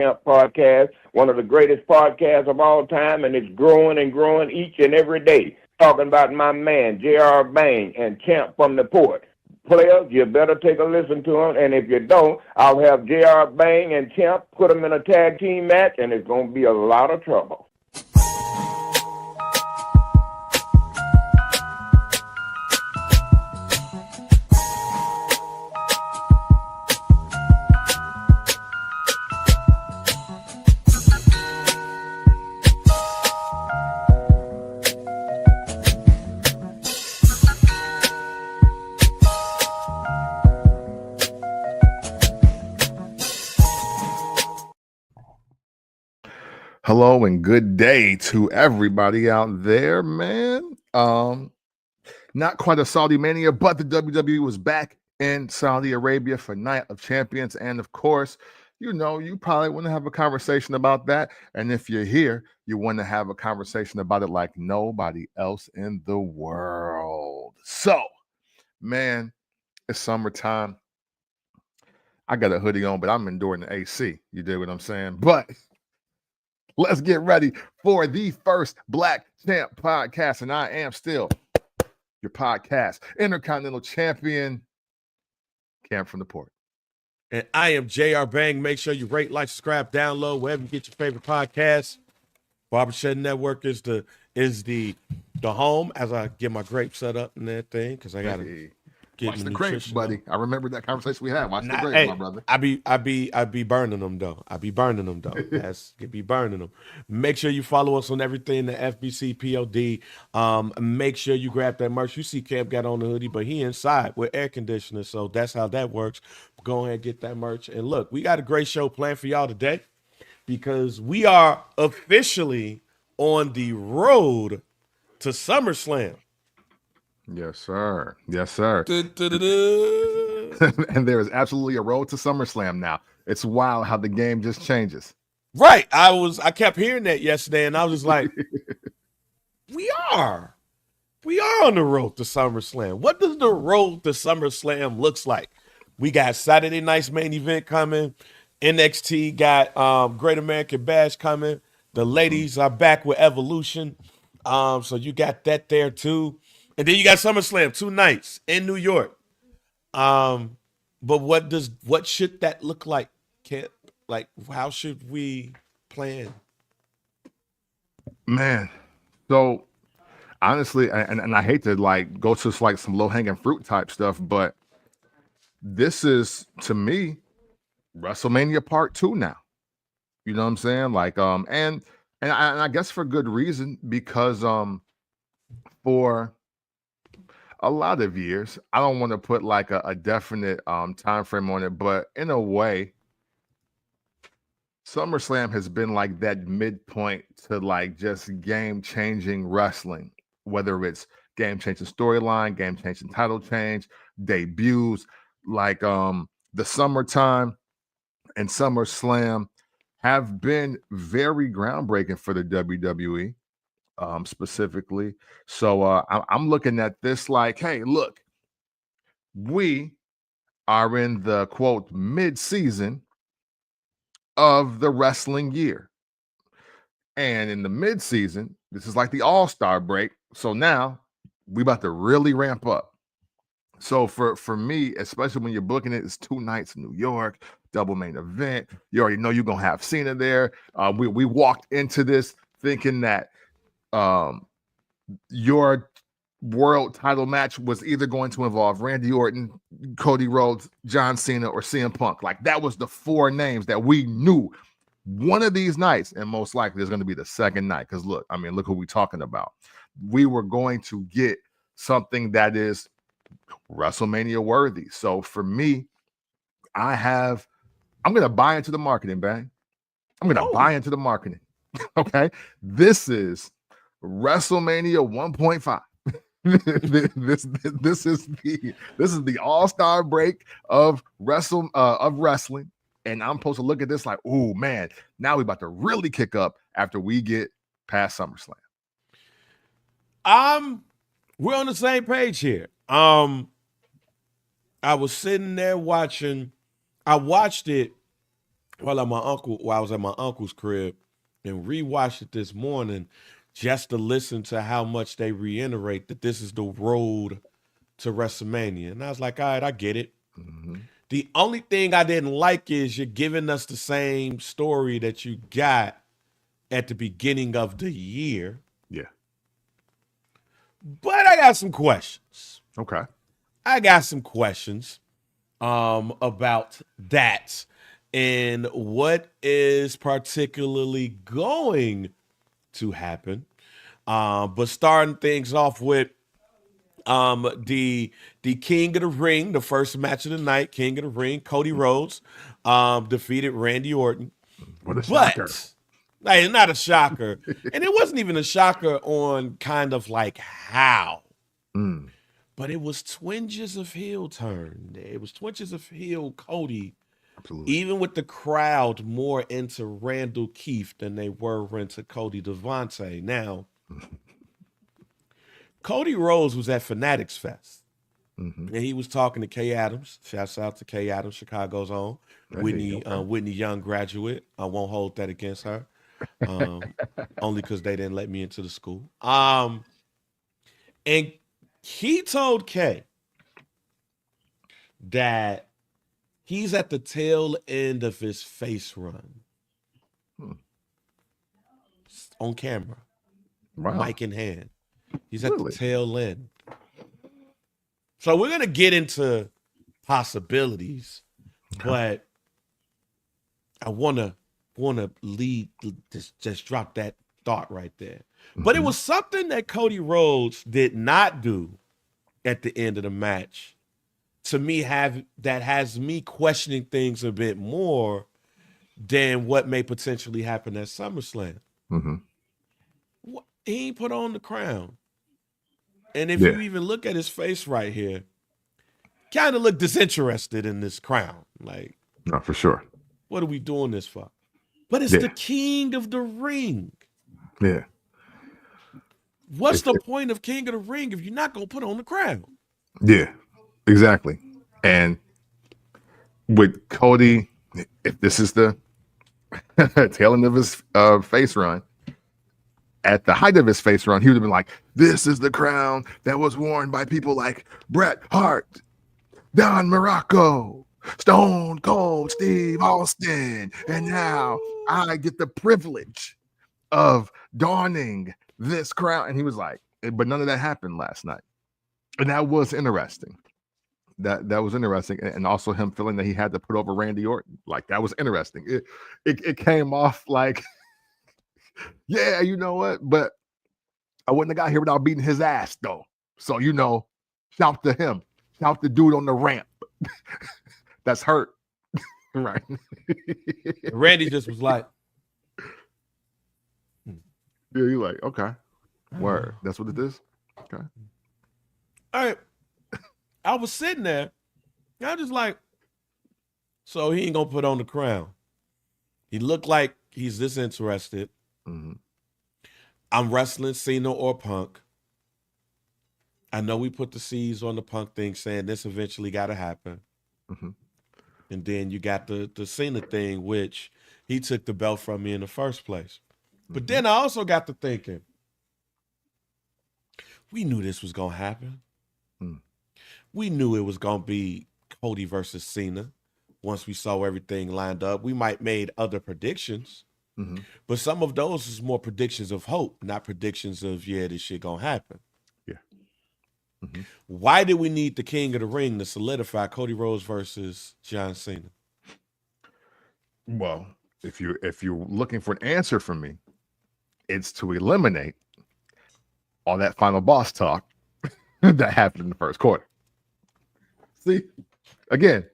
podcast, one of the greatest podcasts of all time, and it's growing and growing each and every day. Talking about my man, J.R. Bang, and Champ from the Port. Players, you better take a listen to him, and if you don't, I'll have J.R. Bang and Champ put them in a tag team match, and it's going to be a lot of trouble. Hello and good day to everybody out there, man. Not quite a Saudi mania, but the WWE was back in Saudi Arabia for Night of Champions. And of course, you probably want to have a conversation about that. And if you're here, you want to have a conversation about it like nobody else in the world. So, man, it's summertime. I got a hoodie on, but I'm enduring the AC. You dig what I'm saying? But let's get ready for the first Black Champ podcast. And I am still your podcast, Intercontinental Champion, Cam from the Port. And I am J.R. Bang. Make sure you rate, like, subscribe, download, wherever you get your favorite podcast. Barbershop Network is the home as I get my grapes set up and that thing, because I got to watch the grapes, buddy. I remember that conversation we had. Watch the grapes, my brother. I be burning them though. That's be burning them. Make sure you follow us on everything, the FBC POD. Make sure you grab that merch. You see Cam got on the hoodie, but he inside with air conditioner, so that's how that works. Go ahead and get that merch. And look, we got a great show planned for y'all today because we are officially on the road to SummerSlam. Yes, sir. Yes, sir. And there is absolutely a road to SummerSlam now. It's wild how the game just changes. Right. I kept hearing that yesterday, and I was just like, we are on the road to SummerSlam. What does the road to SummerSlam looks like? We got Saturday night's main event coming. NXT got Great American Bash coming. The ladies are back with Evolution. So you got that there too. And then you got SummerSlam 2 nights in New York. But what should that look like? How should we plan? Man, so honestly, and I hate to go to some low-hanging fruit type stuff, but this is, to me, WrestleMania Part 2 now. You know what I'm saying? And I guess for good reason, because for a lot of years, I don't want to put a definite time frame on it, but in a way, SummerSlam has been that midpoint to just game-changing wrestling, whether it's game-changing storyline, game-changing title change, debuts, the summertime and SummerSlam have been very groundbreaking for the WWE. Specifically. So I'm looking at this hey, look, we are in the quote mid-season of the wrestling year. And in the mid-season, this is the all-star break. So now we about to really ramp up. So for me, especially when you're booking it, it's 2 nights in New York, double main event. You already know you're going to have Cena there. We walked into this thinking that your world title match was either going to involve Randy Orton, Cody Rhodes, John Cena, or CM Punk. That was the 4 names that we knew one of these nights, and most likely is going to be the second night. Because look who we're talking about. We were going to get something that is WrestleMania worthy. So for me, I'm going to buy into the marketing, bang. I'm going to buy into the marketing. Okay, this is WrestleMania 1.5. this is the all-star break of wrestling, and I'm supposed to look at this oh man, now we about to really kick up after we get past SummerSlam. We're on the same page here. I was sitting there watching. I watched it while I was at my uncle's crib and rewatched it this morning just to listen to how much they reiterate that this is the road to WrestleMania. And I was like, all right, I get it. Mm-hmm. The only thing I didn't like is you're giving us the same story that you got at the beginning of the year. Yeah. But I got some questions. Okay. I got some questions about that and what is particularly going to happen. But starting things off with the King of the Ring, the first match of the night, King of the Ring, Cody Rhodes defeated Randy Orton. What a shocker. Like, not a shocker. And it wasn't even a shocker on kind of like how. But it was twinges of heel turn. It was twinges of heel Cody. Absolutely. Even with the crowd more into Randall Keith than they were into Cody Devontae. Now, Cody Rhodes was at Fanatics Fest. Mm-hmm. And he was talking to Kay Adams. Shouts out to Kay Adams, Chicago's own. Whitney Young graduate. I won't hold that against her. Only because they didn't let me into the school. And he told Kay that he's at the tail end of his face run. On camera. Wow. Mic in hand. He's at the tail end. So we're going to get into possibilities, but I want to lead, just drop that thought right there. Mm-hmm. But it was something that Cody Rhodes did not do at the end of the match to me that has me questioning things a bit more than what may potentially happen at SummerSlam. Mm-hmm. He ain't put on the crown. And if you even look at his face right here, kind of look disinterested in this crown. Like, no, for sure. What are we doing this for? But it's the King of the Ring. Yeah. What's the point of King of the Ring if you're not going to put on the crown? Yeah, exactly. And with Cody, if this is the tail end of his face run, at the height of his face run, he would have been like, this is the crown that was worn by people like Bret Hart, Don Morocco, Stone Cold Steve Austin. And now I get the privilege of donning this crown. And he was like, but none of that happened last night. And that was interesting. That was interesting. And also him feeling that he had to put over Randy Orton. Like, that was interesting. It came off like, yeah, you know what? But I wouldn't have got here without beating his ass, though. So, shout to him. Shout the dude on the ramp. That's hurt. Right. Randy just was like, yeah, you're like, okay. Word. That's what it is? Okay. All right. I was sitting there. I was just like, so he ain't going to put on the crown. He looked like he's disinterested. Mm-hmm. I'm wrestling Cena or Punk. I know we put the C's on the Punk thing saying this eventually got to happen. Mm-hmm. And then you got the Cena thing, which he took the belt from me in the first place. Mm-hmm. But then I also got to thinking, we knew this was going to happen. Mm. We knew it was going to be Cody versus Cena. Once we saw everything lined up, we might made other predictions. Mm-hmm. But some of those is more predictions of hope, not predictions of, this shit gonna happen. Yeah. Mm-hmm. Why did we need the King of the Ring to solidify Cody Rhodes versus John Cena? Well, if you're looking for an answer from me, it's to eliminate all that final boss talk that happened in the first quarter. See, again,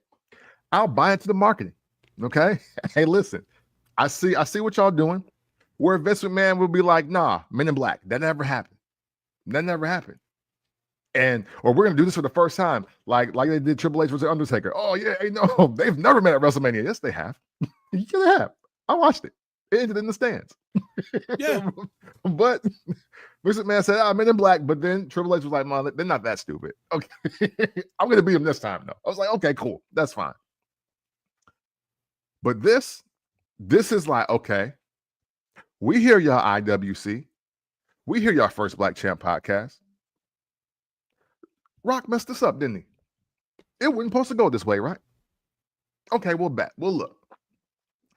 I'll buy into the marketing. Okay. Hey, listen. I see what y'all doing. Where Vince McMahon will be like, nah, Men in Black. That never happened. That never happened. Or we're gonna do this for the first time, like they did Triple H versus Undertaker. Oh yeah, no, they've never met at WrestleMania. Yes, they have. Yeah, they have. I watched it. It ended in the stands. Yeah. But Vince McMahon said, Men in Black. But then Triple H was like, "Mom, they're not that stupid." Okay, I'm gonna beat them this time though. I was like, okay, cool, that's fine. But this this is like, okay, we hear y'all IWC. We hear y'all First Black Champ podcast. Rock messed us up, didn't he? It wasn't supposed to go this way, right? Okay, we'll bet. We'll look.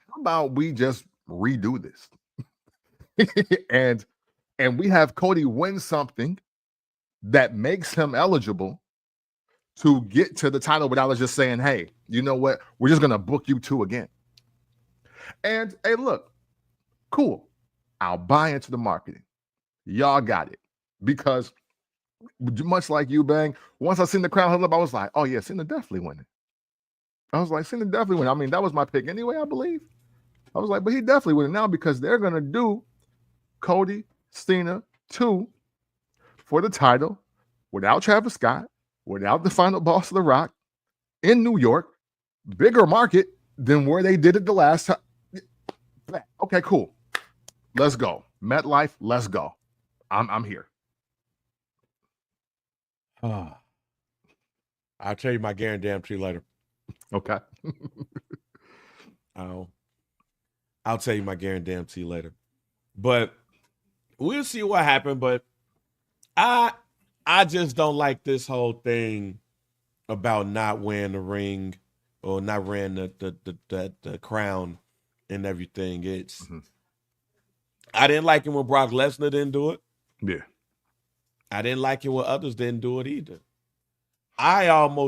How about we just redo this? and we have Cody win something that makes him eligible to get to the title without us just saying, hey, you know what? We're just going to book you two again. And hey, look, cool. I'll buy into the marketing. Y'all got it. Because much like you, Bang, once I seen the crowd huddle up, I was like, oh yeah, Cena definitely winning. I was like, Cena definitely winning. I mean, that was my pick anyway, I believe. I was like, but he definitely winning now because they're going to do Cody, Cena 2 for the title without Travis Scott, without the final boss of The Rock in New York, bigger market than where they did it the last time. Okay, cool. Let's go. MetLife, let's go. I'm here. I'll tell you my guarantee later. Okay. I'll tell you my guarantee later. But we'll see what happened. But I just don't like this whole thing about not wearing the ring or not wearing the crown and everything. It's I didn't like it when Brock Lesnar didn't do it. Yeah. I didn't like it when others didn't do it either. I'm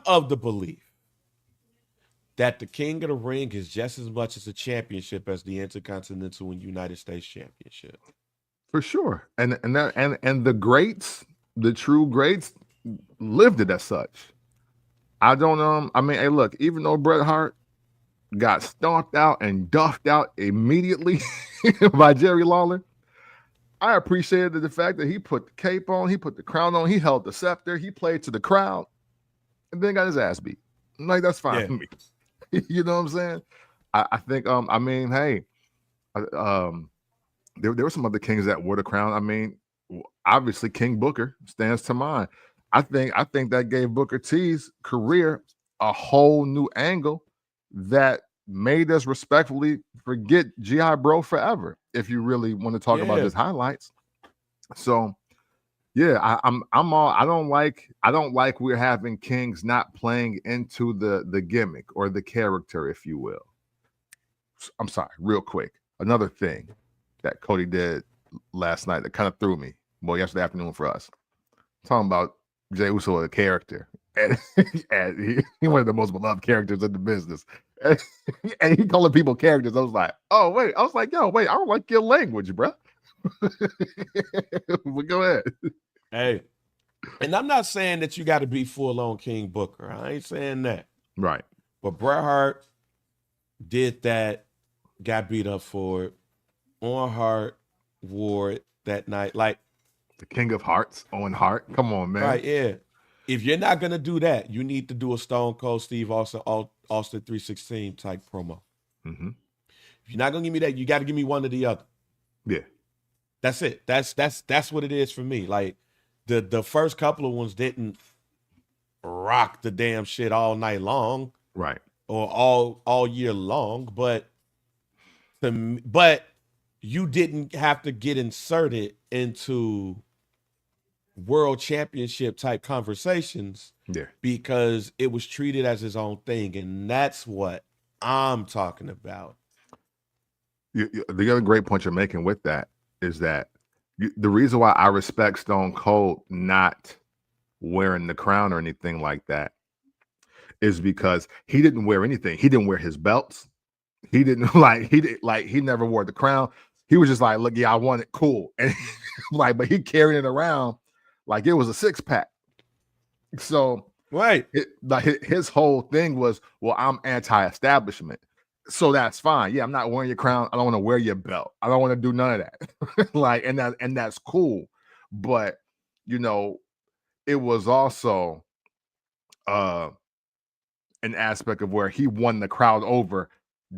of the belief that the King of the Ring is just as much as a championship as the Intercontinental and United States Championship. For sure. And the greats, the true greats, lived it as such. I mean, hey, look, even though Bret Hart got stomped out and duffed out immediately by Jerry Lawler, I appreciated the fact that he put the cape on, he put the crown on, he held the scepter, he played to the crowd, and then got his ass beat. I'm like, that's fine for me. You know what I'm saying? I think, I mean, hey, there were some other kings that wore the crown. I mean, obviously King Booker stands to mind. I think that gave Booker T's career a whole new angle that made us respectfully forget G.I. Bro forever, if you really want to talk about his highlights. So yeah, I don't like we're having kings not playing into the gimmick or the character, if you will. I'm sorry, real quick. Another thing that Cody did last night that kind of threw me. Well, yesterday afternoon for us. Talking about Jey Uso, a character. And he one of the most beloved characters in the business. And he calling people characters. I was like, oh, wait. I was like, yo, wait, I don't like your language, bro. But go ahead. Hey, and I'm not saying that you got to be full-on King Booker. I ain't saying that. Right. But Bret Hart did that, got beat up for it. Owen Hart wore it that night. Like the King of Hearts, Owen Hart. Come on, man. Right, yeah. If you're not going to do that, you need to do a Stone Cold Steve Austin 316 type promo. Mm-hmm. If you're not going to give me that, you got to give me one or the other. Yeah. That's it. That's what it is for me. Like the first couple of ones didn't rock the damn shit all night long. Right. Or all year long, but you didn't have to get inserted into world championship type conversations because it was treated as his own thing. And that's what I'm talking about. The other great point you're making with that is that the reason why I respect Stone Cold not wearing the crown or anything like that is because he didn't wear anything. He didn't wear his belts. He didn't he never wore the crown. He was just like, look, yeah, I want it, cool. And like, but he carried it around like it was a 6-pack. So right, his whole thing was, well, I'm anti-establishment, so that's fine. Yeah, I'm not wearing your crown. I don't want to wear your belt. I don't want to do none of that. Like, and that's cool. But you know, it was also an aspect of where he won the crowd over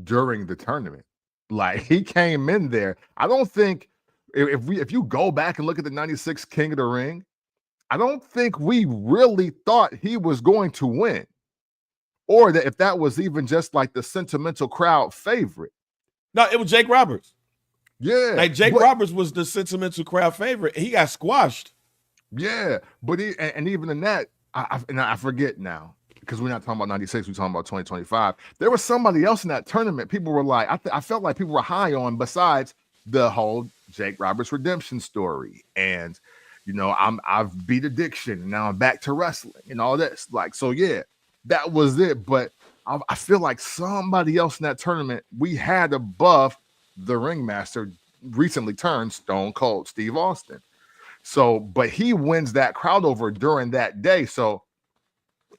during the tournament. Like, he came in there. I don't think if you go back and look at the 96 King of the Ring, I don't think we really thought he was going to win. or that if that was even just like the sentimental crowd favorite. No, it was Jake Roberts. Yeah. Like Jake Roberts was the sentimental crowd favorite. He got squashed. Yeah. But even in that, I forget now, because we're not talking about 96, we're talking about 2025. There was somebody else in that tournament. People were like, I felt like people were high on besides the whole Jake Roberts redemption story. And, you know, I've beat addiction and now I'm back to wrestling and all this. Like, so yeah, that was it. But I feel like somebody else in that tournament we had above the ringmaster recently turned Stone Cold Steve Austin. So, but he wins that crowd over during that day. So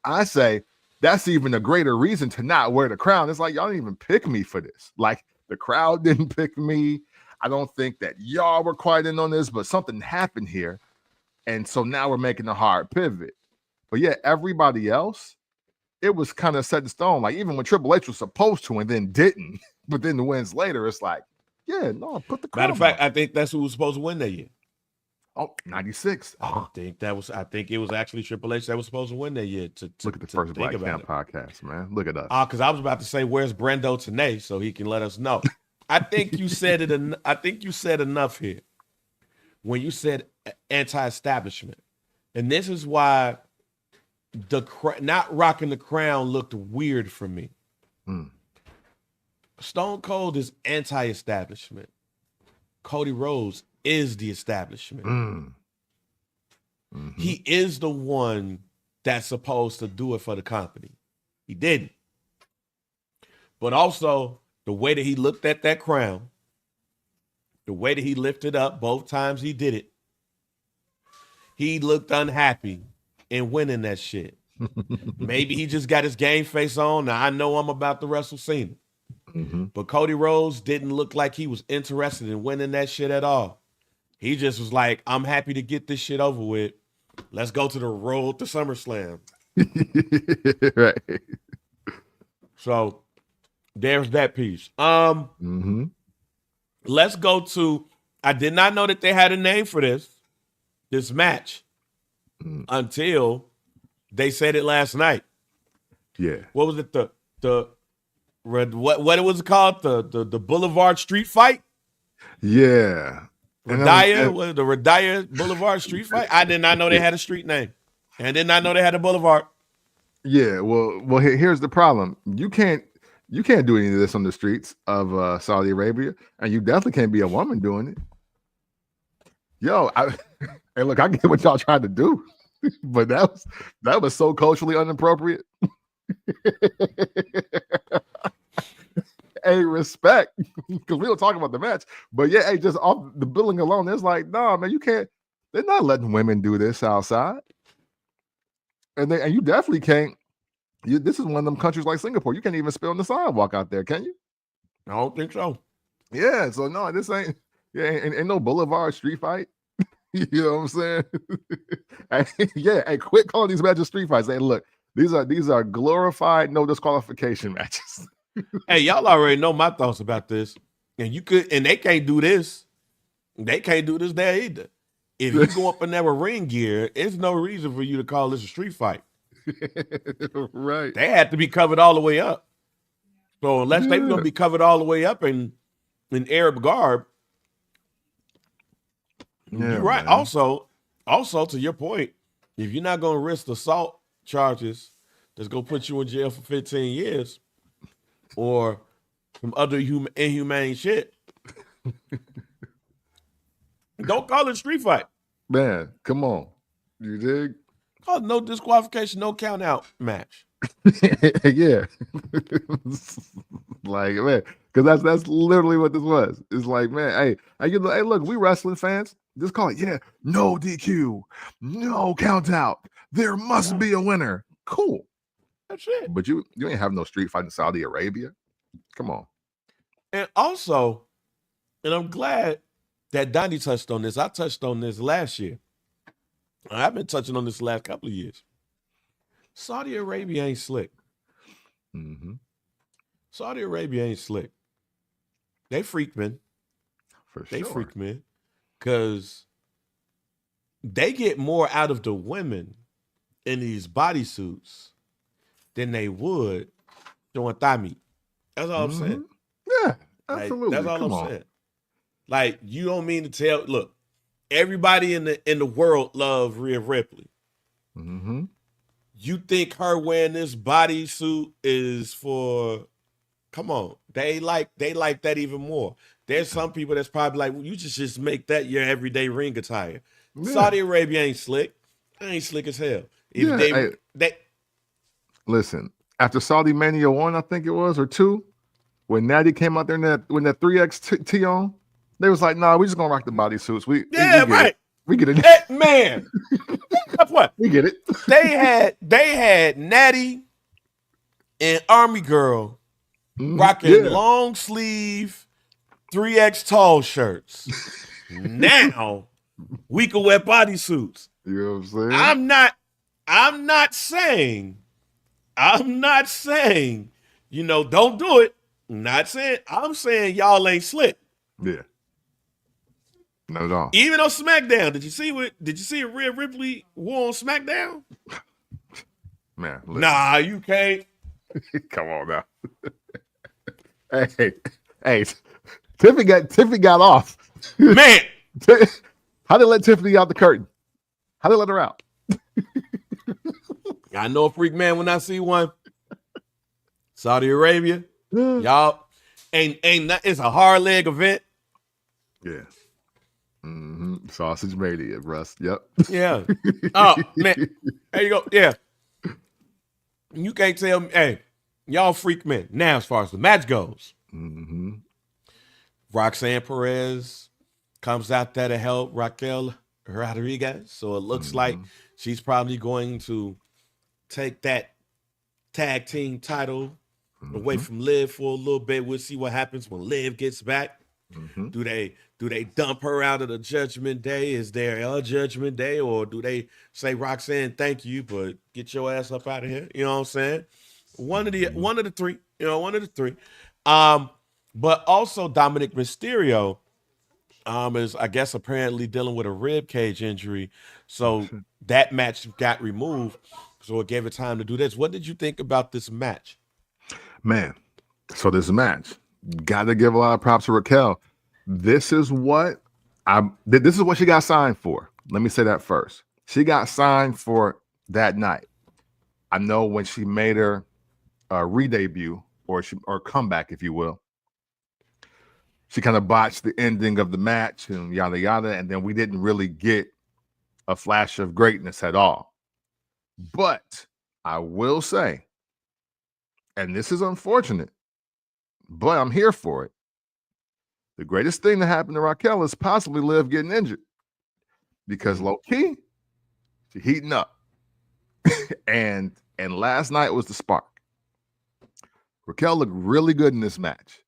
I say that's even a greater reason to not wear the crown. It's like, y'all didn't even pick me for this. Like, the crowd didn't pick me. I don't think that y'all were quite in on this, but something happened here. And so now we're making a hard pivot. But yeah, everybody else, it was kind of set in stone. Like, even when Triple H was supposed to and then didn't, but then the wins later, it's like, yeah, no, put the crown Matter of fact, on. I think that's who was supposed to win that year. Oh, 96. I think it was actually Triple H that was supposed to win that year. Look at the first Black Camp podcast, man. Look at us. Because I was about to say, where's Brendo Tanay so he can let us know. I think you said it. I think you said enough here when you said anti-establishment, and this is why not rocking the crown looked weird for me. Stone Cold is anti-establishment. Cody Rhodes is the establishment. Mm-hmm. He is the one that's supposed to do it for the company. He didn't. But also, the way that he looked at that crown, the way that he lifted up both times he did it, he looked unhappy in winning that shit. Maybe he just got his game face on. Now, I know I'm about to wrestle Cena. Mm-hmm. But Cody Rhodes didn't look like he was interested in winning that shit at all. He just was like, I'm happy to get this shit over with. Let's go to the road to SummerSlam. Right. So there's that piece. Mm-hmm. Let's go to, I did not know that they had a name for this match until they said it last night. Yeah. What was it? What it was called? The Boulevard Street Fight? Yeah. The Riyadh Boulevard Street Fight? I did not know they had a street name. And I did not know they had a boulevard. Yeah, well, here's the problem. You can't do any of this on the streets of Saudi Arabia, and you definitely can't be a woman doing it. Yo, hey, look, I get what y'all tried to do, but that was so culturally inappropriate. Hey, respect, because we don't talk about the match, but yeah, hey, just off the billing alone, it's like, nah, man, you can't. They're not letting women do this outside, and you definitely can't. This is one of them countries like Singapore. You can't even spit on the sidewalk out there, can you? I don't think so. Yeah, so no, this ain't no Boulevard street fight. You know what I'm saying? Hey, quit calling these matches street fights. Hey, look, these are glorified no disqualification matches. Hey, y'all already know my thoughts about this. And they can't do this. They can't do this there either. If you go up in there with ring gear, there's no reason for you to call this a street fight. Right. They had to be covered all the way up. So unless they were going to be covered all the way up in Arab garb, you're right. Man. Also, to your point, if you're not going to risk assault charges that's going to put you in jail for 15 years or some other inhumane shit, don't call it a street fight. Man, come on. You dig? Call it no disqualification, no count out match. Yeah. Like, man, because that's literally what this was. It's like, man, hey, look, we wrestling fans, just call it, no DQ, no count out. There must be a winner. Cool. That's it. But you ain't have no street fight in Saudi Arabia. Come on. And also, and I'm glad that Donnie touched on this. I touched on this last year. I've been touching on this the last couple of years. Saudi Arabia ain't slick. Mm-hmm. Saudi Arabia ain't slick. They freakmen. For sure. They freakmen because they get more out of the women in these bodysuits than they would showing thigh meat. That's all I'm saying. Yeah, absolutely. That's all I'm saying. Like, you don't mean to tell. Look, everybody in the world loves Rhea Ripley. Mm-hmm. You think her wearing this bodysuit is for? Come on, they like that even more. There's some people that's probably like, well, you just make that your everyday ring attire. Yeah. Saudi Arabia ain't slick. They ain't slick as hell. If they listen, after Saudi Mania 1, I think it was, or 2, when Natty came out there in that 3X on, they was like, nah, we just gonna rock the bodysuits. We right. We get it. That, man. That's what. We get it. They had Natty and Army Girl rocking long sleeve 3X tall shirts. Now we can wear bodysuits. You know what I'm saying? I'm not saying, don't do it. I'm saying y'all ain't slick. Yeah. Not at all. Even on SmackDown, did you see what Rhea Ripley wore on SmackDown? Man, listen. Nah, you can't. Come on now. Hey, Tiffany got off. Man, how they let Tiffany out the curtain? How they let her out? I know a freak man when I see one. Saudi Arabia, y'all ain't it's a hard leg event. Yeah. Mm-hmm. Sausage mania, Russ. Yep. Yeah. Oh man, there you go. Yeah. You can't tell me, hey, y'all freak men. Now, as far as the match goes, Roxanne Perez comes out there to help Raquel Rodriguez. So it looks like she's probably going to take that tag team title away from Liv for a little bit. We'll see what happens when Liv gets back. Do they dump her out of the Judgment Day? Is there a Judgment Day, or do they say, Roxanne, thank you, but get your ass up out of here? You know what I'm saying? One of the three. But also Dominic Mysterio is, I guess, apparently dealing with a rib cage injury. So that match got removed. So it gave it time to do this. What did you think about this match? Man, so this match, got to give a lot of props to Raquel. This is what she got signed for. Let me say that first. She got signed for that night. I know when she made her re-debut or comeback, if you will, she kind of botched the ending of the match and yada yada, and then we didn't really get a flash of greatness at all. But I will say, and this is unfortunate, but I'm here for it. The greatest thing that happened to Raquel is possibly Liv getting injured, because low key, she's heating up, and last night was the spark. Raquel looked really good in this match,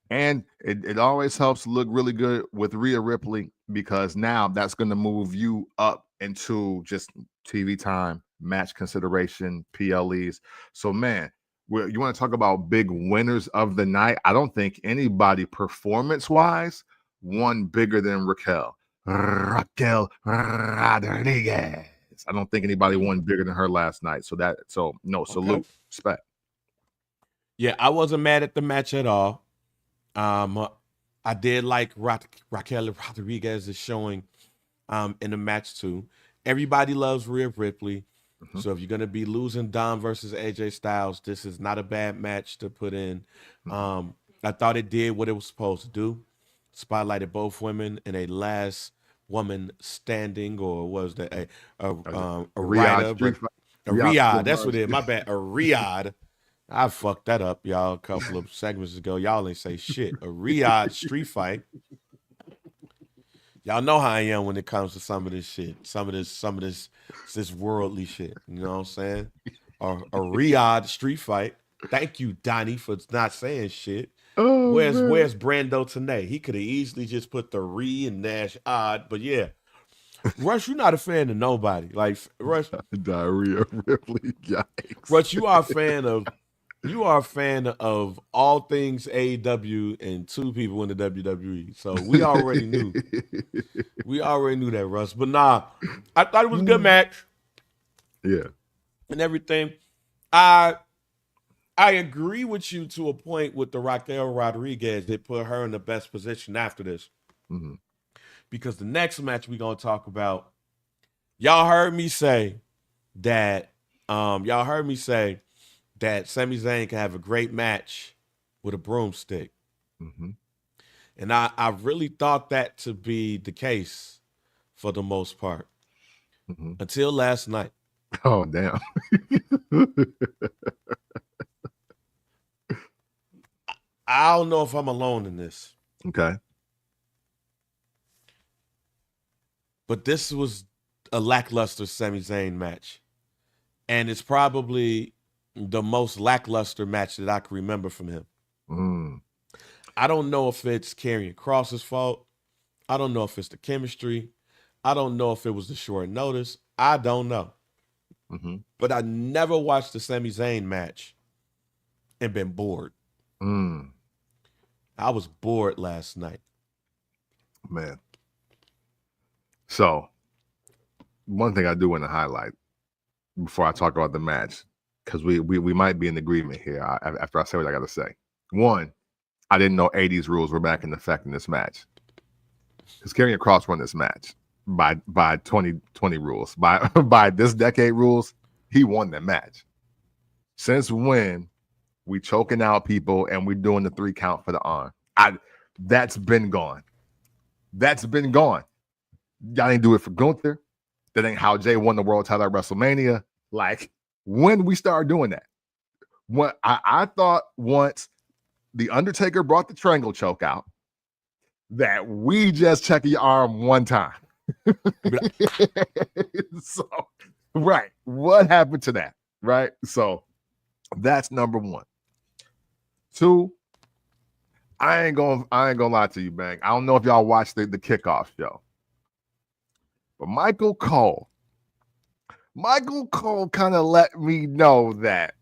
and it always helps look really good with Rhea Ripley, because now that's going to move you up into just TV time, match consideration, PLEs. So man, you want to talk about big winners of the night? I don't think anybody performance-wise won bigger than Raquel Rodriguez. I don't think anybody won bigger than her last night. Salute, respect. Yeah, I wasn't mad at the match at all. I did like Raquel Rodriguez is showing in the match too. Everybody loves Rhea Ripley. So if you're going to be losing Dom versus AJ Styles, this is not a bad match to put in. I thought it did what it was supposed to do. Spotlighted both women in a last woman standing, or was that a Riyadh? A Riyadh, that's what it is. My bad. A Riyadh. I fucked that up, y'all, a couple of segments ago. Y'all ain't say shit. A Riyadh street fight. Y'all know how I am when it comes to some of this shit. Some of this worldly shit. You know what I'm saying? A Riyadh street fight. Thank you, Donnie, for not saying shit. Oh, where's Brando Tanay? He could have easily just put the Re and Nash odd, but yeah. Rush, you're not a fan of nobody. Like Rush. Diarrhea Ripley. Yikes. Rush, you are a fan of all things AEW and two people in the WWE. So we already knew. We already knew that, Russ. But nah, I thought it was a good match. Yeah. And everything. I I agree with you to a point with the Raquel Rodriguez. They put her in the best position after this. Mm-hmm. Because the next match we're going to talk about, y'all heard me say that Sami Zayn can have a great match with a broomstick. Mm-hmm. And I really thought that to be the case for the most part. Mm-hmm. Until last night. Oh, damn. I don't know if I'm alone in this. Okay. But this was a lackluster Sami Zayn match. And it's probably the most lackluster match that I can remember from him. Mm. I don't know if it's Karrion Kross's fault. I don't know if it's the chemistry. I don't know if it was the short notice. I don't know. Mm-hmm. But I never watched the Sami Zayn match and been bored. Mm. I was bored last night. Man. So, one thing I do want to highlight before I talk about the match, because we might be in agreement here after I say what I got to say. One, I didn't know 80s rules were back in effect in this match. Because Karrion Kross won this match by 2020 rules. By this decade rules, he won the match. Since when we choking out people and we doing the 3 count for the arm? That's been gone. That's been gone. Y'all ain't do it for Gunther. That ain't how Jay won the world title at WrestleMania. Like, when we start doing that? When I thought once the Undertaker brought the triangle choke out, that we just check your arm one time. So, right. What happened to that? Right? So, that's number 1. 2, I ain't gonna lie to you, Bang. I don't know if y'all watched the kickoff show. But Michael Cole kind of let me know that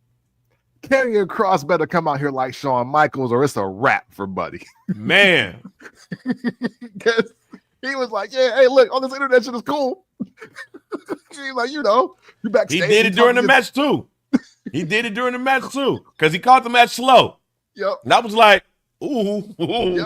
Karrion Kross better come out here like Shawn Michaels or it's a wrap for Buddy. Man. Because he was like, yeah, hey, look, all this internet shit is cool. He's like, you backstage. He did it during the match, too. He did it during the match, too. Because he caught the match slow. Yep. And I was like, ooh. Yep.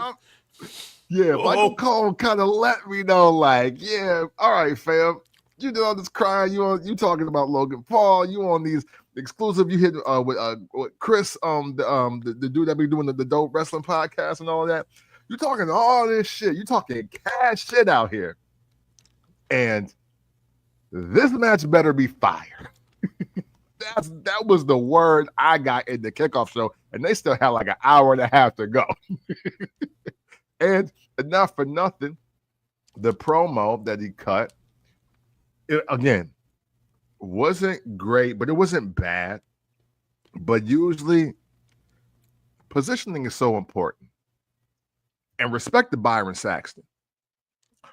Yeah, Michael Cole kind of let me know, like, yeah, all right, fam. You do all this crying. You talking about Logan Paul. You on these exclusive. You hit with Chris, the dude that be doing the dope wrestling podcast and all that. You talking all this shit. You talking cash shit out here. And this match better be fire. That was the word I got in the kickoff show, and they still had like an hour and a half to go. And enough for nothing, the promo that he cut, again, wasn't great, but it wasn't bad. But usually, positioning is so important. And respect to Byron Saxton.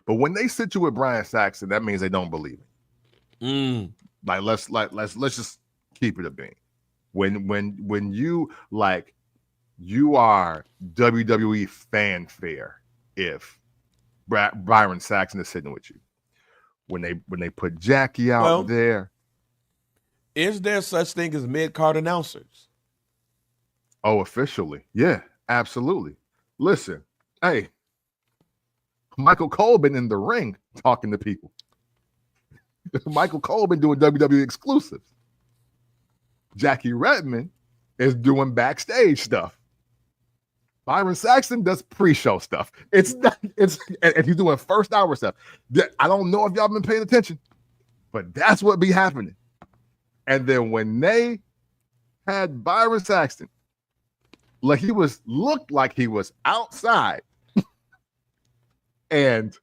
But when they sit you with Brian Saxton, that means they don't believe it. Like let's just keep it a bean. When you like, you are WWE fanfare if Byron Saxton is sitting with you. When they put Jackie out there. Is there such thing as mid-card announcers? Oh, officially. Yeah, absolutely. Listen, hey, Michael Cole been in the ring talking to people. Michael Cole been doing WWE exclusives. Jackie Redmond is doing backstage stuff. Byron Saxton does pre-show stuff. And he's doing first hour stuff. I don't know if y'all been paying attention, but that's what be happening. And then when they had Byron Saxton, like looked like he was outside, and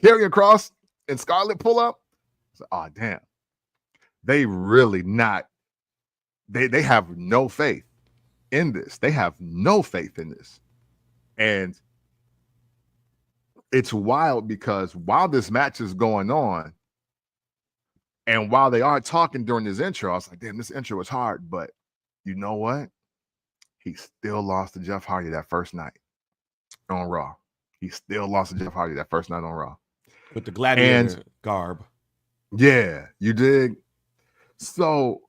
Karrion Kross and Scarlett pull up, so, oh damn, they really not. They have no faith in this. They have no faith in this. And it's wild because while this match is going on, and while they aren't talking during this intro, I was like, damn, this intro was hard. But you know what? He still lost to Jeff Hardy that first night on Raw. He still lost to Jeff Hardy that first night on Raw. With the gladiator garb. Yeah, you dig? So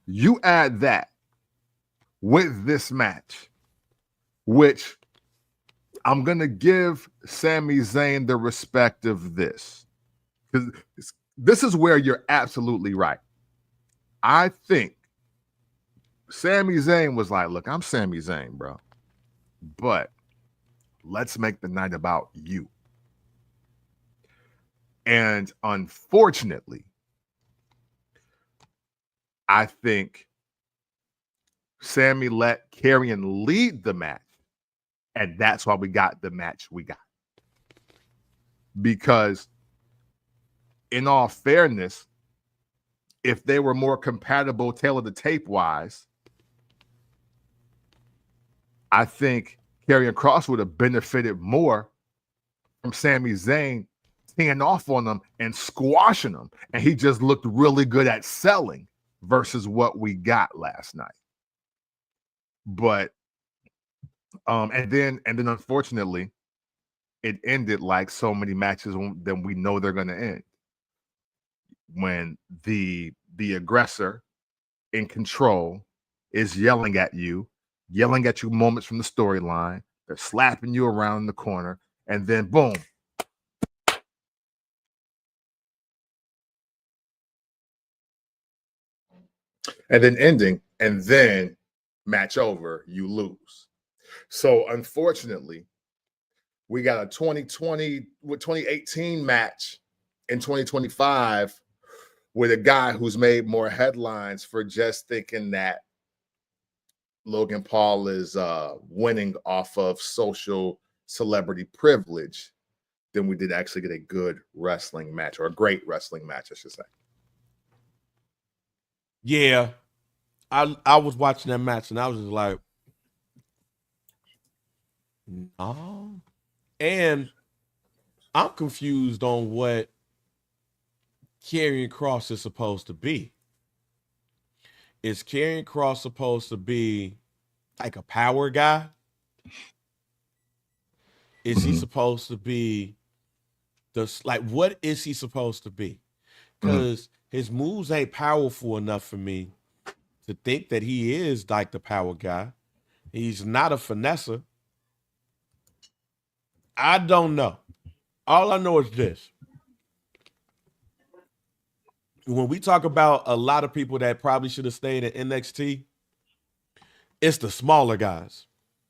you add that with this match, which I'm going to give Sami Zayn the respect of this, because this is where you're absolutely right. I think Sami Zayn was like, look, I'm Sami Zayn, bro, but let's make the night about you. And unfortunately, I think Sami let Karrion lead the match, and that's why we got the match we got. Because in all fairness, if they were more compatible tail of the tape wise, I think Karrion Kross would have benefited more from Sami Zayn teeing off on them and squashing them. And he just looked really good at selling versus what we got last night. But and then unfortunately, it ended like so many matches that we know they're going to end. When the aggressor in control is yelling at you moments from the storyline. They're slapping you around in the corner, and then boom. And then ending, and then match over, you lose. So unfortunately, we got a 2018 match in 2025 with a guy who's made more headlines for just thinking that Logan Paul is winning off of social celebrity privilege than we did actually get a good wrestling match, or a great wrestling match, I should say. Yeah. I was watching that match and I was just like, no. And I'm confused on what Karrion Kross is supposed to be. Is Karrion Kross supposed to be like a power guy? Is he supposed to be what is he supposed to be? Because his moves ain't powerful enough for me to think that he is like the power guy. He's not a finesser. I don't know. All I know is this. When we talk about a lot of people that probably should have stayed at NXT, it's the smaller guys.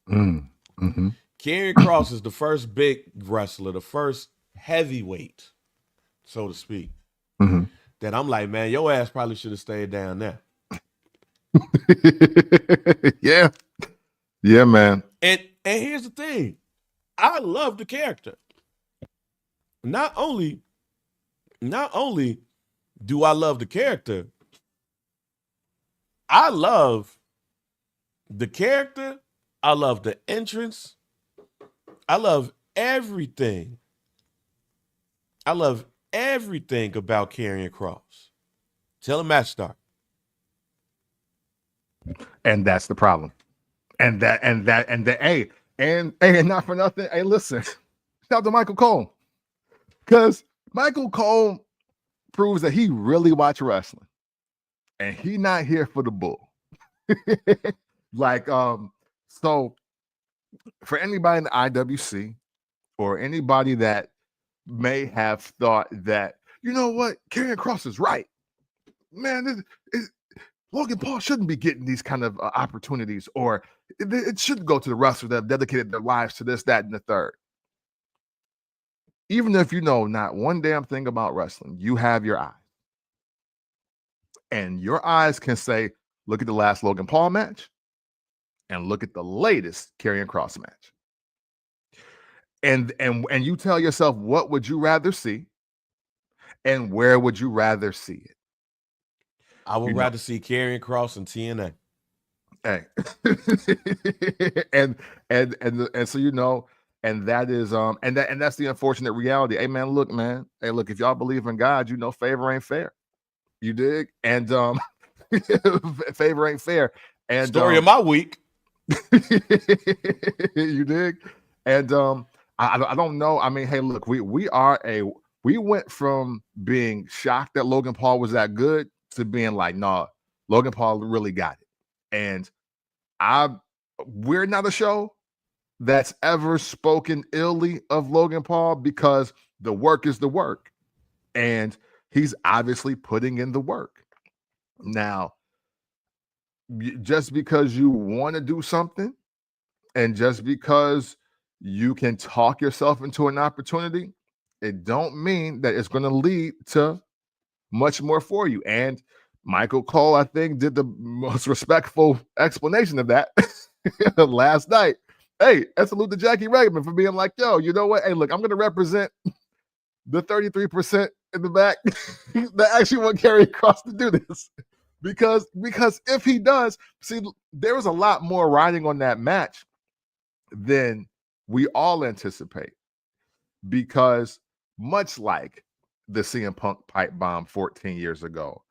Karrion Kross is the first big wrestler, the first heavyweight, so to speak, that I'm like, man, your ass probably should have stayed down there. Yeah, man. And here's the thing. I love the character. Not only do I love the character, I love the character. I love the entrance. I love everything. I love everything about Karrion Kross. Till the match start. And that's the problem. And not for nothing. Hey, listen, shout out to Michael Cole. Because Michael Cole proves that he really watch wrestling. And he not here for the bull. So for anybody in the IWC or anybody that may have thought that, you know what, Karrion Kross is right. Man, Logan Paul shouldn't be getting these kind of opportunities, or it shouldn't go to the wrestlers that have dedicated their lives to this, that, and the third. Even if you know not one damn thing about wrestling, you have your eyes. And your eyes can say, look at the last Logan Paul match and look at the latest Karrion Kross match. And you tell yourself, what would you rather see? And where would you rather see it? I would rather see Karrion Kross and TNA. Hey. and so, you know, and that is and that's the unfortunate reality. Hey man, look, if y'all believe in God, you know favor ain't fair. You dig? And favor ain't fair. And story of my week. You dig? And I don't know. I mean, hey, look, we went from being shocked that Logan Paul was that good to being like, nah, Logan Paul really got it. And we're not a show that's ever spoken illy of Logan Paul because the work is the work. And he's obviously putting in the work. Now, just because you want to do something and just because you can talk yourself into an opportunity, it don't mean that it's going to lead to much more for you. And Michael Cole, I think, did the most respectful explanation of that last night. Hey, and salute to Jackie Redmond for being like, yo, you know what? Hey, look, I'm going to represent the 33% in the back that actually want Karrion Kross to do this. Because if he does, see, there was a lot more riding on that match than we all anticipate. Because much like the CM Punk pipe bomb 14 years ago,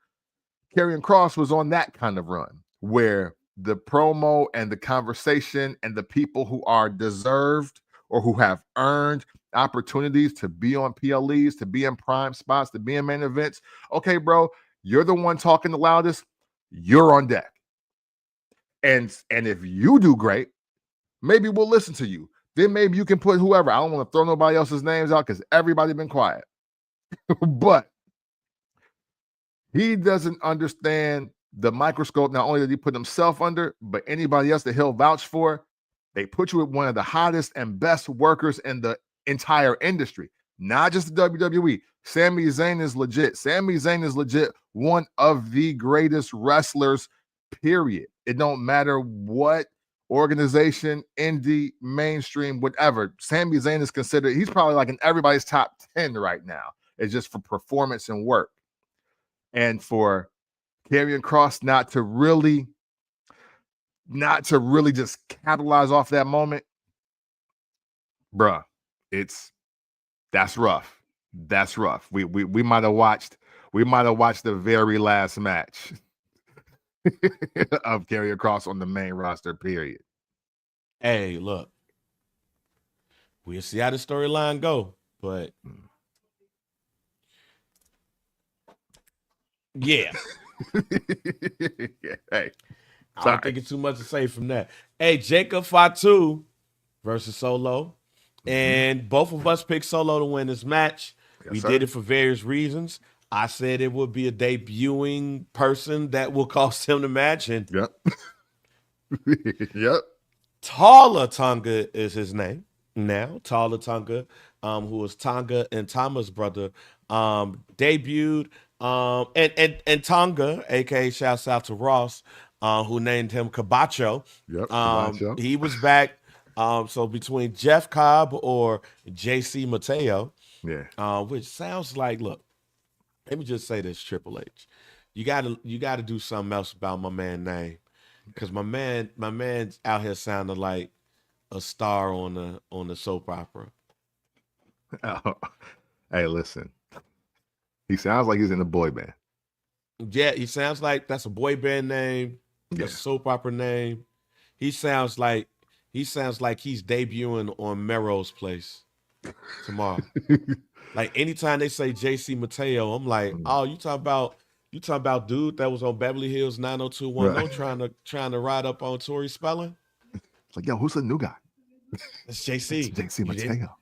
Karrion Kross was on that kind of run where the promo and the conversation and the people who are deserved or who have earned opportunities to be on PLEs, to be in prime spots, to be in main events. Okay, bro, you're the one talking the loudest. You're on deck. And if you do great, maybe we'll listen to you. Then maybe you can put whoever. I don't want to throw nobody else's names out because everybody been quiet. But he doesn't understand the microscope. Not only did he put himself under, but anybody else that he'll vouch for, they put you with one of the hottest and best workers in the entire industry, not just the WWE. Sami Zayn is legit. Sami Zayn is legit one of the greatest wrestlers, period. It don't matter what organization, indie, mainstream, whatever. Sami Zayn is considered, he's probably like in everybody's top 10 right now. It's just for performance and work. And for Karrion Kross not to really just capitalize off that moment, bruh, that's rough. That's rough. We might have watched the very last match of Karrion Kross on the main roster, period. Hey, look, we'll see how the storyline go, but yeah. Hey, I don't think it's too much to say from that. Hey, Jacob Fatu versus Solo. And both of us picked Solo to win this match. Yes, we did it for various reasons. I said it would be a debuting person that will cost him the match. And yep. Yep. Tala Tonga is his name now. Tala Tonga, who is Tanga and Tama's brother, debuted. And Tonga, aka shouts out to Ross, who named him Cabacho. Yep. Cabacho. He was back. So between Jeff Cobb or JC Mateo, which sounds like, look, let me just say this, Triple H. You gotta do something else about my man's name. Because my man's out here sounding like a star on the soap opera. Oh. Hey, listen. He sounds like he's in a boy band. Yeah, he sounds like that's a boy band name. That's a soap opera name. He sounds like he's debuting on Melrose Place tomorrow. Like anytime they say JC Mateo, I'm like, oh, you talking about dude that was on Beverly Hills 90210 trying to ride up on Tori Spelling? It's like, yo, who's the new guy? It's JC. It's JC Mateo.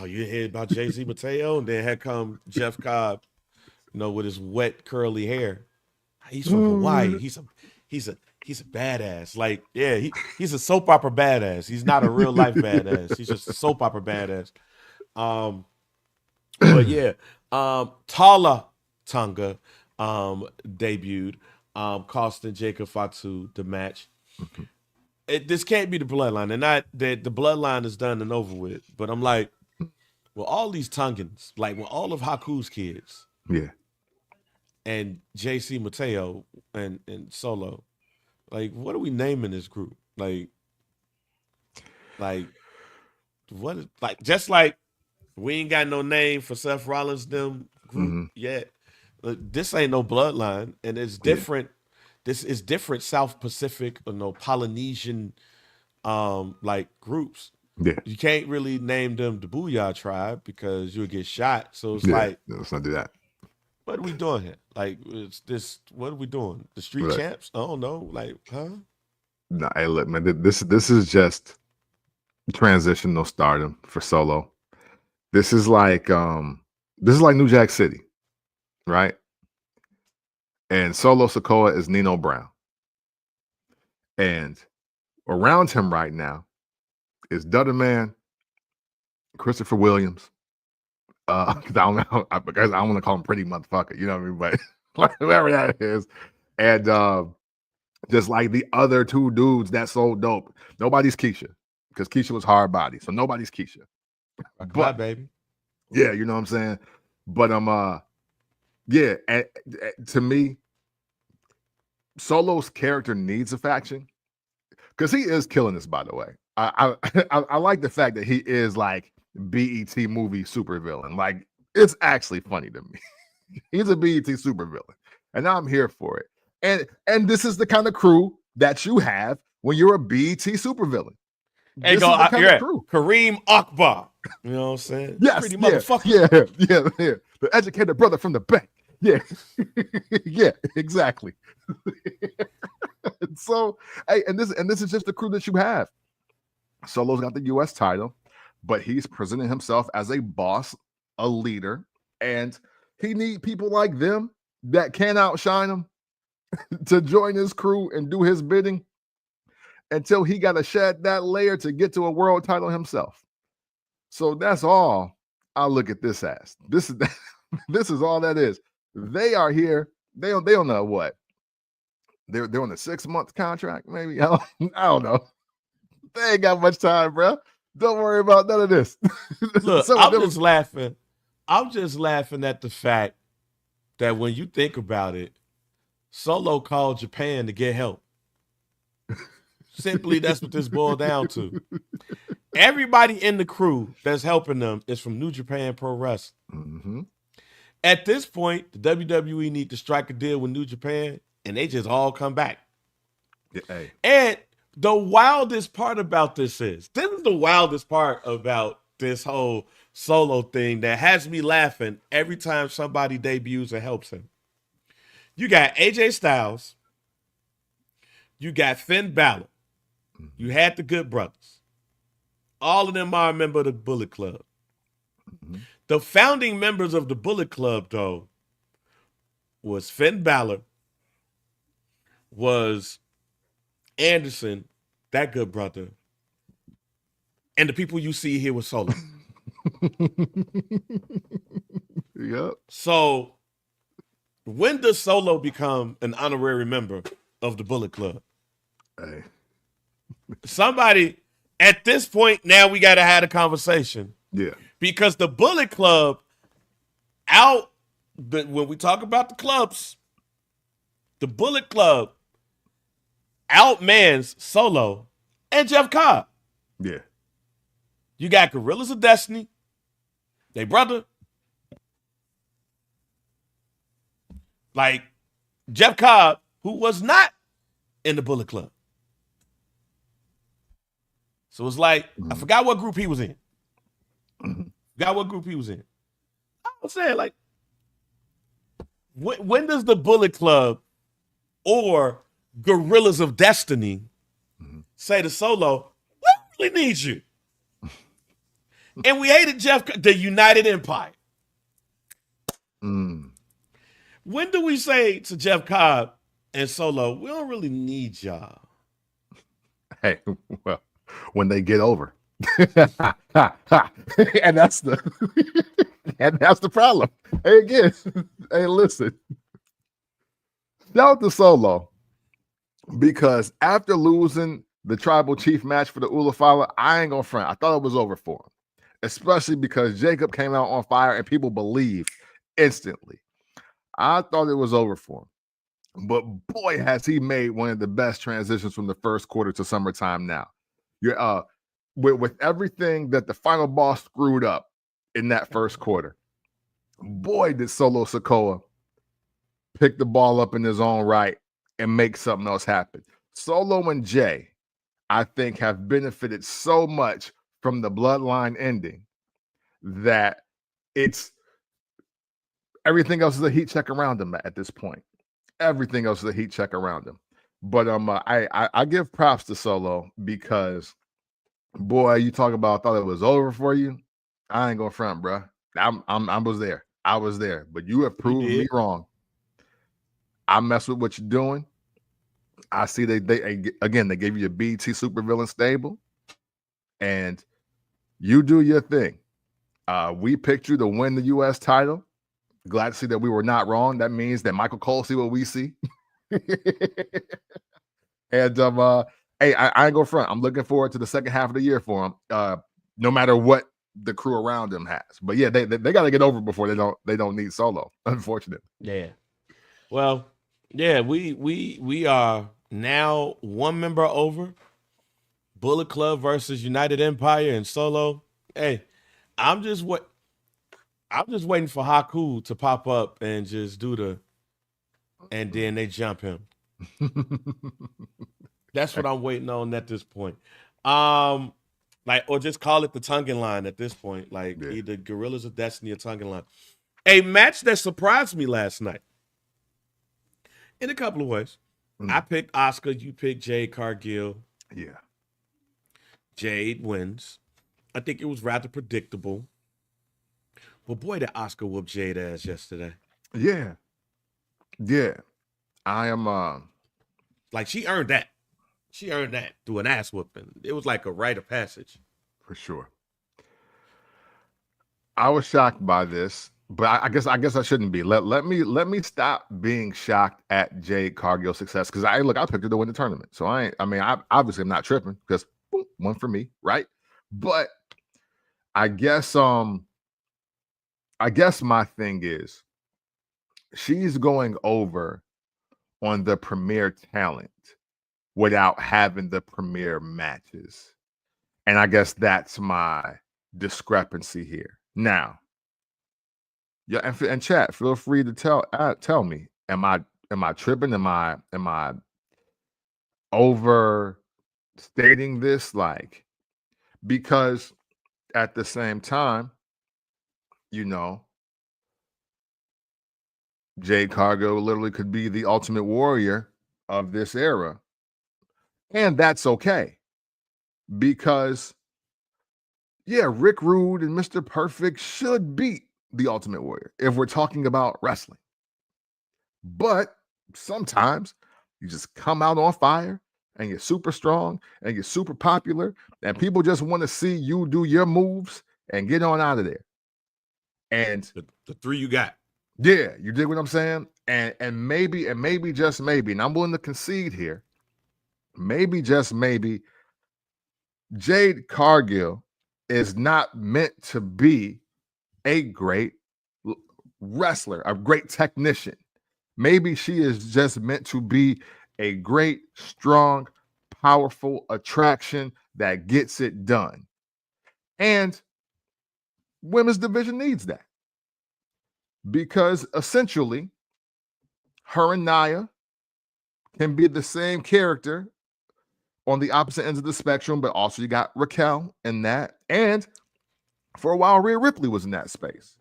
You heard about JC Mateo, and then had come Jeff Cobb, with his wet curly hair. He's from Hawaii. He's a badass. Like, yeah, he's a soap opera badass. He's not a real life badass. He's just a soap opera badass. But yeah, Tala Tonga debuted, costing Jacob Fatu the match. This can't be the bloodline, and not that the bloodline is done and over with. But I'm like, well, all these Tongans, like with all of Haku's kids, and JC Mateo and Solo, like, what are we naming this group? Like what is, like, just like we ain't got no name for Seth Rollins them group yet. This ain't no bloodline, and it's different. This is different South Pacific or Polynesian like groups. Yeah. You can't really name them the Booyah Tribe because you'll get shot. So it's like, let's not do that. What are we doing here? Like, it's this, what are we doing? The Street Champs? I don't know. Like, huh? No, hey, look, man, this is just transitional stardom for Solo. This is like New Jack City, right? And Solo Sikoa is Nino Brown. And around him right now is Dudder Man, Christopher Williams. Because I don't want to call him pretty motherfucker, you know what I mean? But whoever that is. And just like the other two dudes that's so dope. Nobody's Keisha. Because Keisha was hard body. So nobody's Keisha. Bye, baby. Yeah, you know what I'm saying? But yeah, to me, Solo's character needs a faction because he is killing this. By the way, I like the fact that he is like BET movie supervillain. Like it's actually funny to me. He's a BET supervillain, and I'm here for it. And this is the kind of crew that you have when you're a BET supervillain. Hey, go, you're Kareem Akbar. You know what I'm saying? Yes, pretty motherfucker. Yeah. The educated brother from the bank. Yeah, yeah, exactly. So, hey, and this is just the crew that you have. Solo's got the U.S. title, but he's presenting himself as a boss, a leader, and he need people like them that can outshine him to join his crew and do his bidding until he got to shed that layer to get to a world title himself. So that's all I look at this as. This is all that is. They are here. They don't know what. They're on a 6-month contract, maybe. I don't know. They ain't got much time, bro. Don't worry about none of this. Look, I'm just laughing. I'm just laughing at the fact that when you think about it, Solo called Japan to get help. Simply, that's what this boiled down to. Everybody in the crew that's helping them is from New Japan Pro Wrestling. Mm-hmm. At this point, the WWE need to strike a deal with New Japan, and they just all come back. Yeah, hey. And the wildest part about this is the wildest part about this whole Solo thing that has me laughing every time somebody debuts and helps him. You got AJ Styles. You got Finn Balor. You had the Good Brothers. All of them are a member of the Bullet Club. Mm-hmm. The founding members of the Bullet Club, though, was Finn Balor, was Anderson, that good brother, and the people you see here with Solo. Yep. So, when does Solo become an honorary member of the Bullet Club? Hey. Somebody, at this point, now we got to have a conversation. Yeah. Because the Bullet Club, when we talk about the clubs, the Bullet Club outmans Solo and Jeff Cobb. Yeah. You got Gorillas of Destiny, they brother. Like Jeff Cobb, who was not in the Bullet Club. So it's like, I forgot what group he was in. Forgot what group he was in. I was saying, like, when does the Bullet Club or Gorillas of Destiny say to Solo, we really need you? And we hated the United Empire. When do we say to Jeff Cobb and Solo, we don't really need y'all? Hey, well, when they get over. and that's the problem. Hey, again, hey, listen. Shout out to Solo, because after losing the tribal chief match for the Ulafala, I ain't gonna front. I thought it was over for him, especially because Jacob came out on fire and people believed instantly. I thought it was over for him, but boy, has he made one of the best transitions from the first quarter to summertime. Now, you're with everything that the final boss screwed up in that first quarter, boy, did Solo Sikoa pick the ball up in his own right and make something else happen. Solo and Jay, I think, have benefited so much from the bloodline ending that it's everything else is a heat check around him at this point. Everything else is a heat check around him. But I give props to Solo because, boy, you talk about thought it was over for you. I ain't gonna front, bro. I was there. I was there, but you have proved me wrong. I mess with what you're doing. I see they gave you a BT supervillain stable, and you do your thing. We picked you to win the U.S. title. Glad to see that we were not wrong. That means that Michael Cole see what we see. And hey, I ain't go front. I'm looking forward to the second half of the year for him. No matter what the crew around him has. But yeah, they got to get over before they don't need Solo. Unfortunately. Yeah. Well, yeah, we are now one member over. Bullet Club versus United Empire and Solo. Hey, I'm just waiting for Haku to pop up and just do and then they jump him. That's what I'm waiting on at this point. Or just call it the Tongan Line at this point. Either Gorillas of Destiny or Tongan Line. A match that surprised me last night. In a couple of ways. I picked Asuka, you picked Jade Cargill. Yeah. Jade wins. I think it was rather predictable. But boy, did Asuka whoop Jade ass yesterday. Yeah. Yeah. I am she earned that. She earned that through an ass whooping. It was like a rite of passage. For sure. I was shocked by this, but I guess I shouldn't be. Let me stop being shocked at Jade Cargill's success because I picked her to win the tournament. So I obviously I'm not tripping because one for me, right? But I guess my thing is she's going over on the premier talent without having the premier matches. And I guess that's my discrepancy here. Now, yeah, and chat, feel free to tell me, am I tripping? Am I overstating this? Because at the same time, Jade Cargill literally could be the ultimate warrior of this era. And that's okay. Because, yeah, Rick Rude and Mr. Perfect should beat the Ultimate Warrior if we're talking about wrestling. But sometimes you just come out on fire and you're super strong and you're super popular and people just want to see you do your moves and get on out of there. And the three you got. Yeah, you dig what I'm saying? And maybe just maybe, and I'm willing to concede here, maybe just maybe Jade Cargill is not meant to be a great wrestler, a great technician. Maybe she is just meant to be a great, strong, powerful attraction that gets it done. And women's division needs that. Because essentially, her and Nia can be the same character on the opposite ends of the spectrum, but also you got Raquel in that. And for a while, Rhea Ripley was in that space.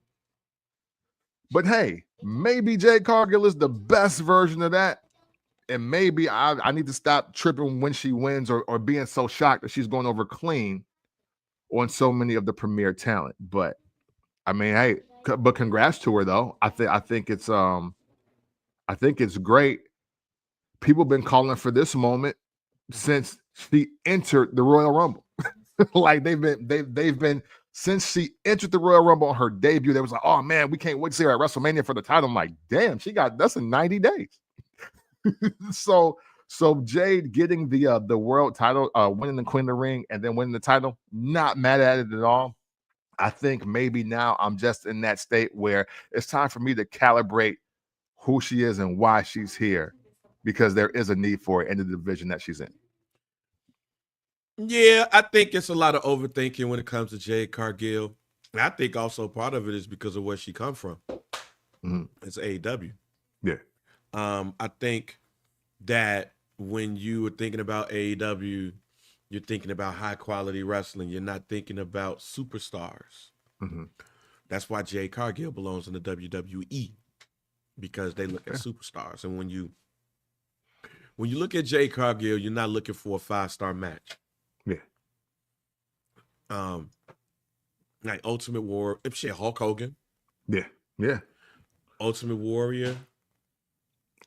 But hey, maybe Jade Cargill is the best version of that. And maybe I need to stop tripping when she wins or being so shocked that she's going over clean on so many of the premier talent. But I mean, hey, but congrats to her though. I think it's great. People have been calling for this moment since she entered the Royal Rumble. they've been since she entered the Royal Rumble on her debut. They was like, oh man, we can't wait to see her at WrestleMania for the title. I'm like, damn, that's in 90 days. So Jade getting the world title, winning the Queen of the Ring, and then winning the title, not mad at it at all. I think maybe now I'm just in that state where it's time for me to calibrate who she is and why she's here, because there is a need for it in the division that she's in. Yeah, I think it's a lot of overthinking when it comes to Jade Cargill. I think also part of it is because of where she come from. Mm-hmm. It's AEW. Yeah. I think that when you are thinking about AEW, you're thinking about high quality wrestling. You're not thinking about superstars. Mm-hmm. That's why Jade Cargill belongs in the WWE, because they look at superstars. And when when you look at Jade Cargill, you're not looking for a 5-star match. Yeah. Like Ultimate Warrior, shit, Hulk Hogan. Yeah. Yeah. Ultimate Warrior.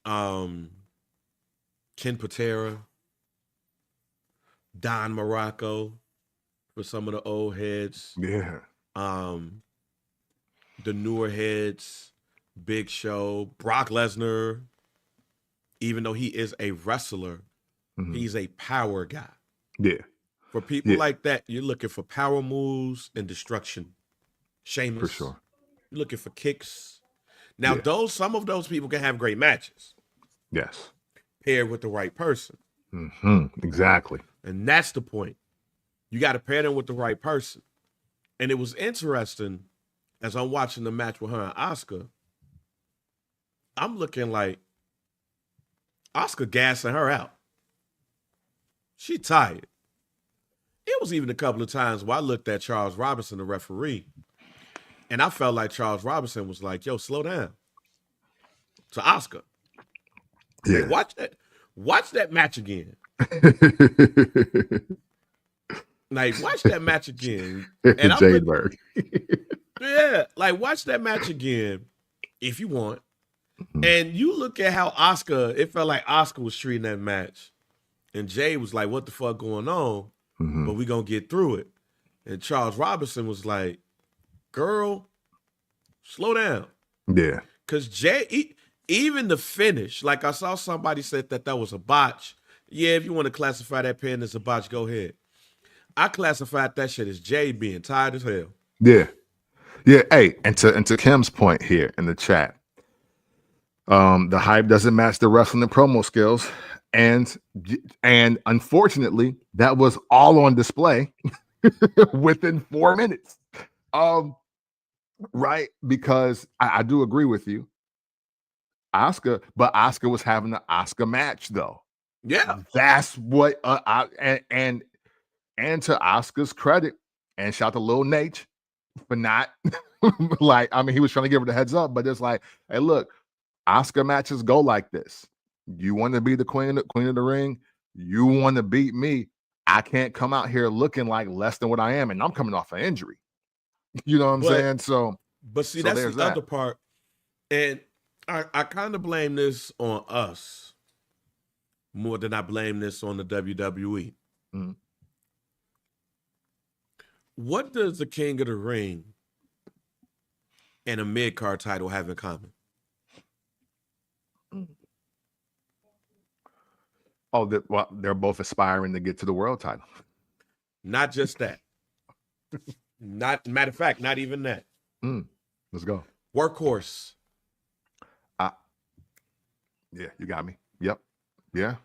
Ken Patera. Don Morocco for some of the old heads. Yeah. The newer heads, Big Show, Brock Lesnar. Even though he is a wrestler, he's a power guy. Yeah. For people like that, you're looking for power moves and destruction. Sheamus. For sure. You're looking for kicks. Now, some of those people can have great matches. Yes. Paired with the right person. Exactly. And that's the point. You got to pair them with the right person. And it was interesting as I'm watching the match with her and Asuka. I'm looking like Asuka gassing her out. She tired. It was even a couple of times where I looked at Charles Robinson, the referee, and I felt like Charles Robinson was like, yo, slow down. To Asuka. Yeah. Like, watch that match again. Like, watch that match again. And Jade Berg. Yeah, like, watch that match again if you want. And you look at how it felt like Asuka was treating that match. And Jade was like, what the fuck going on? But we gonna get through it. And Charles Robinson was like, girl, slow down. Yeah. Because Jade, even the finish, like I saw somebody said that was a botch. Yeah, if you want to classify that pin as a botch, go ahead. I classified that shit as Jade being tired as hell. Yeah. Yeah. Hey, and to Kim's point here in the chat, the hype doesn't match the wrestling and promo skills. And unfortunately, that was all on display within 4 minutes. Right? Because I do agree with you. But Asuka was having the Asuka match though. Yeah. That's what and to Asuka's credit, and shout to Lil Nate for not like, I mean, he was trying to give her the heads up, but it's like, hey, look, Asuka matches go like this. You want to be the queen of the ring? You want to beat me? I can't come out here looking like less than what I am, and I'm coming off an injury. You know what I'm saying? So, but see, that's the other part, and I kind of blame this on us more than I blame this on the WWE. What does the King of the Ring and a mid-card title have in common? Oh, they're both aspiring to get to the world title. Not just that. Matter of fact, not even that. Let's go. Workhorse. Yeah, you got me. Yep. Yeah.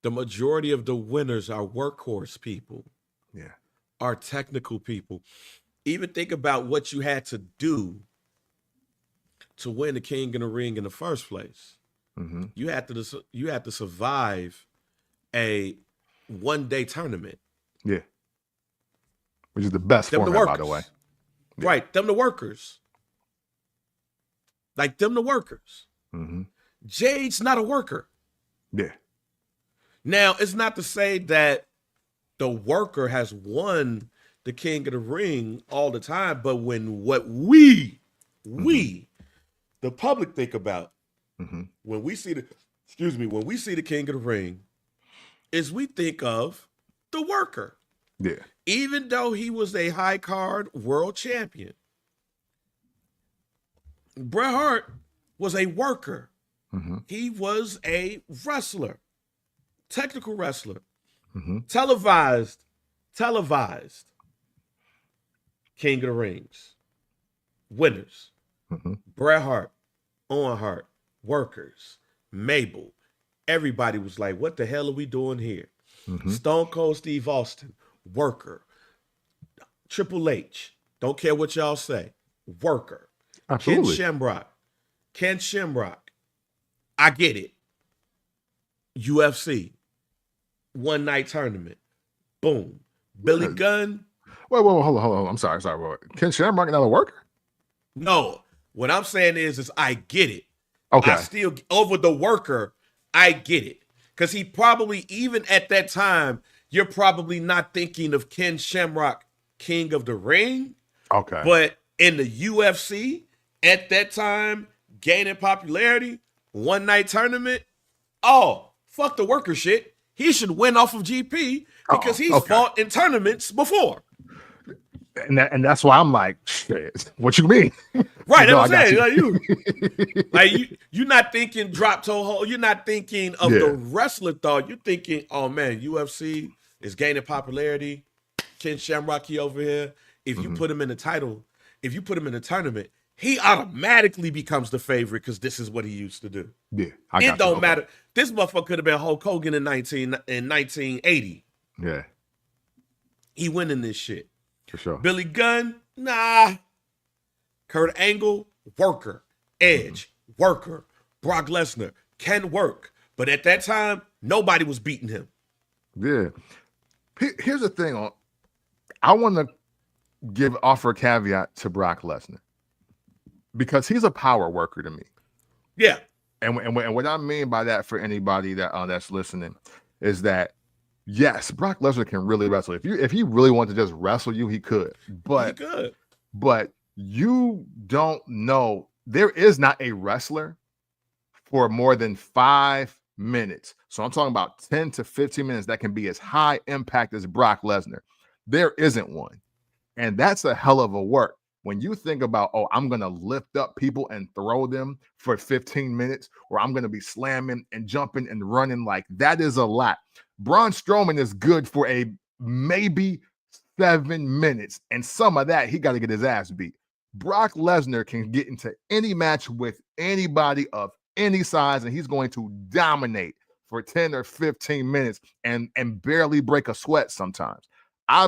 The majority of the winners are workhorse people. Yeah. Are technical people. Even think about what you had to do to win the King of the Ring in the first place. You had to survive a one-day tournament. Yeah. Which is the best format, by the way. Yeah. Right. Them the workers. Like them the workers. Jade's not a worker. Yeah. Now, it's not to say that the worker has won the King of the Ring all the time, but when what we, the public think about, when we see the King of the Ring, is we think of the worker. Yeah. Even though he was a high card world champion, Bret Hart was a worker. He was a wrestler, technical wrestler, televised King of the Rings, winners, Bret Hart, Owen Hart, workers, Mabel. Everybody was like, what the hell are we doing here? Stone Cold Steve Austin, worker. Triple H, don't care what y'all say, worker. Absolutely. Ken Shamrock, I get it. UFC, one night tournament, boom. Billy Gunn. Wait, hold on. I'm sorry. Ken Shamrock not a worker? No, what I'm saying is I get it. Okay. I still, over the worker, I get it. Because he probably, even at that time, you're probably not thinking of Ken Shamrock, King of the Ring. Okay. But in the UFC, at that time, gaining popularity, one night tournament, oh, fuck the worker shit. He should win off of GP because he's fought in tournaments before. And that's why I'm like, shit, what you mean? Right, that's what I'm saying. You're not thinking drop toe hold. You're not thinking of the wrestler thought. You're thinking, oh man, UFC is gaining popularity. Ken Shamrock, he over here. If you put him in the title, if you put him in the tournament, he automatically becomes the favorite because this is what he used to do. Yeah, it don't matter. This motherfucker could have been Hulk Hogan in 1980. Yeah, he winning this shit for sure. Billy Gunn, nah. Kurt Angle, worker. Edge, worker. Brock Lesnar can work, but at that time, nobody was beating him. Yeah. Here's the thing. I want to offer a caveat to Brock Lesnar because he's a power worker to me. Yeah. And what I mean by that for anybody that's listening is that yes, Brock Lesnar can really wrestle. If he really wanted to just wrestle you, he could. But you don't know. There is not a wrestler for more than 5 minutes. So I'm talking about 10 to 15 minutes that can be as high impact as Brock Lesnar. There isn't one. And that's a hell of a work. When you think about, oh, I'm going to lift up people and throw them for 15 minutes, or I'm going to be slamming and jumping and running, like that is a lot. Braun Strowman is good for a maybe 7 minutes. And some of that, he got to get his ass beat. Brock Lesnar can get into any match with anybody of any size, and he's going to dominate for 10 or 15 minutes and barely break a sweat sometimes. I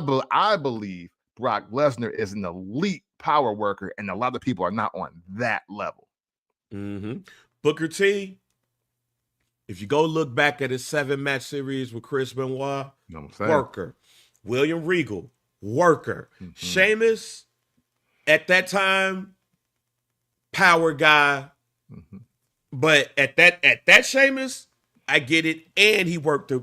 believe Brock Lesnar is an elite power worker, and a lot of people are not on that level. Mm-hmm. Booker T, if you go look back at his 7-match series with Chris Benoit, worker. William Regal, worker. Sheamus, at that time, power guy. But at that Sheamus, I get it. And he worked the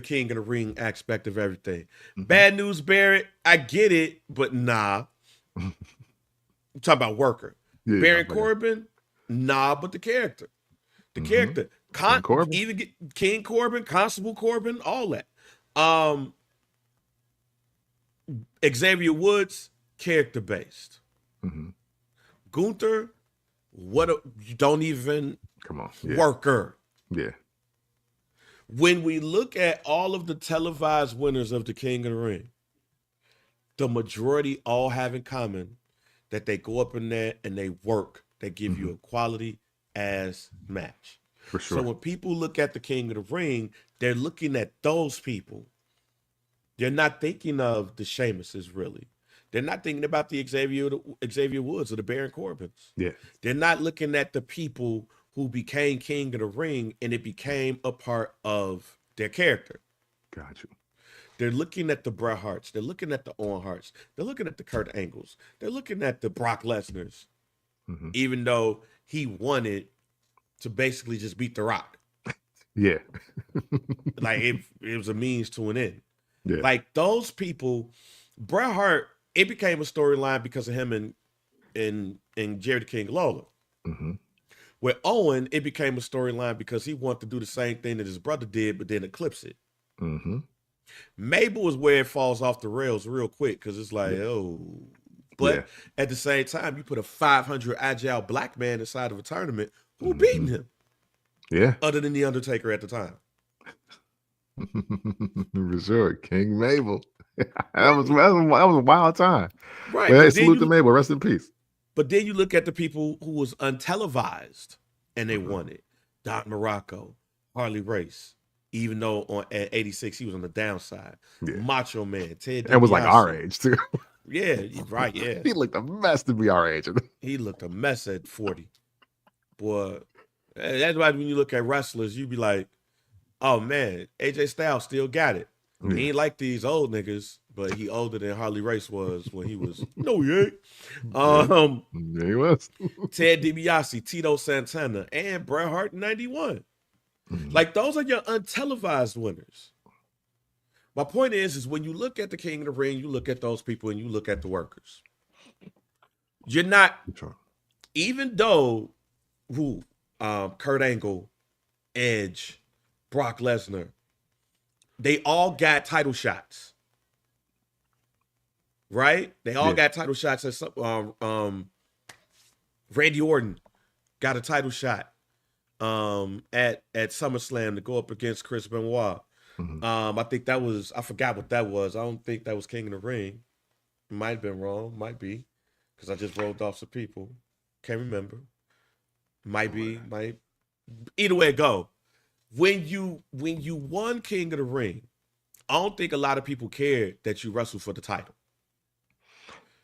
King of the Ring aspect of everything. Bad News Barrett, I get it, but nah. I'm talking about worker. Yeah, Baron Corbin, nah, but the character. The character. Even get King Corbin, Constable Corbin, all that. Xavier Woods, character based. Gunther, you don't even worker. Yeah. When we look at all of the televised winners of the King of the Ring, the majority all have in common that they go up in there and they work. They give you a quality ass match. For sure. So when people look at the King of the Ring, they're looking at those people. They're not thinking of the Sheamuses, really. They're not thinking about the Xavier Woods or the Baron Corbins. Yeah. They're not looking at the people who became King of the Ring and it became a part of their character. Got you. They're looking at the Bret Harts. They're looking at the Owen Harts. They're looking at the Kurt Angles. They're looking at the Brock Lesnars, even though he wanted to basically just beat The Rock. Yeah. Like it was a means to an end. Yeah. Like those people, Bret Hart, it became a storyline because of him and Jerry the King Lawler. With Owen, it became a storyline because he wanted to do the same thing that his brother did, but then eclipse it. Mabel is where it falls off the rails real quick because it's like, But at the same time, you put a 500 agile black man inside of a tournament, who beating him? Yeah. Other than The Undertaker at the time. For sure. King Mabel. that was a wild time. Right. Well, hey, salute to Mabel. Rest in peace. But then you look at the people who was untelevised and they won it. Doc Morocco, Harley Race, even though at 86 he was on the downside. Yeah. Macho Man, Ted DiBiase. And was like our age too. Yeah, right, yeah. He looked a mess to be our age. He looked a mess at 40. Boy, that's why when you look at wrestlers, you be like, oh man, AJ Styles still got it. He ain't like these old niggas, but he older than Harley Race was when he was. No, he ain't. Yeah, he was. Ted DiBiase, Tito Santana, and Bret Hart in 91. Like, those are your untelevised winners. My point is when you look at the King of the Ring, you look at those people and you look at the workers. You're not, even though Kurt Angle, Edge, Brock Lesnar, they all got title shots. Right? They all got title shots. Randy Orton got a title shot at SummerSlam to go up against Chris Benoit. I think that was, I forgot what that was. I don't think that was King of the Ring. Might have been wrong. Might be. Because I just rolled off some people. Can't remember. Might be. Might. Either way it go. When you won King of the Ring, I don't think a lot of people cared that you wrestled for the title.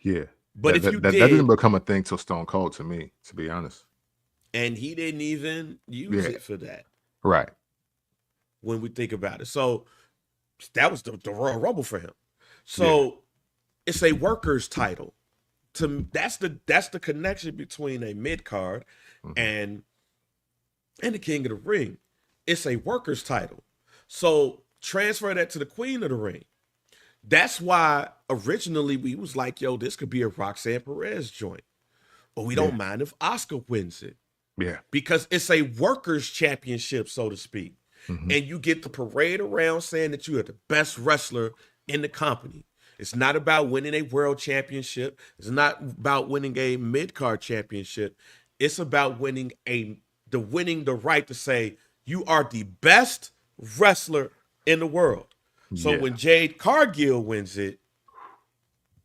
Yeah. But if you that didn't become a thing till Stone Cold to me, to be honest. And he didn't even use it for that. Right. When we think about it. So that was the Royal Rumble for him. So it's a workers title. That's the connection between a mid-card and the King of the Ring. It's a workers title. So transfer that to the Queen of the Ring. That's why originally we was like, yo, this could be a Roxanne Perez joint. But we don't mind if Asuka wins it. Yeah. Because it's a workers championship, so to speak. And you get the parade around saying that you are the best wrestler in the company. It's not about winning a world championship. It's not about winning a mid-card championship. It's about winning the right to say you are the best wrestler in the world. So when Jade Cargill wins it,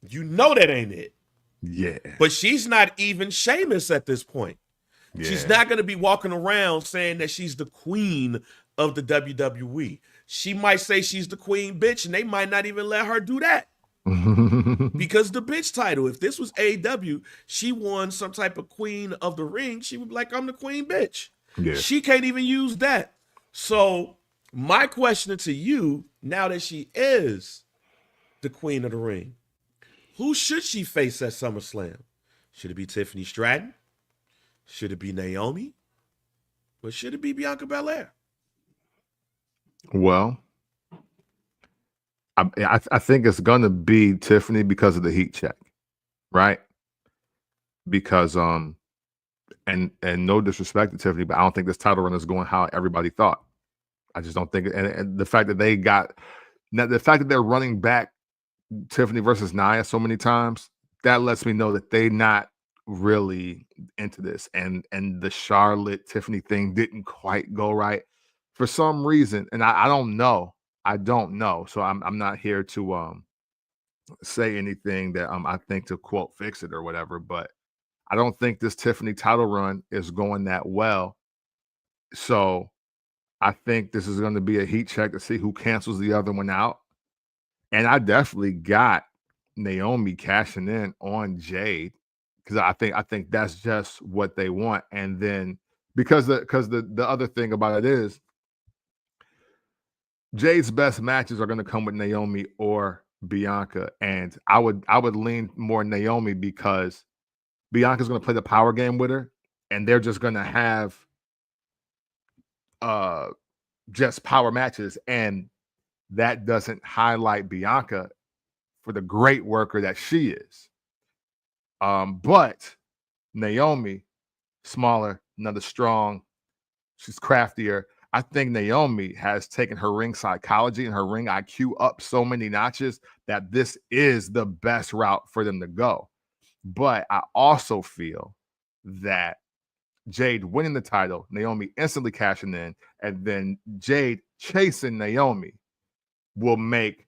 you know that ain't it. Yeah. But she's not even Sheamus at this point. Yeah. She's not going to be walking around saying that she's the queen of the WWE. She might say she's the queen bitch, and they might not even let her do that. Because the bitch title, if this was AEW, she won some type of queen of the ring, she would be like, I'm the queen bitch. Yeah. She can't even use that. So my question to you, now that she is the queen of the ring, who should she face at SummerSlam? Should it be Tiffany Stratton? Should it be Naomi? Or should it be Bianca Belair? Well, I think it's going to be Tiffany because of the heat check, right? Because, and no disrespect to Tiffany, but I don't think this title run is going how everybody thought. I just don't think, and the fact that the fact that they're running back Tiffany versus Nia so many times, that lets me know that they're not really into this. And the Charlotte Tiffany thing didn't quite go right for some reason. And I don't know. So I'm not here to say anything that I think to quote fix it or whatever, but I don't think this Tiffany title run is going that well. So I think this is going to be a heat check to see who cancels the other one out. And I definitely got Naomi cashing in on Jade because I think that's just what they want. And then because the other thing about it is Jade's best matches are going to come with Naomi or Bianca, and I would lean more Naomi because Bianca's going to play the power game with her, and they're just going to have just power matches, and that doesn't highlight Bianca for the great worker that she is. But Naomi, smaller, another strong, she's craftier. I think Naomi has taken her ring psychology and her ring IQ up so many notches that this is the best route for them to go. But I also feel that Jade winning the title, Naomi instantly cashing in, and then Jade chasing Naomi will make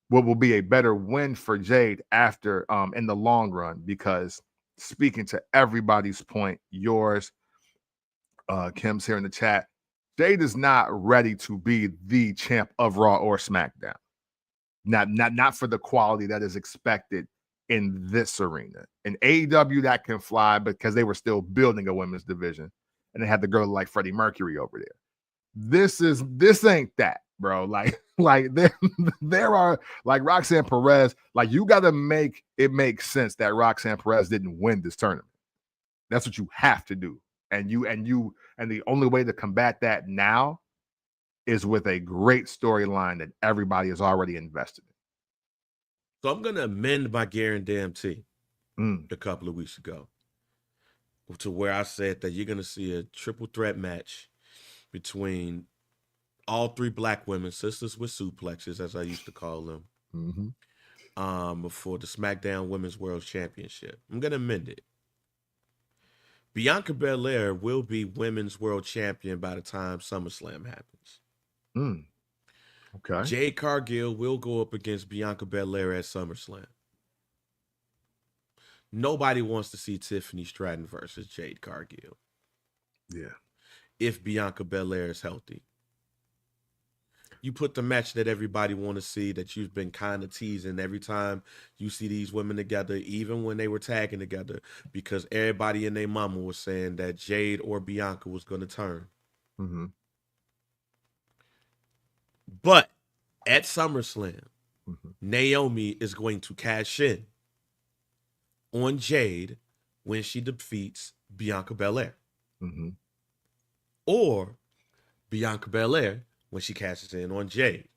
what will be a better win for Jade after in the long run, because speaking to everybody's point, yours, Kim's here in the chat, Jade is not ready to be the champ of Raw or SmackDown. Not for the quality that is expected in this arena. In AEW, that can fly because they were still building a women's division, and they had the girl like Freddie Mercury over there. This ain't that, bro. Like Like there are like Roxanne Perez. Like you got to make it make sense that Roxanne Perez didn't win this tournament. That's what you have to do. And the only way to combat that now is with a great storyline that everybody is already invested in. So I'm gonna amend my guarantee a couple of weeks ago to where I said that you're gonna see a triple threat match between all three black women, sisters with suplexes, as I used to call them, for the SmackDown Women's World Championship. I'm going to amend it. Bianca Belair will be Women's World Champion by the time SummerSlam happens. Okay. Jade Cargill will go up against Bianca Belair at SummerSlam. Nobody wants to see Tiffany Stratton versus Jade Cargill. Yeah. If Bianca Belair is healthy. You put the match that everybody want to see, that you've been kind of teasing every time you see these women together, even when they were tagging together, because everybody and their mama was saying that Jade or Bianca was going to turn. But at SummerSlam, Naomi is going to cash in on Jade when she defeats Bianca Belair. Or Bianca Belair when she cashes in on Jade.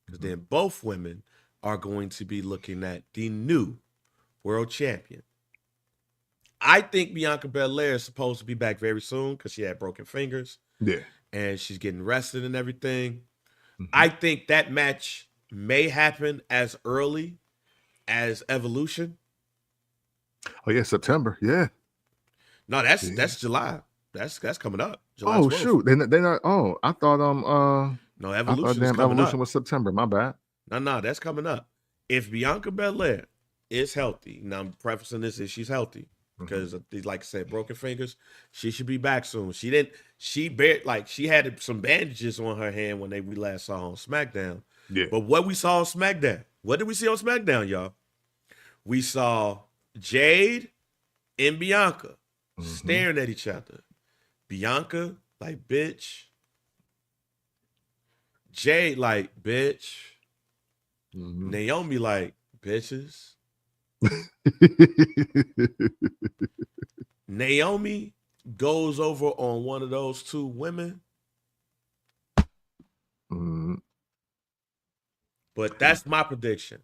Because then both women are going to be looking at the new world champion. I think Bianca Belair is supposed to be back very soon because she had broken fingers. Yeah. And she's getting rested and everything. I think that match may happen as early as Evolution. Oh, yeah, September. Yeah. No, that's July. That's coming up. July 12th. Shoot. They're not. Oh, I thought no, Evolution is coming Evolution up. Was September. My bad. No, that's coming up. If Bianca Belair is healthy, now I'm prefacing this if she's healthy, because like I said, broken fingers, she should be back soon. She had some bandages on her hand when we last saw her on SmackDown. Yeah. But what we saw on SmackDown, what did we see on SmackDown, y'all? We saw Jade and Bianca staring at each other. Bianca like, bitch. Jade like, bitch. Naomi like, bitches. Naomi goes over on one of those two women. But that's my prediction.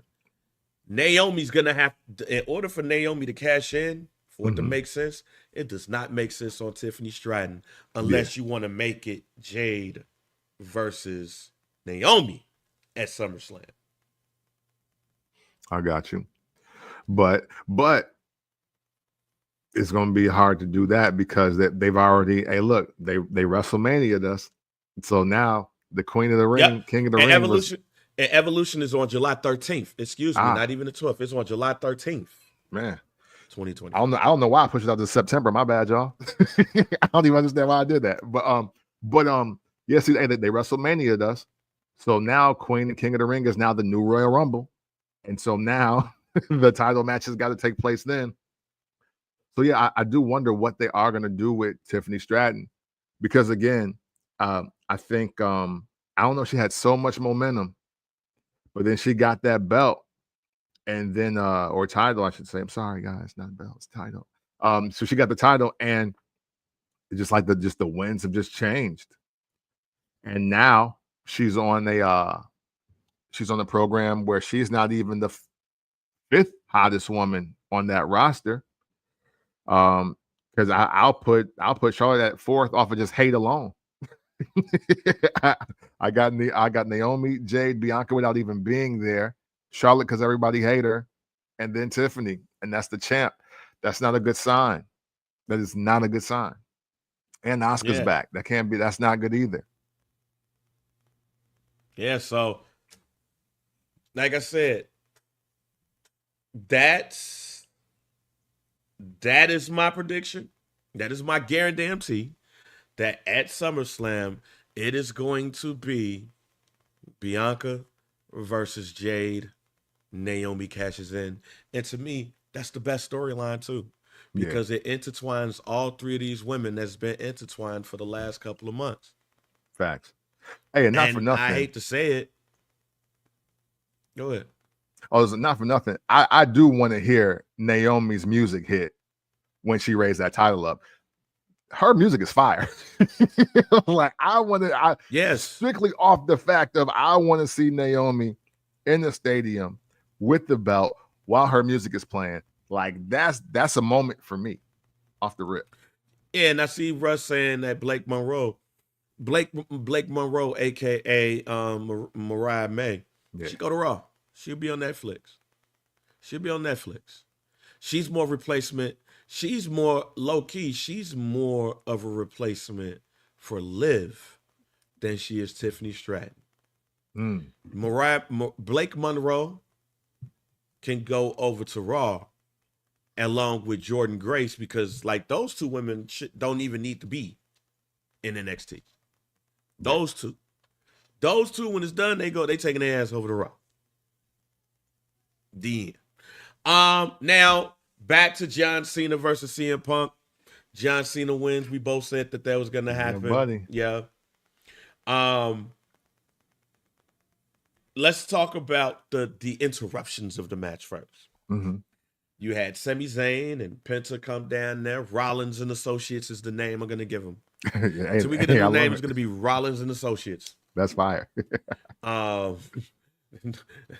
Naomi's going to have, in order for Naomi to cash in, for it to make sense, it does not make sense on Tiffany Stratton unless you want to make it Jade versus Naomi at SummerSlam. I got you. But it's going to be hard to do that because they've already, hey, look, they WrestleMania'd us. So now the Queen of the Ring, King of the Ring. Evolution is on July 13th. Excuse me, not even the 12th. It's on July 13th. Man. 2020. I don't know why I pushed it out to September. My bad, y'all. I don't even understand why I did that. But yes, they WrestleMania'd us. So now Queen and King of the Ring is now the new Royal Rumble. And so now the title match has got to take place then. So yeah, I do wonder what they are going to do with Tiffany Stratton. Because again, I think I don't know, she had so much momentum, but then she got that belt. And then or title, I should say. I'm sorry, guys, not belt, it's title. So she got the title, and it's just like the winds have just changed. And now she's on the program where she's not even the fifth hottest woman on that roster. Because I'll put Charlotte at fourth off of just hate alone. I got Naomi, Jade, Bianca without even being there. Charlotte because everybody hate her, and then Tiffany, and that's the champ. That's not a good sign. That is not a good sign. And Asuka's back. That's not good either. Yeah, so like I said, that is my prediction. That is my guarantee that at SummerSlam, it is going to be Bianca versus Jade. Naomi cashes in. And to me, that's the best storyline too. Because it intertwines all three of these women that's been intertwined for the last couple of months. Facts. Hey, and not for nothing. I hate to say it, Go ahead. Oh, it's not for nothing. I do want to hear Naomi's music hit when she raised that title up. Her music is fire. Like Yes. strictly off the fact of I want to see Naomi in the stadium with the belt while her music is playing. Like that's a moment for me off the rip. Yeah, and I see Russ saying that Blake Monroe, aka Mariah May, she go to Raw. She'll be on Netflix. She's more replacement. She's more low key. She's more of a replacement for Liv than she is Tiffany Stratton. Blake Monroe can go over to Raw along with Jordan Grace because like those two women don't even need to be in NXT. Those two when it's done, they taking their ass over to Raw. The end. Now back to John Cena versus CM Punk. John Cena wins. We both said that was gonna happen. Yeah, buddy. Yeah. Let's talk about the interruptions of the match first. Mm-hmm. You had Sami Zayn and Penta come down there. Rollins and Associates is the name I'm going to give them. So we get a new name. It's going to be Rollins and Associates. That's fire.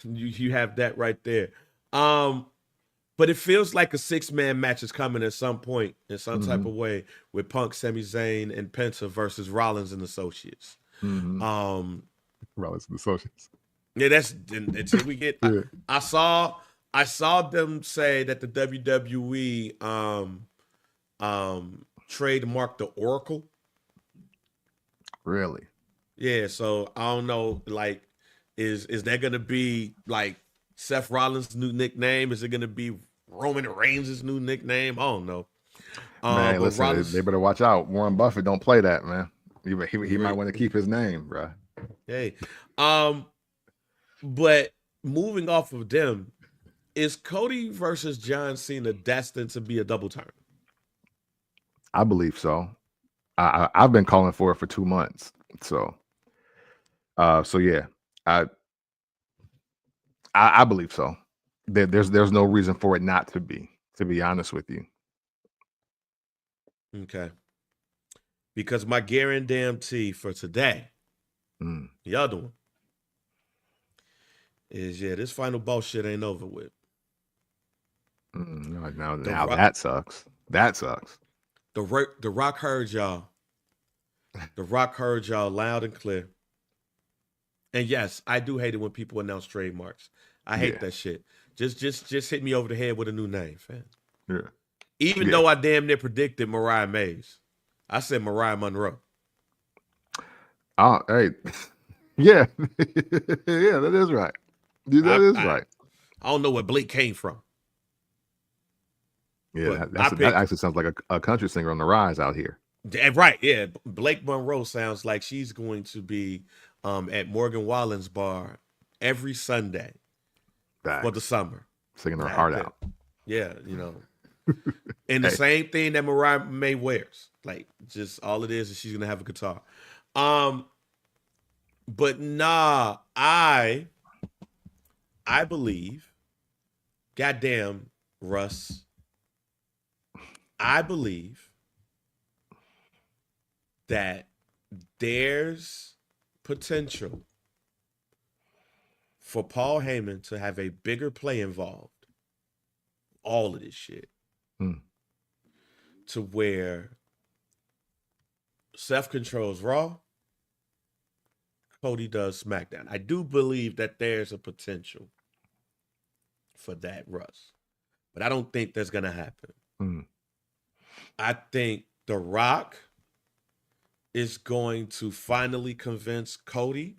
You have that right there. But it feels like a 6-man match is coming at some point in some type of way with Punk, Sami Zayn, and Penta versus Rollins and Associates. Rollins and Associates. Yeah, that's until we get. Yeah. I saw them say that the WWE trademarked the Oracle. Really? Yeah, so I don't know, like, is that gonna be like Seth Rollins' new nickname? Is it gonna be Roman Reigns' new nickname? I don't know. Man, listen, Rollins, they better watch out. Warren Buffett don't play that, man. He might want to keep his name, bro. Hey, but moving off of them, is Cody versus John Cena destined to be a double turn? I believe so. I've been calling for it for 2 months. So yeah, I believe so. There's no reason for it not to be honest with you. Okay. Because my guarantee for today, the other one, is this final bullshit ain't over with. Now that sucks. That sucks. The Rock heard y'all. The Rock heard y'all loud and clear. And yes, I do hate it when people announce trademarks. I hate that shit. Just hit me over the head with a new name, fam. Yeah. Even though I damn near predicted Mariah Mays. I said Mariah Monroe. Oh, hey. Yeah. Yeah, that is right. That is right. I don't know where Blake came from. Yeah, that actually sounds like a country singer on the rise out here. Right, yeah. Blake Monroe sounds like she's going to be at Morgan Wallen's bar every Sunday for the summer. Singing her heart out. Yeah, you know. And the same thing that Mariah May wears. Like, just all it is she's going to have a guitar. But nah, I believe, goddamn, Russ, I believe that there's potential for Paul Heyman to have a bigger play involved. All of this shit. To where Seth controls Raw, Cody does SmackDown. I do believe that there's a potential for that, Russ. But I don't think that's going to happen. I think The Rock is going to finally convince Cody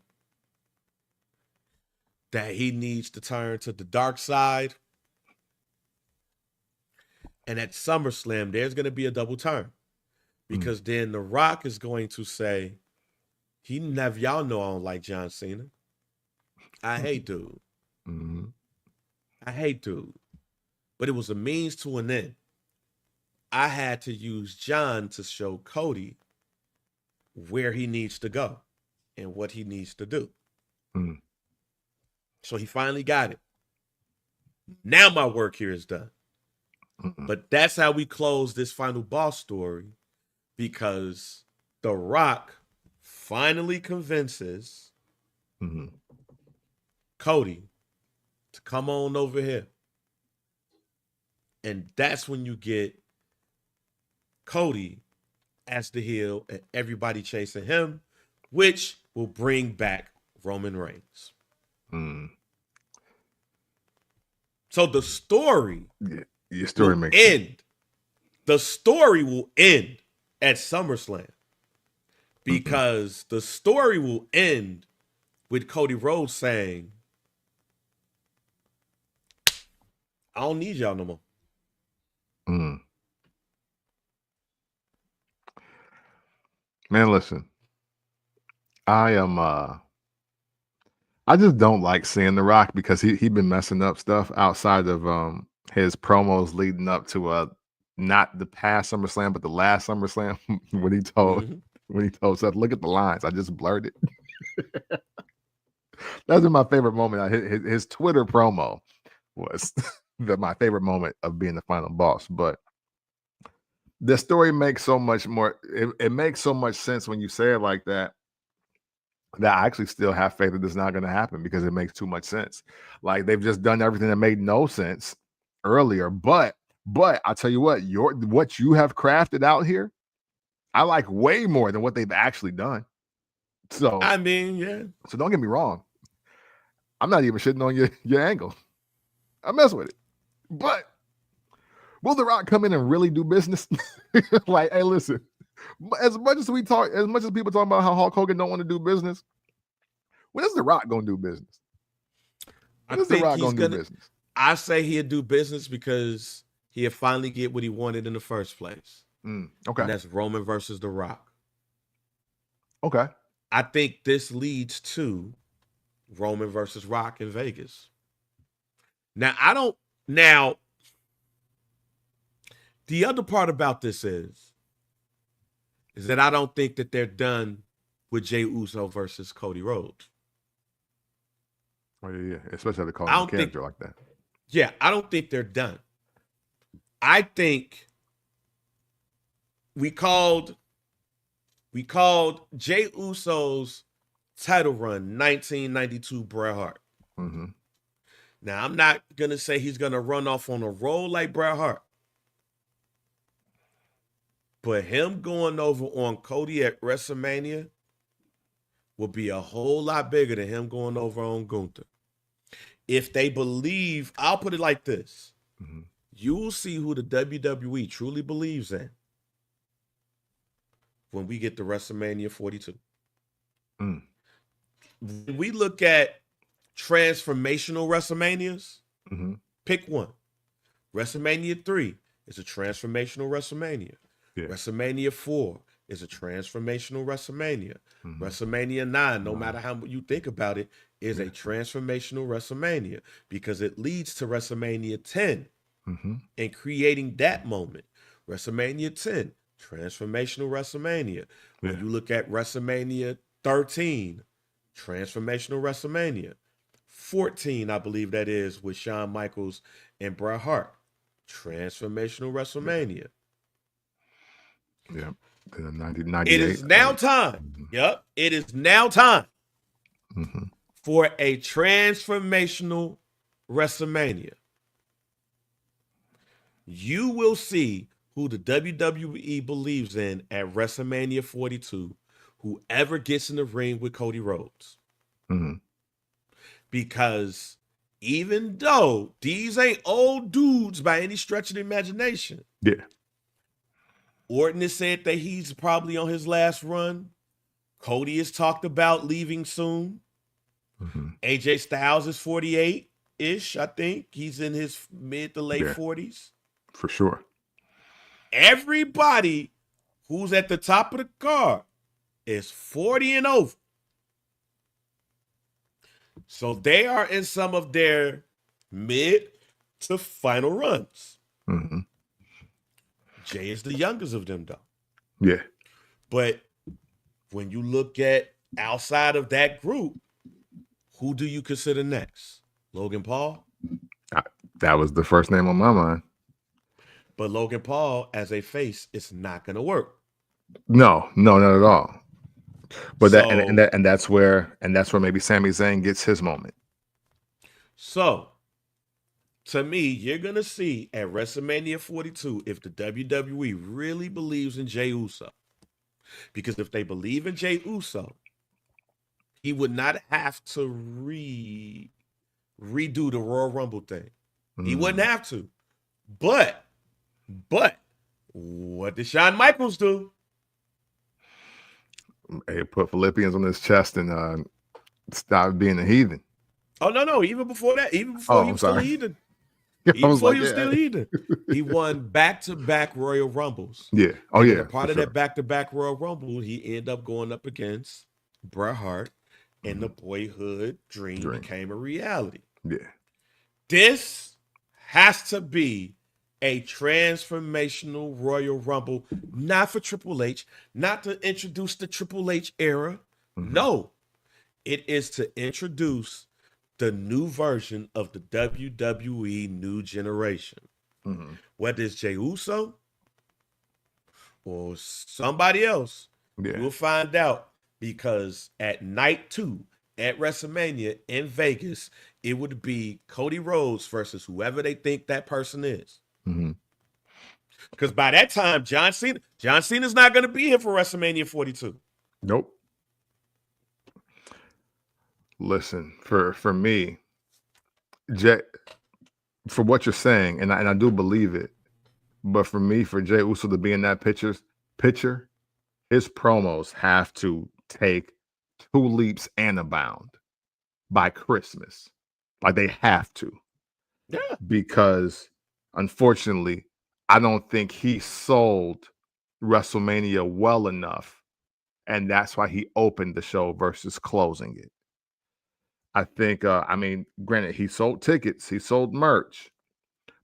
that he needs to turn to the dark side. And at SummerSlam, there's going to be a double turn. Because then The Rock is going to say, y'all know I don't like John Cena. I hate dude. I hate dude. But it was a means to an end. I had to use John to show Cody where he needs to go and what he needs to do. So he finally got it. Now my work here is done. Mm-hmm. But that's how we close this final boss story, because The Rock finally convinces Cody to come on over here. And that's when you get Cody as the heel and everybody chasing him, which will bring back Roman Reigns. So the story, your story will makes end. sense. The story will end at SummerSlam, because the story will end with Cody Rhodes saying, I don't need y'all no more. Man, listen. I just don't like seeing The Rock, because he been messing up stuff outside of his promos leading up to not the past SummerSlam but the last SummerSlam when he told Seth, look at the lines, I just blurred it. That's been my favorite moment. His Twitter promo was my favorite moment of being the final boss. But the story makes so much more. It makes so much sense when you say it like that. That I actually still have faith that it's not going to happen, because it makes too much sense. Like, they've just done everything that made no sense earlier. But I'll tell you what you have crafted out here, I like way more than what they've actually done. So I mean, yeah. So don't get me wrong. I'm not even shitting on your angle. I mess with it. But will The Rock come in and really do business? Like, hey, listen. As much as people talk about how Hulk Hogan don't want to do business, when is The Rock going to do business? When is The Rock going to do business? I say he'll do business because he'll finally get what he wanted in the first place. Okay. And that's Roman versus The Rock. Okay. I think this leads to Roman versus Rock in Vegas. Now, the other part about this is that I don't think that they're done with Jey Uso versus Cody Rhodes. Oh, yeah. Especially if they call him a character like that. Yeah, I don't think they're done. I think we called Jey Uso's title run 1992 Bret Hart. Now, I'm not going to say he's going to run off on a roll like Bret Hart. But him going over on Cody at WrestleMania will be a whole lot bigger than him going over on Gunther. If they believe, I'll put it like this. You will see who the WWE truly believes in when we get to WrestleMania 42. When we look at transformational WrestleManias, pick one. WrestleMania 3 is a transformational WrestleMania. Yeah. WrestleMania 4 is a transformational WrestleMania. WrestleMania 9, no matter how you think about it, is a transformational WrestleMania, because it leads to WrestleMania 10 and creating that moment. WrestleMania 10, transformational WrestleMania. When you look at WrestleMania 13, transformational WrestleMania. 14, I believe that is, with Shawn Michaels and Bret Hart. Transformational WrestleMania. Yep. 1998. It is now time. Yep. It is now time for a transformational WrestleMania. You will see who the WWE believes in at WrestleMania 42, whoever gets in the ring with Cody Rhodes. Because even though these ain't old dudes by any stretch of the imagination. Yeah. Orton has said that he's probably on his last run. Cody has talked about leaving soon. AJ Styles is 48-ish, I think. He's in his mid to late 40s. For sure. Everybody who's at the top of the card is 40 and over. So they are in some of their mid to final runs. Jay is the youngest of them, though. Yeah. But when you look at outside of that group, Who do you consider next? Logan Paul? That was the first name on my mind. But Logan Paul as a face, it's not going to work. No, not at all. But So, that's where maybe Sami Zayn gets his moment. So, to me, you're going to see at WrestleMania 42 if the WWE really believes in Jey Uso. Because if they believe in Jey Uso, he would not have to redo the Royal Rumble thing. He wouldn't have to. But what did Shawn Michaels do? He put Philippians on his chest and stopped being a heathen. Oh, no. Even before that, he was still a heathen. He was still heathen. He won back-to-back Royal Rumbles. Yeah. Oh, and yeah. Part of that back-to-back Royal Rumble, he ended up going up against Bret Hart, and the boyhood dream became a reality. Yeah. This has to be a transformational Royal Rumble, not for Triple H, not to introduce the Triple H era. No, it is to introduce the new version of the WWE New Generation. Whether it's Jey Uso or somebody else, we'll find out, because at night 2 at WrestleMania in Vegas, it would be Cody Rhodes versus whoever they think that person is. Because by that time, John Cena's not going to be here for WrestleMania 42. Nope. Listen, for me, for what you're saying, and I do believe it, but for me, for Jey Uso to be in that picture, his promos have to take 2 leaps and a bound by Christmas. Like, they have to. Yeah. Because, unfortunately, I don't think he sold WrestleMania well enough, and that's why he opened the show versus closing it. I think, granted, he sold tickets, he sold merch,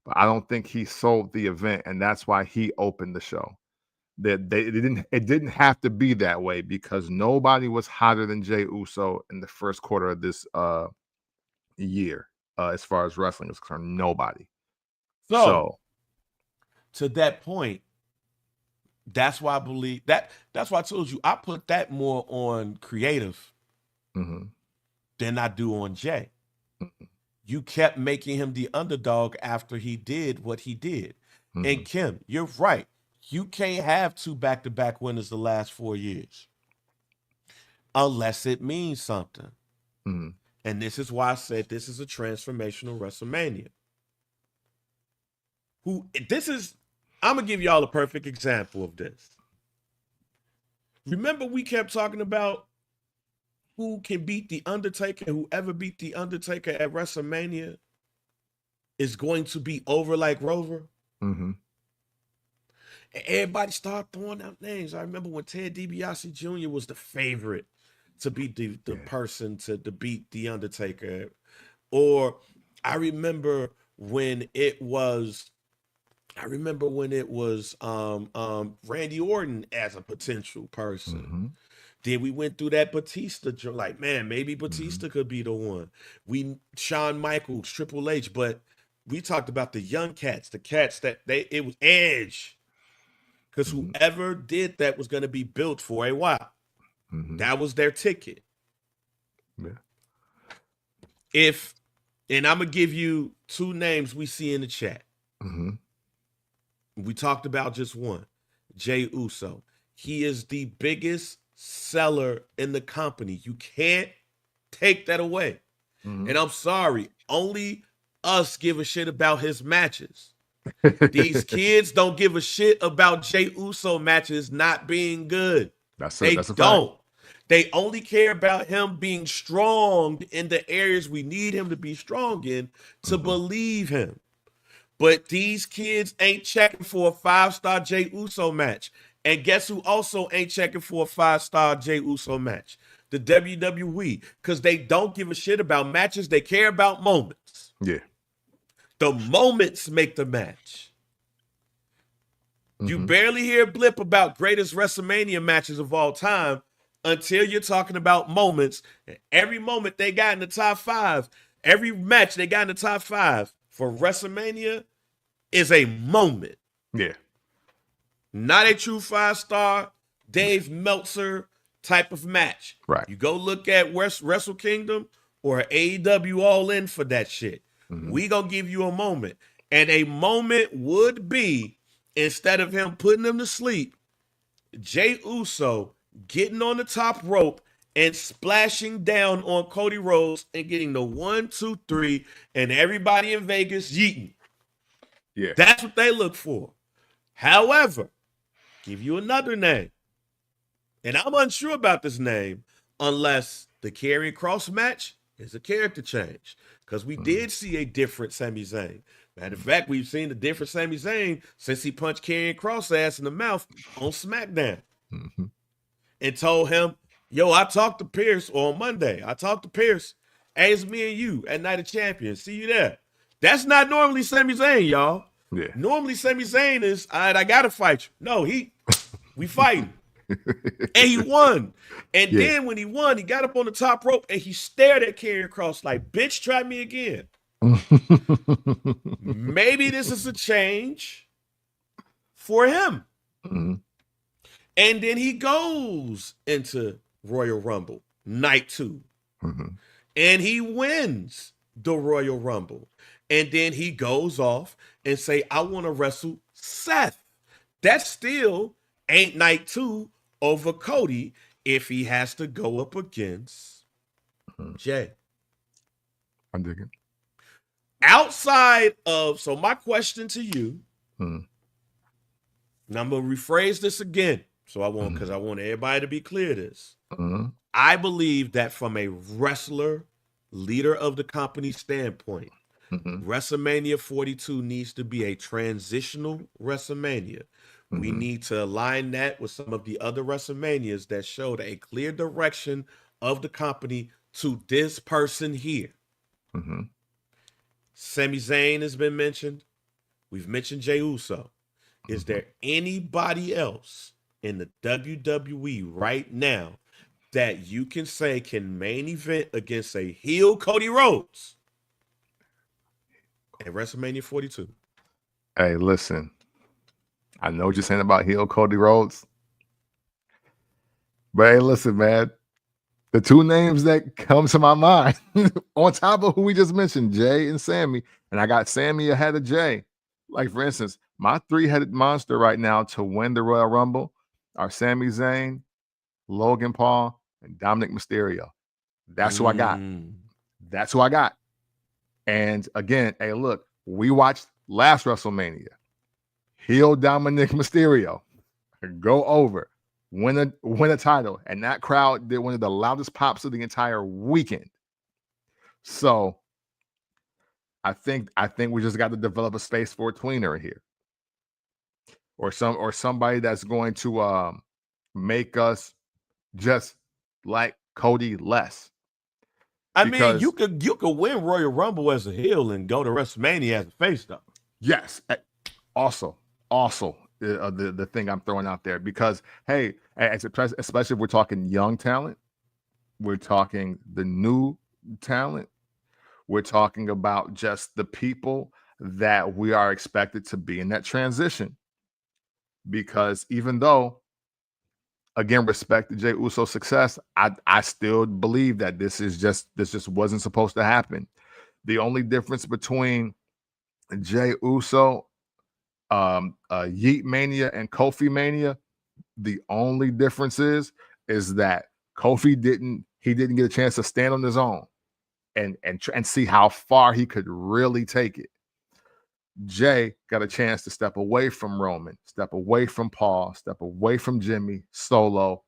but I don't think he sold the event, and that's why he opened the show. It didn't have to be that way, because nobody was hotter than Jey Uso in the first quarter of this year, as far as wrestling is concerned. Nobody. So to that point, that's why I believe that's why I told you I put that more on creative than I do on Jey. You kept making him the underdog after he did what he did. And Kim, you're right. You can't have 2 back-to-back winners the last 4 years unless it means something. And this is why I said this is a transformational WrestleMania. I'm going to give y'all a perfect example of this. Remember we kept talking about who can beat The Undertaker, and whoever beat The Undertaker at WrestleMania is going to be over like Rover? And everybody started throwing out names. I remember when Ted DiBiase Jr. was the favorite to be the person to beat The Undertaker. Or I remember when it was Randy Orton as a potential person. Then we went through that Batista, like, man, maybe Batista could be the one. Shawn Michaels, Triple H, but we talked about the young cats, the cats that it was Edge. Because whoever did that was going to be built for a while. That was their ticket. And I'm going to give you 2 names we see in the chat. We talked about just one, Jey Uso. He is the biggest seller in the company. You can't take that away. And I'm sorry, only us give a shit about his matches. These kids don't give a shit about Jey Uso matches not being good. That's a fact. They only care about him being strong in the areas we need him to be strong in to believe him. But these kids ain't checking for a 5-star Jey Uso match. And guess who also ain't checking for a 5-star Jey Uso match? The WWE. Because they don't give a shit about matches. They care about moments. Yeah. The moments make the match. You barely hear a blip about greatest WrestleMania matches of all time. until you're talking about moments. Every moment they got in the top 5, every match they got in the top 5 for WrestleMania is a moment. Yeah. Not a true 5-star Dave Meltzer type of match. Right. You go look at Wrestle Kingdom or AEW All In for that shit. Mm-hmm. We gonna give you a moment. And a moment would be, instead of him putting them to sleep, Jey Uso getting on the top rope and splashing down on Cody Rhodes and getting the 1, 2, 3, and everybody in Vegas yeeting. Yeah. That's what they look for. However, give you another name. And I'm unsure about this name unless the Karrion Kross match is a character change. Because we did see a different Sami Zayn. Matter of fact, we've seen a different Sami Zayn since he punched Karrion Kross' ass in the mouth on SmackDown. Mm-hmm. And told him, yo, I talked to Pierce on Monday. I talked to Pierce. Hey, it's me and you at Night of Champions. See you there. That's not normally Sami Zayn, y'all. Yeah. Normally Sami Zayn is, all right, I got to fight you. No, we fighting. And he won. And then when he won, he got up on the top rope and he stared at Karrion Kross like, bitch, try me again. Maybe this is a change for him. Mm-hmm. And then he goes into Royal Rumble, night 2. Mm-hmm. And he wins the Royal Rumble. And then he goes off and say, I want to wrestle Seth. That still ain't night 2 over Cody if he has to go up against Jay. I'm digging. Outside of, so my question to you, and I'm going to rephrase this again, so I want, because I want everybody to be clear this. I believe that from a wrestler, leader of the company standpoint, WrestleMania 42 needs to be a transitional WrestleMania. We need to align that with some of the other WrestleManias that showed a clear direction of the company to this person here. Sami Zayn has been mentioned. We've mentioned Jey Uso. Is there anybody else in the WWE right now that you can say can main event against a heel Cody Rhodes at WrestleMania 42? Hey, listen. I know what you're saying about heel Cody Rhodes. But hey, listen, man. The two names that come to my mind, on top of who we just mentioned, Jay and Sammy, and I got Sammy ahead of Jay. Like, for instance, my 3-headed monster right now to win the Royal Rumble are Sami Zayn, Logan Paul, and Dominic Mysterio. That's who I got. That's who I got. And again, hey, look, we watched last WrestleMania. Heel Dominic Mysterio. Go over. Win a title. And that crowd did one of the loudest pops of the entire weekend. So I think we just got to develop a space for a tweener here. Or somebody that's going to make us just like Cody less. I mean, you could win Royal Rumble as a heel and go to WrestleMania as a face, though. Yes. Also, the thing I'm throwing out there, because hey, especially if we're talking young talent, we're talking the new talent, we're talking about just the people that we are expected to be in that transition. Because even though, again, respect to Jey Uso's success, I still believe that this just wasn't supposed to happen. The only difference between Jey Uso, Yeet Mania and Kofi Mania, the only difference is that Kofi didn't get a chance to stand on his own and see how far he could really take it. Jay got a chance to step away from Roman, step away from Paul, step away from Jimmy, solo,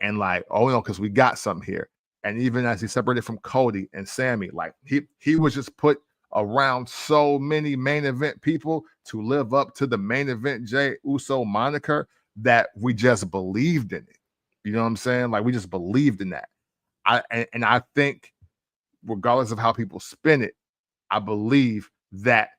and like, oh no, because we got something here. And even as he separated from Cody and Sammy, like he was just put around so many main event people to live up to the main event Jey Uso moniker that we just believed in it. You know what I'm saying? Like, we just believed in that. I think, regardless of how people spin it, I believe that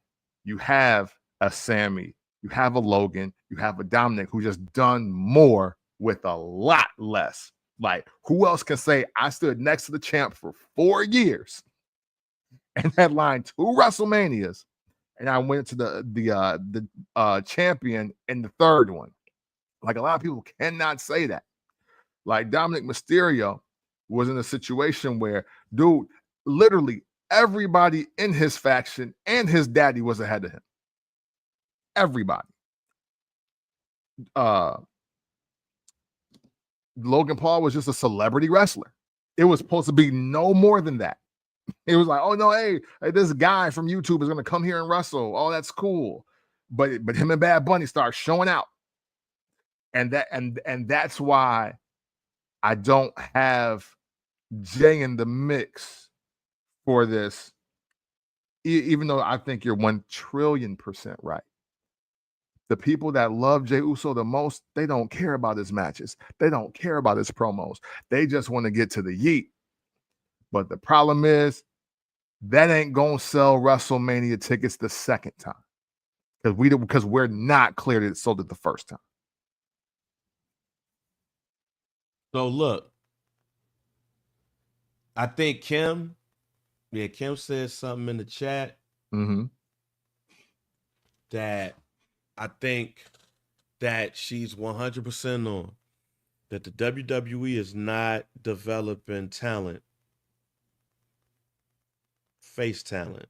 you have a Sammy, you have a Logan, you have a Dominic who just done more with a lot less Like, who else can say I stood next to the champ for 4 years and headlined 2 WrestleManias, and I went to the champion in the 3rd one? Like, a lot of people cannot say that. Like, Dominic Mysterio was in a situation where, dude, literally everybody in his faction and his daddy was ahead of him. Everybody. Logan Paul was just a celebrity wrestler. It was supposed to be no more than that. It was like, oh no, hey, this guy from YouTube is gonna come here and wrestle. Oh, that's cool. But him and Bad Bunny start showing out. And that's why I don't have Jay in the mix for this, even though I think you're 1,000,000,000% right. The people that love Jey Uso the most, they don't care about his matches. They don't care about his promos. They just want to get to the yeet. But the problem is, that ain't gonna sell WrestleMania tickets the second time, because we're not clear that it sold it the first time. So look, I think Kim said something in the chat that I think that she's 100% on, that the WWE is not developing talent, face talent.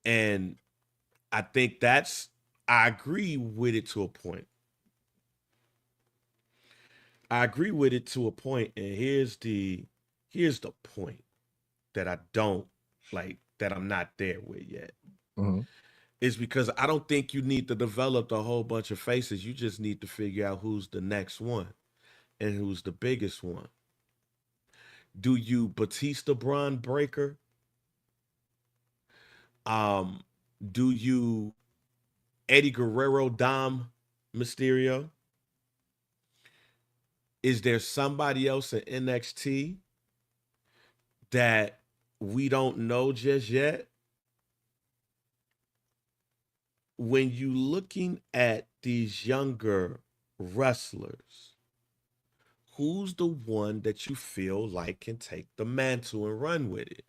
And I think I agree with it to a point. And here's the point that I don't like, that I'm not there with yet. Is because I don't think you need to develop a whole bunch of faces. You just need to figure out who's the next one and who's the biggest one. Do you Batista Braun Breaker? Do you Eddie Guerrero Dom Mysterio? Is there somebody else in NXT that we don't know just yet? When you looking at these younger wrestlers, who's the one that you feel like can take the mantle and run with it?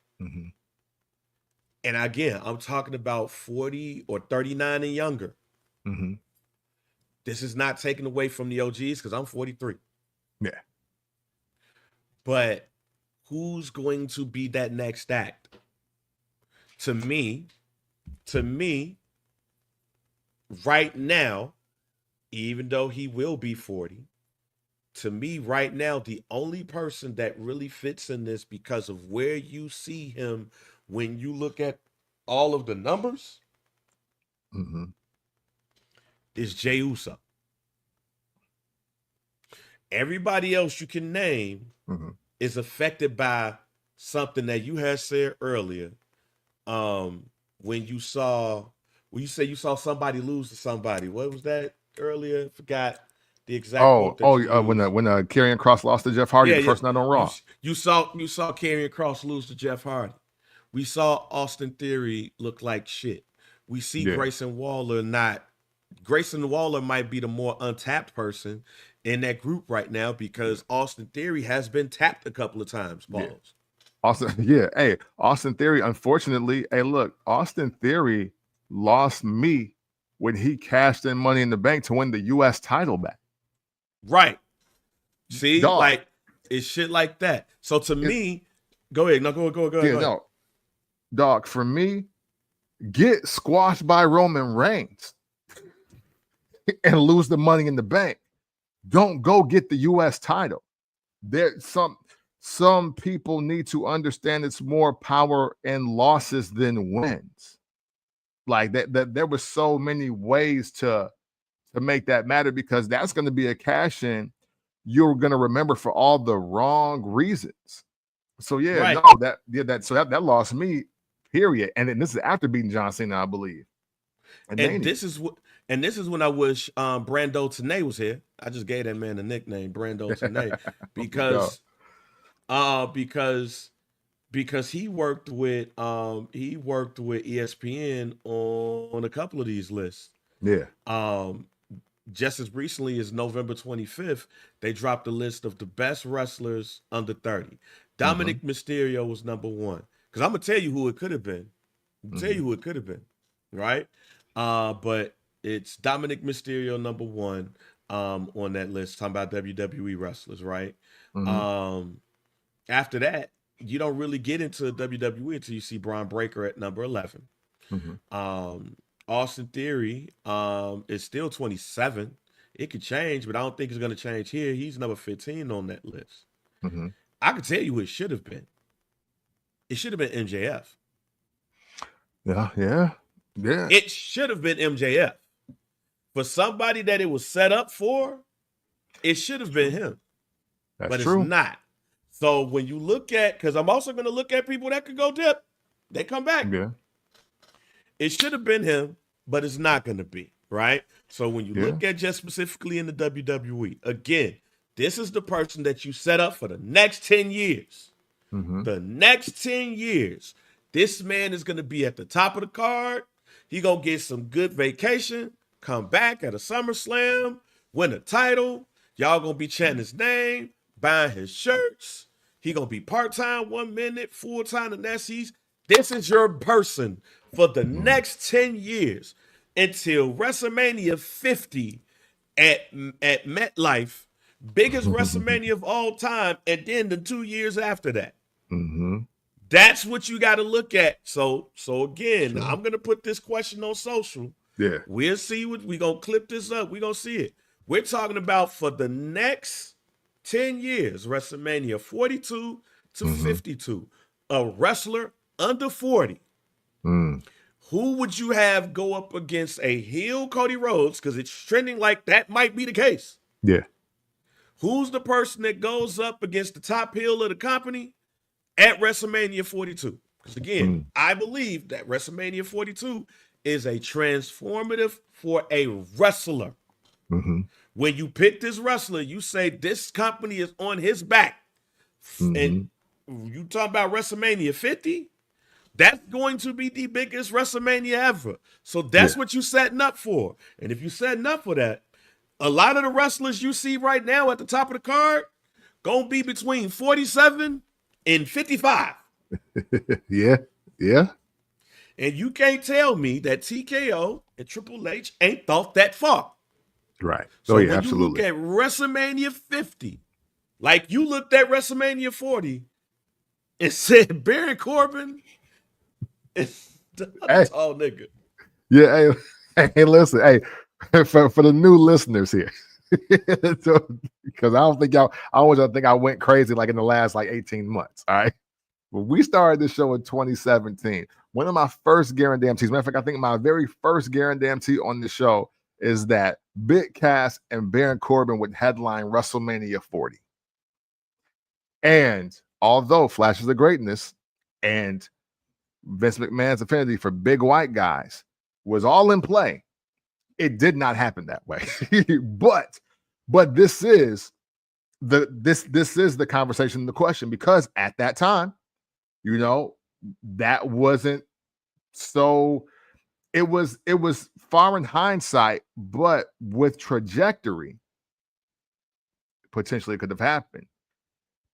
And again, I'm talking about 40 or 39 and younger. This is not taken away from the OGs, because I'm 43. Yeah. But who's going to be that next act? To me, right now, even though he will be 40, to me right now, the only person that really fits in this, because of where you see him when you look at all of the numbers, is Jey Uso. Everybody else you can name is affected by something that you had said earlier. When you saw somebody lose to somebody. What was that earlier? Forgot the exact quote that you used. When Karrion Kross lost to Jeff Hardy the first night on Raw. You saw Karrion Kross lose to Jeff Hardy. We saw Austin Theory look like shit. We see Grayson Waller not. Grayson Waller might be the more untapped person in that group right now, because Austin Theory has been tapped a couple of times. Austin Theory, unfortunately, Austin Theory lost me when he cashed in Money in the Bank to win the U.S. title back. Right. See, like, it's shit like that. So to me, go ahead. No, go ahead. No, dog, for me, get squashed by Roman Reigns and lose the Money in the Bank. Don't go get the U.S. title. Some people need to understand it's more power in losses than wins. Like that there were so many ways to make that matter, because that's going to be a cash in you're going to remember for all the wrong reasons. So that lost me, period. And then this is after beating John Cena, I believe. And this is when I wish Brando Tenay was here. I just gave that man a nickname, Brando Tenay, because he worked with ESPN on a couple of these lists. Yeah. just as recently as November 25th, they dropped a list of the best wrestlers under 30. Dominic Mysterio was number 1. Because I'm going to tell you who it could have been. Right? But it's Dominic Mysterio number 1 on that list, talking about WWE wrestlers, right? After that, you don't really get into WWE until you see Braun Breaker at number 11. Austin Theory is still 27. It could change, but I don't think it's going to change here. He's number 15 on that list. I can tell you who it should have been. It should have been MJF. Yeah. It should have been MJF. For somebody that it was set up for, it should have been him. But true. It's not. So when you look at, because I'm also going to look at people that could go dip, they come back. Yeah. It should have been him, but it's not going to be, right? So when you look at just specifically in the WWE, again, this is the person that you set up for the next 10 years. The next 10 years, this man is going to be at the top of the card. He going to get some good vacation, come back at a SummerSlam, win a title. Y'all going to be chanting his name, buying his shirts. He going to be part-time 1 minute, full-time the next. This is your person for the next 10 years until WrestleMania 50 at MetLife, biggest WrestleMania of all time, and then the 2 years after that. That's what you got to look at. So again, I'm going to put this question on social. Yeah. We'll see what we're going to clip this up. We're going to see it. We're talking about for the next 10 years, WrestleMania 42 to 52, a wrestler under 40. Who would you have go up against a heel Cody Rhodes? Because it's trending like that might be the case. Yeah. Who's the person that goes up against the top heel of the company at WrestleMania 42? Because again, I believe that WrestleMania 42 is a transformative for a wrestler. When you pick this wrestler, you say this company is on his back. And you talk about WrestleMania 50, that's going to be the biggest WrestleMania ever. So that's what you're setting up for. And if you're setting up for that, a lot of the wrestlers you see right now at the top of the card going to be between 47 and 55. Yeah. And you can't tell me that TKO and Triple H ain't thought that far. Right. So when absolutely. you look at WrestleMania 50, like you looked at WrestleMania 40 and said Baron Corbin is the tall nigga. Yeah. Hey, listen. Hey, for the new listeners here, because I don't want y'all to think I went crazy like in the last 18 months. All right. Well, we started this show in 2017. One of my first guarantees, matter of fact, I think my very first guarantee on the show is that Big Cass and Baron Corbin would headline WrestleMania 40. And although Flashes of Greatness and Vince McMahon's affinity for big white guys was all in play, it did not happen that way. but this is the conversation, the question, because at that time, that wasn't so. It was far in hindsight, but with trajectory, potentially it could have happened.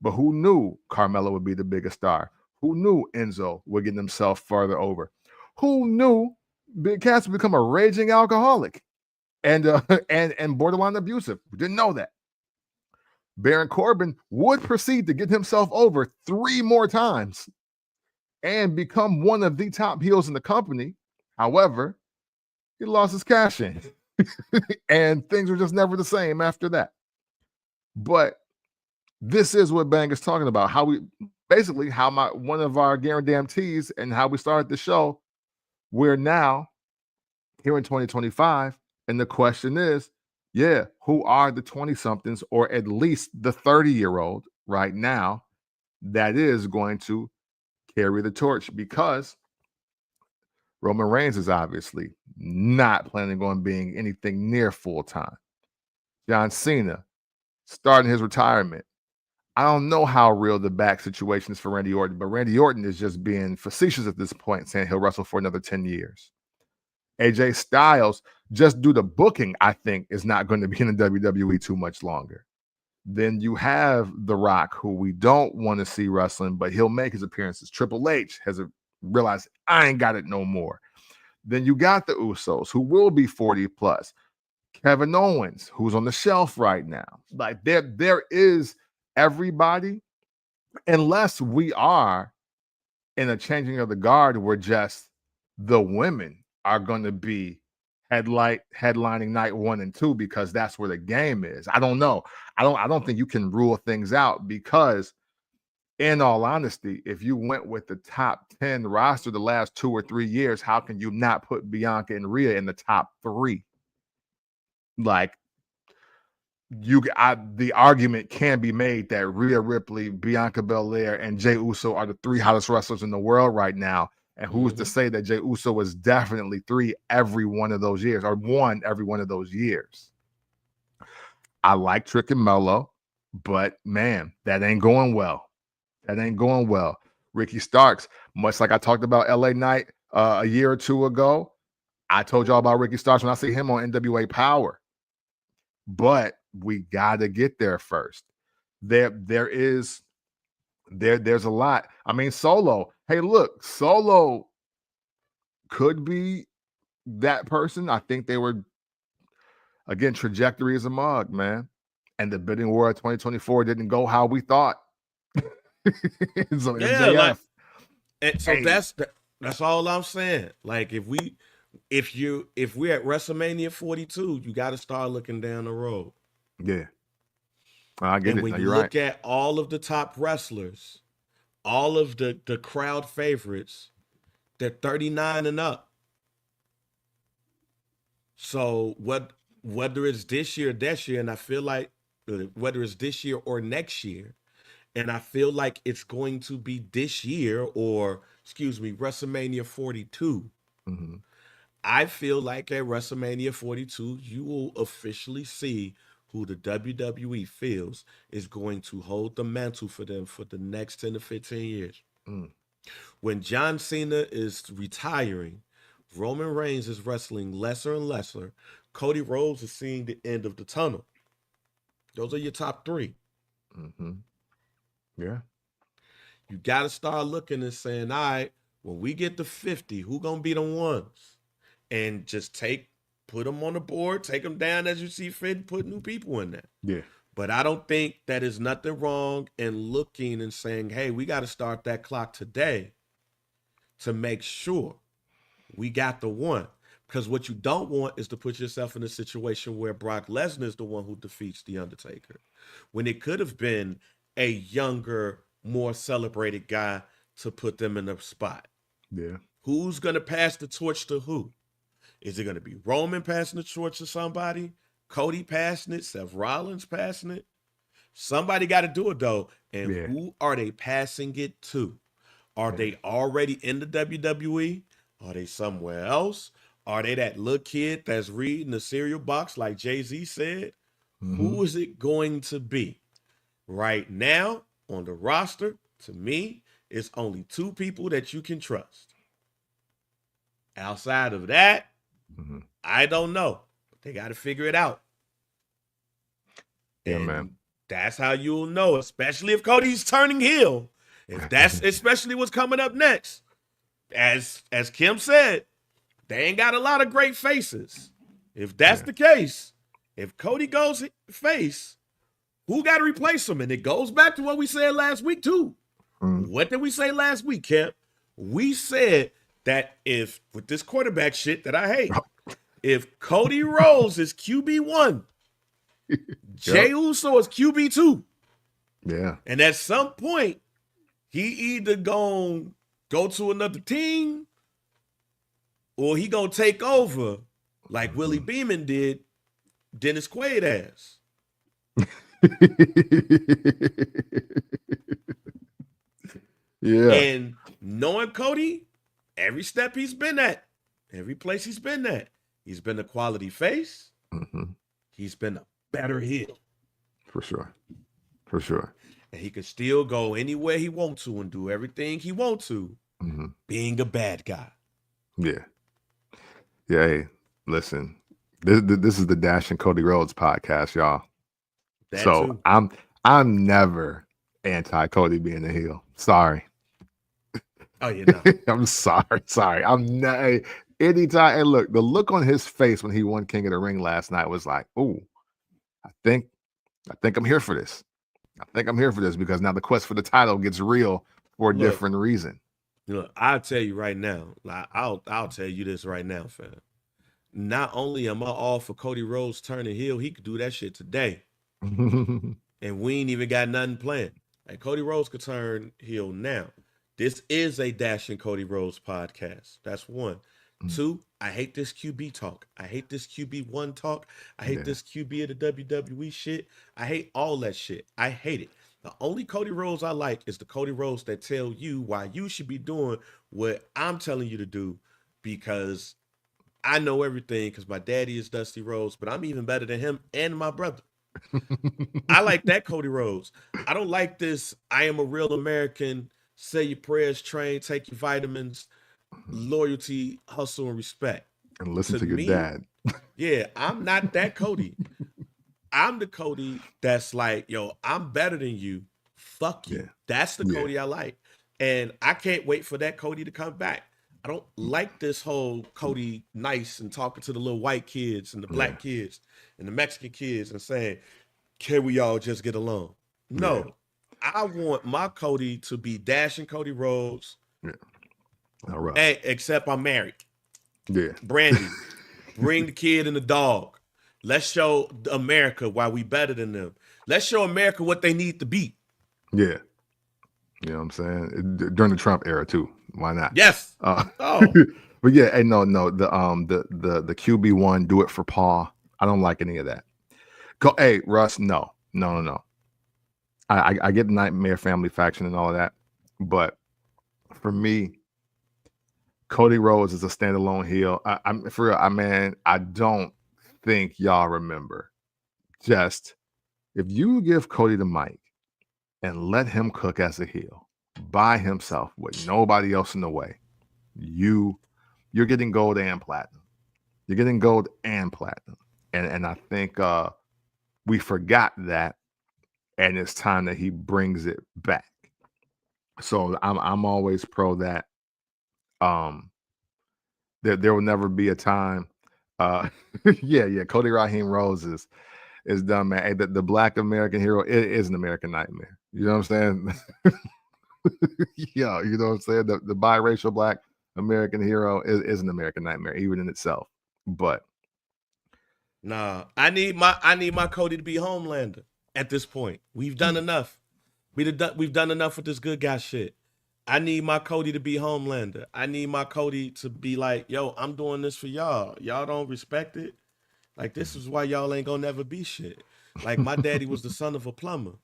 But who knew Carmelo would be the biggest star? Who knew Enzo would get himself further over? Who knew Big Cass would become a raging alcoholic and borderline abusive? We didn't know that. Baron Corbin would proceed to get himself over 3 more times and become one of the top heels in the company. However, he lost his cash in and things were just never the same after that. But this is what Bang is talking about. One of our guarantees and how we started the show. We're now here in 2025. And the question is, who are the 20-somethings or at least the 30-year-old right now that is going to carry the torch? Because Roman Reigns is obviously not planning on being anything near full-time. John Cena starting his retirement. I don't know how real the back situation is for Randy Orton, but Randy Orton is just being facetious at this point, saying he'll wrestle for another 10 years. AJ Styles, just due to booking, I think, is not going to be in the WWE too much longer. Then you have The Rock, who we don't want to see wrestling, but he'll make his appearances. Triple H has realized, I ain't got it no more. Then you got the Usos, who will be 40 plus. Kevin Owens, who's on the shelf right now. Like there is everybody, unless we are in a changing of the guard where just the women are going to be headlining night 1 and 2 because that's where the game is. I don't know. I don't think you can rule things out because, in all honesty, if you went with the top 10 roster the last 2 or 3 years, how can you not put Bianca and Rhea in the top 3? Like, the argument can be made that Rhea Ripley, Bianca Belair, and Jey Uso are the 3 hottest wrestlers in the world right now. And who's to say that Jey Uso was definitely 3 every one of those years, or 1 every one of those years? I like Trick and Mello, but man, that ain't going well. That ain't going well. Ricky Starks, much like I talked about LA Knight a year or 2 ago, I told y'all about Ricky Starks when I see him on NWA Power. But we gotta get there first. There's a lot. I mean, Solo. Hey, look, Solo could be that person. I think they were, again, trajectory is a mug, man. And the bidding war of 2024 didn't go how we thought. So yeah, that's all I'm saying. Like, if we're at WrestleMania 42, you got to start looking down the road. Yeah, I get it. And when you look at all of the top wrestlers, all of the crowd favorites, they're 39 and up. So whether it's this year or that year, and I feel like whether it's this year or next year, and I feel like it's going to be this year or, WrestleMania 42. Mm-hmm. I feel like at WrestleMania 42, you will officially see who the WWE feels is going to hold the mantle for them for the next 10 to 15 years. Mm. When John Cena is retiring, Roman Reigns is wrestling lesser and lesser. Cody Rhodes is seeing the end of the tunnel. Those are your top 3. Mm-hmm. Yeah. You got to start looking and saying, all right, when we get to 50, who going to be the ones? And just put them on the board, take them down as you see fit, put new people in there. Yeah. But I don't think that is nothing wrong in looking and saying, hey, we got to start that clock today to make sure we got the one. Because what you don't want is to put yourself in a situation where Brock Lesnar is the one who defeats The Undertaker, when it could have been a younger, more celebrated guy to put them in the spot. Yeah. Who's going to pass the torch to who? Is it going to be Roman passing the torch to somebody? Cody passing it? Seth Rollins passing it? Somebody got to do it, though. And who are they passing it to? Are they already in the WWE? Are they somewhere else? Are they that little kid that's reading the cereal box like Jay-Z said? Mm-hmm. Who is it going to be? Right now, on the roster, to me, it's only 2 people that you can trust. Outside of that, I don't know. But they got to figure it out. Yeah, and man. That's how you'll know, especially if Cody's turning heel. If that's especially what's coming up next. As Kim said, they ain't got a lot of great faces. If that's the case, if Cody goes face, who got to replace him? And it goes back to what we said last week, too. What did we say last week, Kim? We said that if, with this quarterback shit that I hate, if Cody Rhodes is QB1, Jey Uso is QB2. Yeah. And at some point, he either gonna go to another team or he gonna take over like Willie Beeman did Dennis Quaid ass. Yeah. And knowing Cody, every step he's been at, every place he's been at, he's been a quality face. He's been a better heel. For sure. For sure. And he can still go anywhere he wants to and do everything he wants to, being a bad guy. Yeah. Yeah, hey, listen. This is the Dash and Cody Rhodes podcast, y'all. That so too. I'm never anti Cody being a heel. Sorry. Oh, you know. I'm sorry. I'm not anytime. And look, the look on his face when he won King of the Ring last night was like, "Ooh, I think I'm here for this. I think I'm here for this because now the quest for the title gets real for a different reason." Look, I'll tell you right now. I'll tell you this right now, fam. Not only am I all for Cody Rhodes turning heel, he could do that shit today. And we ain't even got nothing planned. Like, Cody Rhodes could turn heel now. This is a Dash and Cody Rhodes podcast. That's one. Two, I hate this QB talk. I hate this QB1 talk. I hate this QB of the WWE shit. I hate all that shit. I hate it. The only Cody Rhodes I like is the Cody Rhodes that tell you why you should be doing what I'm telling you to do, because I know everything, because my daddy is Dusty Rhodes, but I'm even better than him and my brother. I like that Cody Rhodes. I don't like this I am a real American, say your prayers, train, take your vitamins, loyalty, hustle, and respect. And listen to your dad. Yeah, I'm not that Cody. I'm the Cody that's like, yo, I'm better than you. Fuck you. Yeah. That's the Cody I like. And I can't wait for that Cody to come back. I don't like this whole Cody nice and talking to the little white kids and the black kids and the Mexican kids and saying, can we all just get along? No. I want my Cody to be Dash and Cody Rhodes. Yeah. All right. Hey, except I'm married. Yeah. Brandy, bring the kid and the dog. Let's show America why we better than them. Let's show America what they need to be. Yeah. You know what I'm saying? During the Trump era too. Why not? Yes. But yeah, hey, no, the QB1, do it for Paul. I don't like any of that. Hey, Russ, no. I get the Nightmare Family faction and all of that, but for me, Cody Rhodes is a standalone heel. I'm for real. I don't think y'all remember. Just if you give Cody the mic and let him cook as a heel by himself with nobody else in the way, you're getting gold and platinum. You're getting gold and platinum. And I think we forgot that, and it's time that he brings it back. So I'm always pro that. There will never be a time. Cody Raheem Rhodes is done, man. Hey, the Black American hero is an American nightmare. You know what I'm saying? Yeah, you know what I'm saying? The biracial Black American hero is an American nightmare, even in itself. But nah, I need my Cody to be Homelander at this point. We've done enough. We've done enough with this good guy shit. I need my Cody to be Homelander. I need my Cody to be like, yo, I'm doing this for y'all. Y'all don't respect it. Like, this is why y'all ain't gonna never be shit. Like, my daddy was the son of a plumber,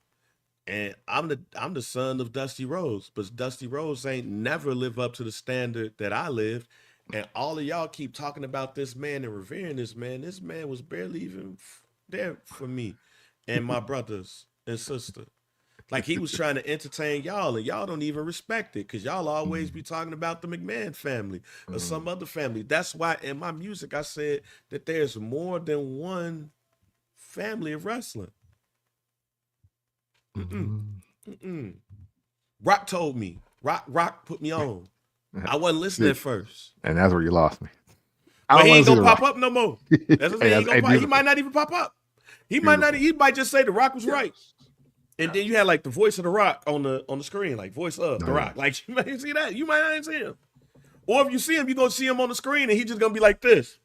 and I'm the son of Dusty Rhodes, but Dusty Rhodes ain't never live up to the standard that I lived. And all of y'all keep talking about this man and revering this man. This man was barely even there for me and my brothers and sister. Like, he was trying to entertain y'all, and y'all don't even respect it, because y'all always be talking about the McMahon family or some other family. That's why in my music I said that there's more than one family of wrestling. Rock told me. Rock put me on. I wasn't listening at first. And that's where you lost me. But he ain't gonna pop up no more. That's what he might not even pop up. He might just say The Rock was right. And then you had like the voice of The Rock on the screen, like voice of The Rock. Like, you might see that. You might not see him. Or if you see him, you're gonna see him on the screen and he's just gonna be like this.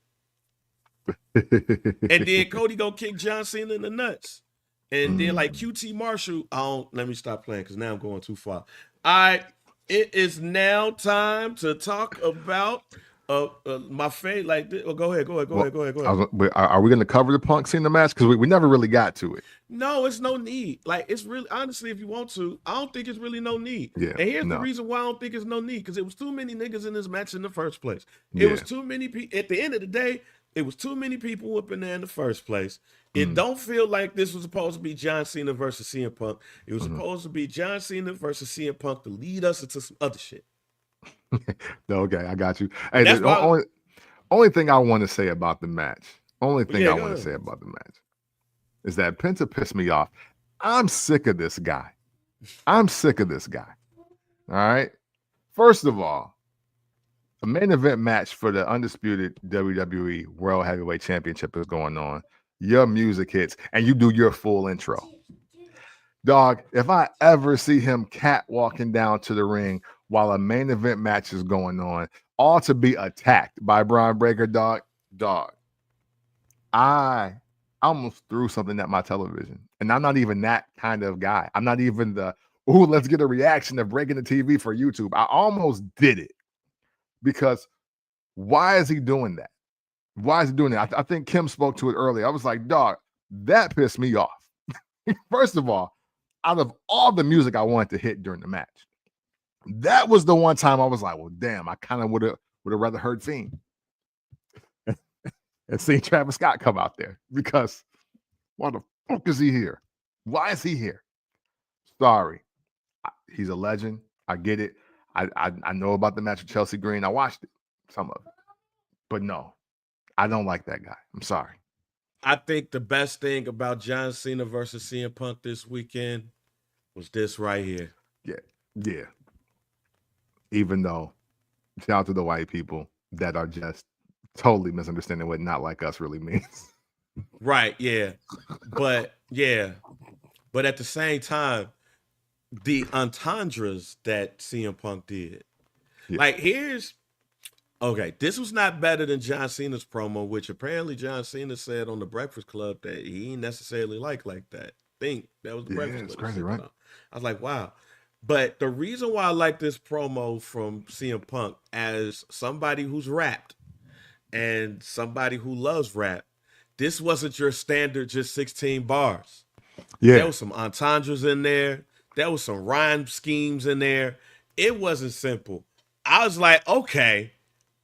And then Cody gonna kick John Cena in the nuts. And then like QT Marshall, let me stop playing because now I'm going too far. All right, it is now time to talk about my favorite. Like this. Oh, go ahead. Are we going to cover the Punk Cena match? Because we never really got to it. No, it's no need. Like, it's really, honestly, if you want to, I don't think it's really no need. Yeah, and here's the reason why I don't think it's no need, because it was too many niggas in this match in the first place. It was too many people. At the end of the day, it was too many people up in there in the first place. It don't feel like this was supposed to be John Cena versus CM Punk. It was supposed to be John Cena versus CM Punk to lead us into some other shit. Okay, I got you. Hey, Only thing I want to say about the match. Go Is that Penta pissed me off. I'm sick of this guy. All right. First of all, a main event match for the undisputed WWE World Heavyweight Championship is going on. Your music hits and you do your full intro. Dog, if I ever see him catwalking down to the ring while a main event match is going on, all to be attacked by Braun Breaker, dog, I almost threw something at my television. And I'm not even that kind of guy. I'm not even let's get a reaction of breaking the TV for YouTube. I almost did it. Because why is he doing that? I think Kim spoke to it earlier. I was like, dog, that pissed me off. First of all, out of all the music I wanted to hit during the match, that was the one time I was like, well, damn, I kind of would have rather heard Fiend and seen Travis Scott come out there, because why the fuck is he here? Why is he here? Sorry. He's a legend. I get it. I know about the match with Chelsea Green. I watched it, some of it. But no, I don't like that guy. I'm sorry. I think the best thing about John Cena versus CM Punk this weekend was this right here. Yeah. Even though, shout out to the white people that are just totally misunderstanding what not like us really means. Right, yeah. But at the same time, the entendres that CM Punk did. Yeah. Like, this was not better than John Cena's promo, which apparently John Cena said on the Breakfast Club that he ain't necessarily like that. Think that was the Breakfast Club. It's crazy, right? I was like, wow. But the reason why I like this promo from CM Punk, as somebody who's rapped and somebody who loves rap, this wasn't your standard just 16 bars. Yeah. There was some entendres in there. There was some rhyme schemes in there. It wasn't simple. I was like, okay,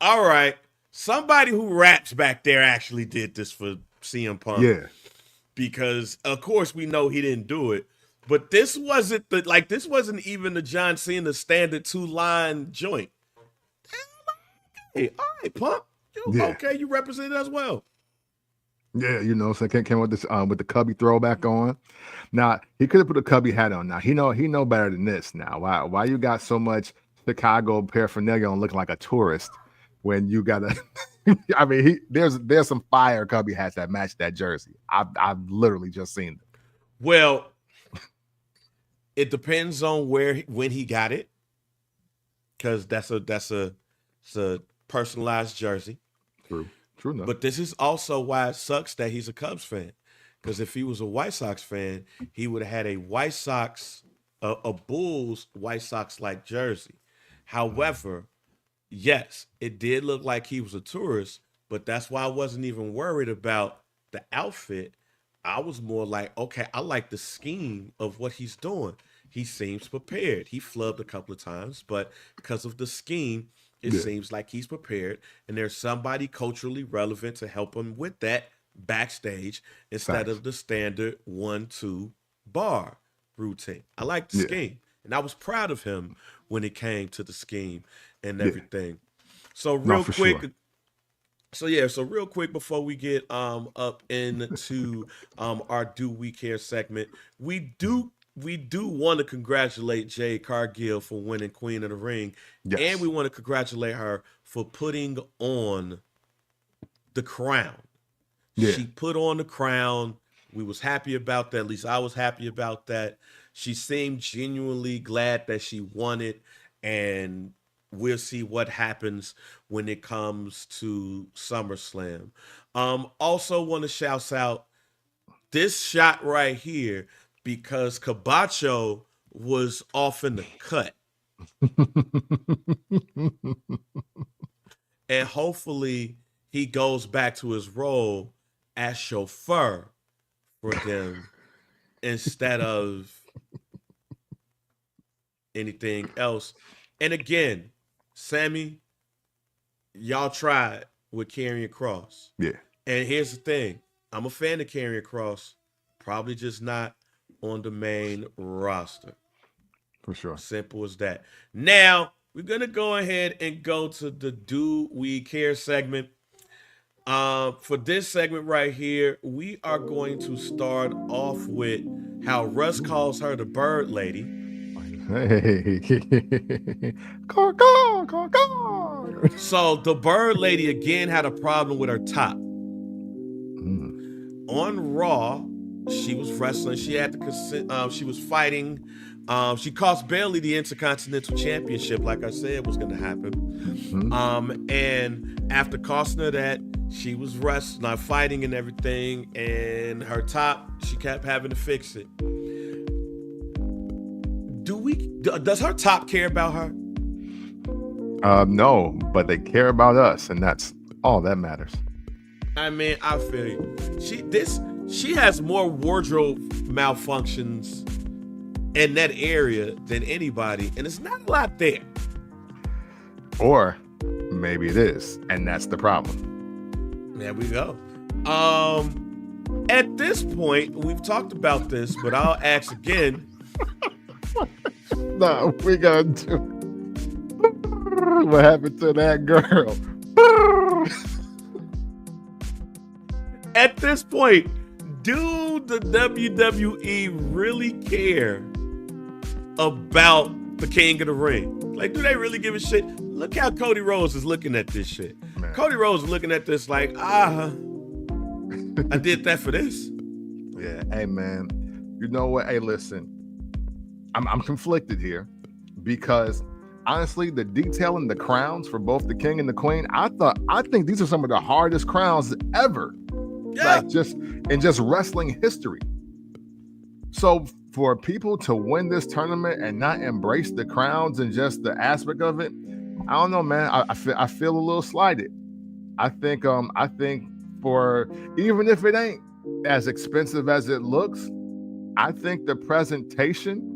all right. Somebody who raps back there actually did this for CM Punk. Yeah. Because, of course, we know he didn't do it. But this wasn't even the John Cena standard 2-line joint. Hey, all right, Punk. Okay, you represented us well. Yeah, so came with this with the Cubby throwback on. Now he could have put a Cubby hat on. Now he know better than this. Now why you got so much Chicago paraphernalia on looking like a tourist when you got I mean, there's some fire Cubby hats that match that jersey. I've literally just seen them. Well, it depends on when he got it, because that's a personalized jersey. True enough. But this is also why it sucks that he's a Cubs fan. Because if he was a White Sox fan, he would have had a Bulls White Sox-like jersey. However, yes, it did look like he was a tourist, but that's why I wasn't even worried about the outfit. I was more like, okay, I like the scheme of what he's doing. He seems prepared. He flubbed a couple of times, but because of the scheme, it seems like he's prepared, and there's somebody culturally relevant to help him with that backstage instead of the standard 1-2 bar routine. I like the scheme, and I was proud of him when it came to the scheme and everything. So real quick, before we get up into our Do We Care segment, we do want to congratulate Jade Cargill for winning Queen of the Ring. Yes. And we want to congratulate her for putting on the crown. Yeah. She put on the crown. We was happy about that. At least I was happy about that. She seemed genuinely glad that she won it. And we'll see what happens when it comes to SummerSlam. Also want to shout out this shot right here, because Cabacho was off in the cut. And hopefully he goes back to his role as chauffeur for them instead of anything else. And again, Sami, y'all tried with Karrion Kross. Yeah. And here's the thing. I'm a fan of Karrion Kross. Probably just not on the main roster. For sure. Simple as that. Now, we're going to go ahead and go to the Do We Care segment. For this segment right here, we are going to start off with how Russ calls her the bird lady. Hey, caw. So the bird lady again had a problem with her top. On Raw, she was wrestling. She had to. She was fighting. She cost Bayley the Intercontinental Championship, like I said was going to happen. And after costing her that, she was wrestling, fighting and everything. And her top, she kept having to fix it. Does her top care about her? No, but they care about us, and that's all that matters. I mean, I feel you. She has more wardrobe malfunctions in that area than anybody, and it's not a lot there. Or maybe it is, and that's the problem. There we go. At this point, we've talked about this, but I'll ask again. No, we gotta do. What happened to that girl? At this point, do the WWE really care about the King of the Ring? Like, do they really give a shit? Look how Cody Rhodes is looking at this shit. Man. Cody Rhodes is looking at this like, I did that for this. Yeah, hey man, you know what? Hey, listen, I'm conflicted here because honestly, the detail in the crowns for both the King and the Queen, I think these are some of the hardest crowns ever. Yeah. Like just wrestling history. So for people to win this tournament and not embrace the crowns and just the aspect of it, I don't know, man. I feel a little slighted. I think for even if it ain't as expensive as it looks, I think the presentation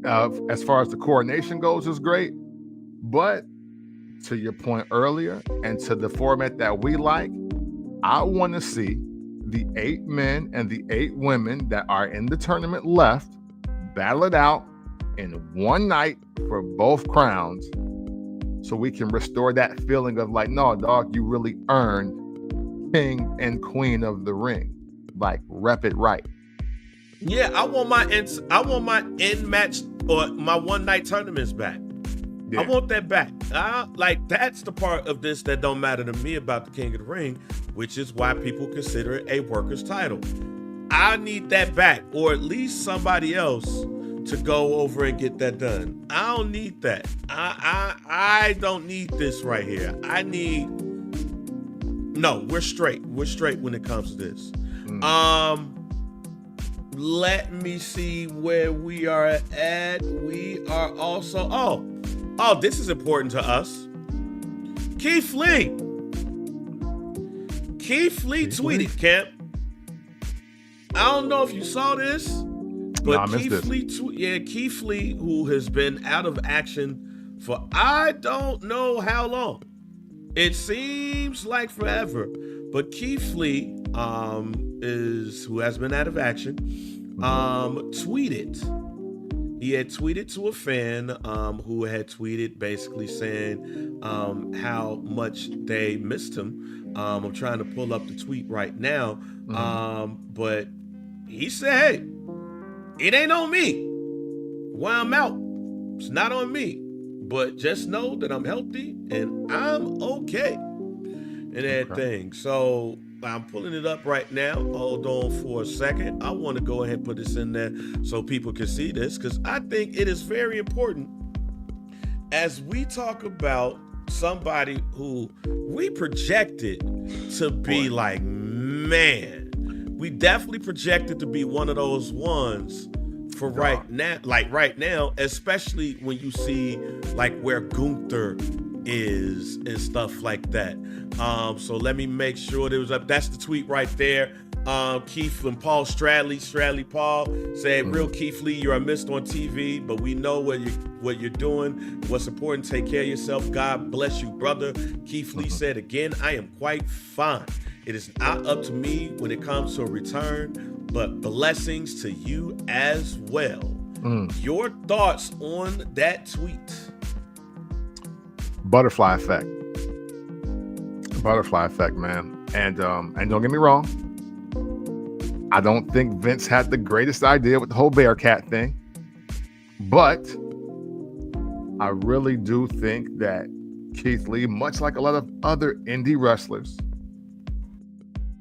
as far as the coronation goes is great. But to your point earlier and to the format that we like, I want to see the 8 men and the 8 women that are in the tournament left battle it out in one night for both crowns so we can restore that feeling of like, no, dog, you really earned King and Queen of the Ring. Like, rep it right. Yeah, I want my end match or my one night tournaments back. Yeah. I want that back. Like, that's the part of this that don't matter to me about the King of the Ring, which is why people consider it a workers' title. I need that back, or at least somebody else to go over and get that done. I don't need that. I don't need this right here. No, we're straight. We're straight when it comes to this. Let me see where we are at. We are also, oh, this is important to us. Keith Lee tweeted, Camp. I don't know if you saw this, but Keith Lee, who has been out of action for I don't know how long. It seems like forever, but Keith Lee, who has been out of action, tweeted. He had tweeted to a fan who had tweeted basically saying how much they missed him. I'm trying to pull up the tweet right now, but he said, hey, it ain't on me. While I'm out, it's not on me. But just know that I'm healthy and I'm okay. And that thing. So I'm pulling it up right now. Hold on for a second. I want to go ahead and put this in there so people can see this, because I think it is very important as we talk about somebody who we projected to be like, man, we definitely projected to be one of those ones for right now, especially when you see like where Gunther is and stuff like that. So let me make sure there was up. That's the tweet right there. Keith and Paul Stradley Paul said, real Keith Lee, you are missed on TV, but we know what you're doing. What's important, take care of yourself. God bless you, brother. Keith Lee said, again, I am quite fine. It is not up to me when it comes to a return, but blessings to you as well. Your thoughts on that tweet? Butterfly effect. Butterfly effect, man. And don't get me wrong, I don't think Vince had the greatest idea with the whole Bearcat thing, but I really do think that Keith Lee, much like a lot of other indie wrestlers,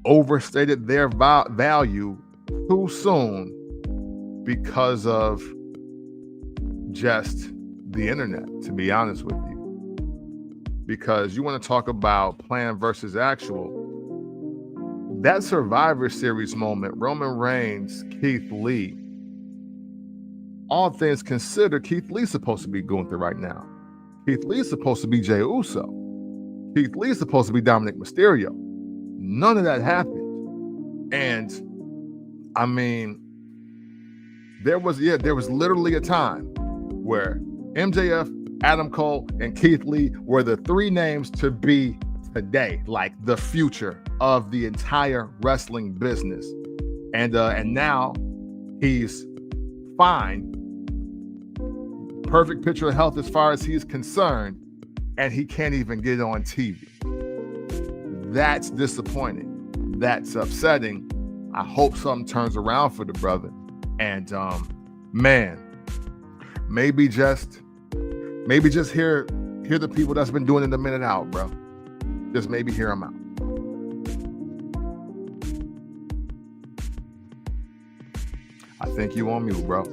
overstated their value too soon because of just the internet, to be honest with you. Because you want to talk about plan versus actual, that Survivor Series moment, Roman Reigns, Keith Lee, all things considered, Keith Lee's supposed to be going through right now. Keith Lee's supposed to be Jey Uso. Keith Lee's supposed to be Dominic Mysterio. None of that happened. And I mean, there was literally a time where MJF, Adam Cole, and Keith Lee were the three names to be today, like the future of the entire wrestling business. And now he's fine, perfect picture of health as far as he's concerned, and he can't even get on TV. That's disappointing. That's upsetting. I hope something turns around for the brother. And man, maybe just hear the people that's been doing it a minute out, bro. Just maybe hear them out. I think you on mute, bro.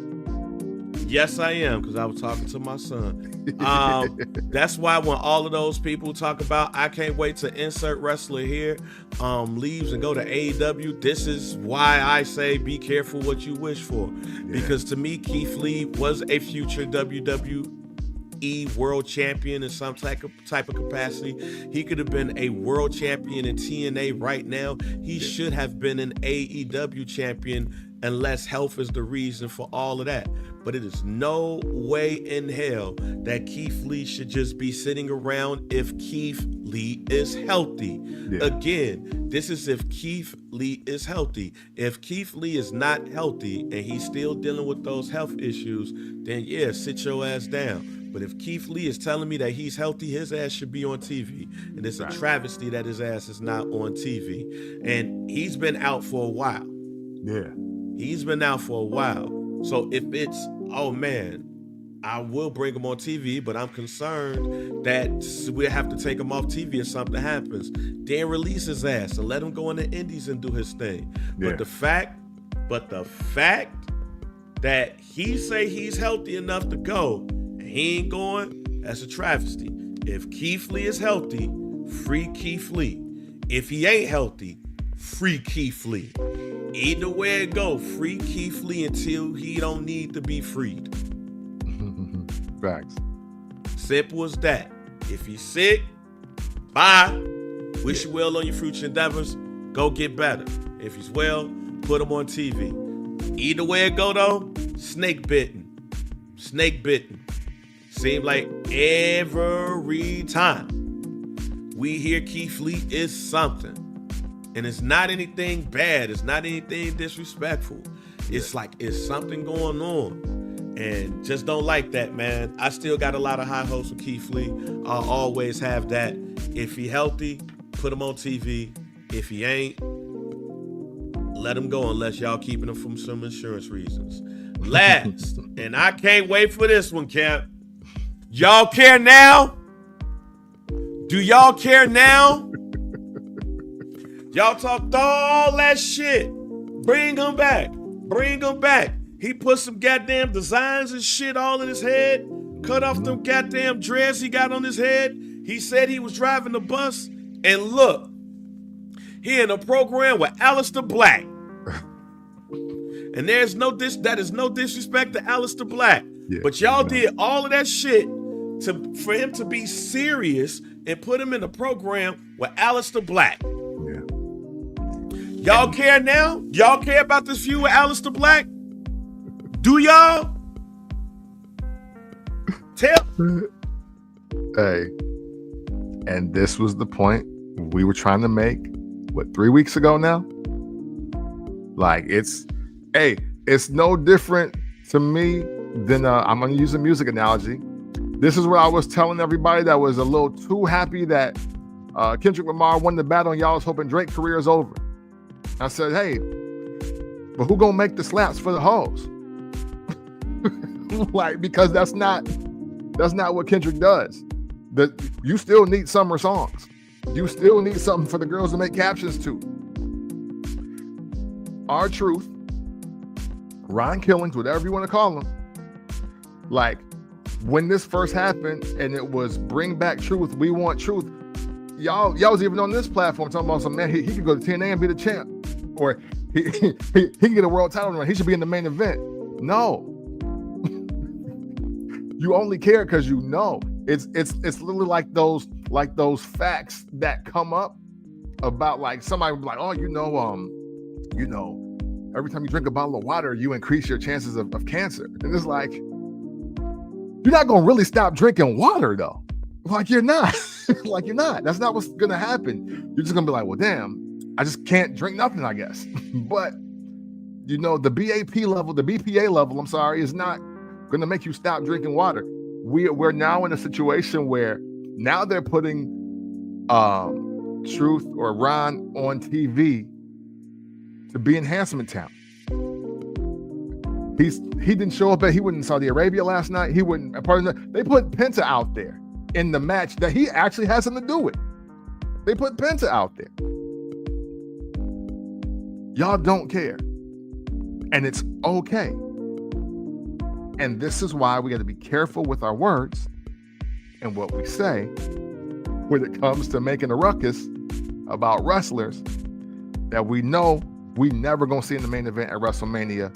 Yes, I am, because I was talking to my son. That's why when all of those people talk about, I can't wait to insert wrestler here, leaves and go to AEW, this is why I say be careful what you wish for. Yeah. Because to me, Keith Lee was a future WWE world champion in some type of capacity. He could have been a world champion in TNA right now. He should have been an AEW champion, unless health is the reason for all of that. But it is no way in hell that Keith Lee should just be sitting around if Keith Lee is healthy. Yeah. Again, this is if Keith Lee is healthy. If Keith Lee is not healthy and he's still dealing with those health issues, then yeah, sit your ass down. But if Keith Lee is telling me that he's healthy, his ass should be on TV. And it's a travesty that his ass is not on TV. And he's been out for a while. Yeah. He's been out for a while. So if it's, oh man, I will bring him on TV, but I'm concerned that we'll have to take him off TV if something happens. Then release his ass and let him go in the indies and do his thing. Yeah. But the fact that he say he's healthy enough to go and he ain't going, that's a travesty. If Keith Lee is healthy, free Keith Lee. If he ain't healthy, free Keith Lee. Either way it go, free Keith Lee until he don't need to be freed. Facts. Simple as that. If he's sick, bye. Wish you well on your future endeavors. Go get better. If he's well, put him on TV. Either way it go though, snake bitten. Snake bitten. Seems like every time we hear Keith Lee is something. And it's not anything bad. It's not anything disrespectful. It's like it's something going on. And just don't like that, man. I still got a lot of high hopes for Keith Lee. I'll always have that. If he healthy, put him on TV. If he ain't, let him go unless y'all keeping him from some insurance reasons. Last, and I can't wait for this one, Cap. Y'all care now? Do y'all care now? Y'all talked all that shit. Bring him back. Bring him back. He put some goddamn designs and shit all in his head. Cut off them goddamn dreads he got on his head. He said he was driving the bus. And look, he in a program with Aleister Black. And that is no disrespect to Aleister Black. Yeah, but y'all did all of that shit for him to be serious and put him in a program with Aleister Black. Y'all care now? Y'all care about this feud with Aleister Black? Do y'all? Tell. Hey, and this was the point we were trying to make, 3 weeks ago now? Like, it's no different to me than, I'm going to use a music analogy. This is what I was telling everybody that was a little too happy that Kendrick Lamar won the battle and y'all was hoping Drake's career is over. I said, hey, but who gonna make the slaps for the hoes? Like, because that's not what Kendrick does. You still need summer songs. You still need something for the girls to make captions to. R-Truth, Ron Killings, whatever you want to call him, like, when this first happened and it was bring back truth, we want truth, y'all was even on this platform talking about some man, he could go to TNA and be the champ, or he can get a world title run, he should be in the main event. No. You only care because you know. It's literally like those facts that come up about, like, somebody will be like, oh, you know, every time you drink a bottle of water, you increase your chances of cancer. And it's like, you're not gonna really stop drinking water though. Like, you're not. Like, you're not. That's not what's gonna happen. You're just gonna be like, well, damn, I just can't drink nothing, I guess. But you know, the BPA level, I'm sorry, is not gonna make you stop drinking water. We're now in a situation where now they're putting Truth or Ron on TV to be enhancement talent. He didn't show up. He wasn't in Saudi Arabia last night. He wasn't a part of that. They put Penta out there in the match that he actually has something to do with. They put Penta out there. Y'all don't care. And it's okay. And this is why we got to be careful with our words and what we say when it comes to making a ruckus about wrestlers that we know we never gonna see in the main event at WrestleMania,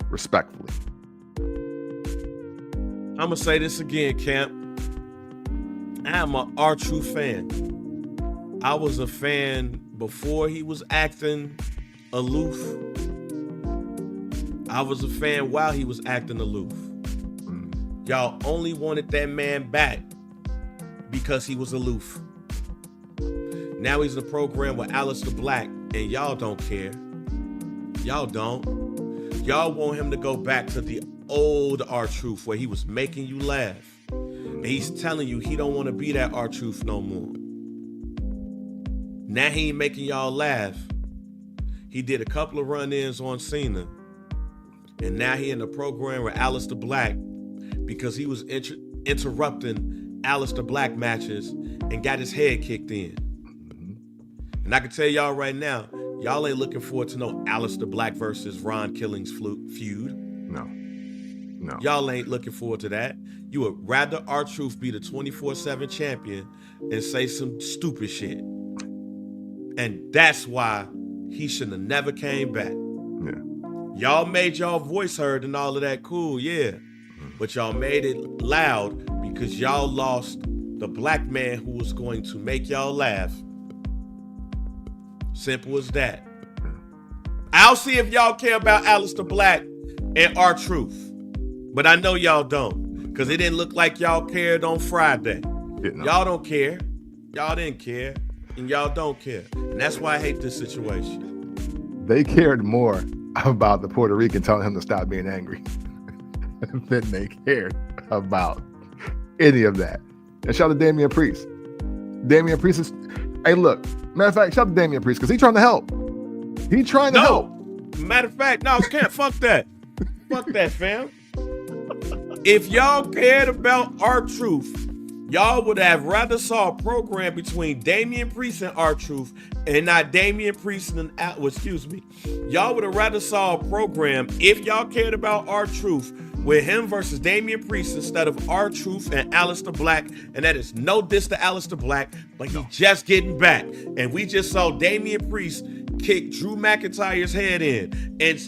respectfully. I'm gonna say this again, Camp. I'm an R-Truth fan. I was a fan before he was acting aloof. I was a fan while he was acting aloof. Y'all only wanted that man back because he was aloof. Now he's in a program with Aleister Black, and y'all don't care. Y'all don't. Y'all want him to go back to the old R-Truth where he was making you laugh. And he's telling you he don't want to be that R-Truth no more. Now he ain't making y'all laugh. He did a couple of run-ins on Cena. And now he in the program with Aleister Black because he was interrupting Aleister Black matches and got his head kicked in. And I can tell y'all right now, y'all ain't looking forward to no Aleister Black versus Ron Killings feud. No. Y'all ain't looking forward to that. You would rather R-Truth be the 24/7 champion and say some stupid shit. And that's why he shouldn't have never came back. Yeah. Y'all made y'all voice heard and all of that, cool, yeah. But y'all made it loud because y'all lost the black man who was going to make y'all laugh. Simple as that. I'll see if y'all care about Aleister Black and R-Truth. But I know y'all don't, because it didn't look like y'all cared on Friday. Y'all don't care. Y'all didn't care. And y'all don't care. And that's why I hate this situation. They cared more about the Puerto Rican telling him to stop being angry than they cared about any of that. And shout out to Damian Priest. Damian Priest is, hey, look, matter of fact, shout out to Damian Priest because he's trying to help. He's trying to help. Matter of fact, no, can't. Fuck that. Fuck that, fam. If y'all cared about R-Truth, y'all would have rather saw a program between Damian Priest and R-Truth and not Damian Priest and y'all would have rather saw a program, if y'all cared about R-Truth, with him versus Damian Priest instead of R-Truth and Aleister Black. And that is no diss to Aleister Black, but he's just getting back. And we just saw Damian Priest kick Drew McIntyre's head in. And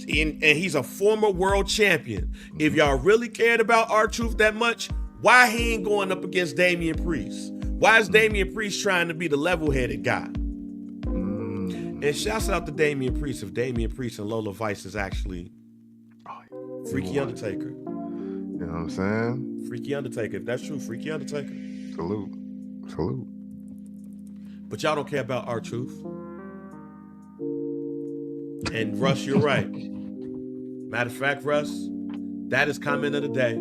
he's a former world champion. If y'all really cared about R-Truth that much, why he ain't going up against Damian Priest? Why is Damian Priest trying to be the level-headed guy? And shouts out to Damian Priest if Damian Priest and Lola Vice is actually Freaky Undertaker. You know what I'm saying? Freaky Undertaker. If that's true, Freaky Undertaker. Salute. But y'all don't care about R-Truth. And Russ, you're right. Matter of fact, Russ, that is comment of the day.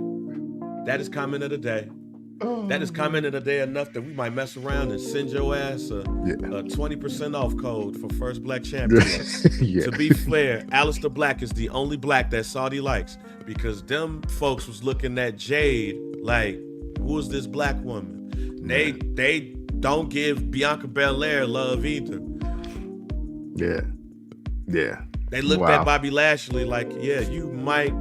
That is comment of the day enough that we might mess around and send your ass a 20% off code for first black champion. Yeah. To be fair, Aleister Black is the only black that Saudi likes, because them folks was looking at Jade like, who is this black woman? They don't give Bianca Belair love either. Yeah. They looked at Bobby Lashley like, yeah, you might.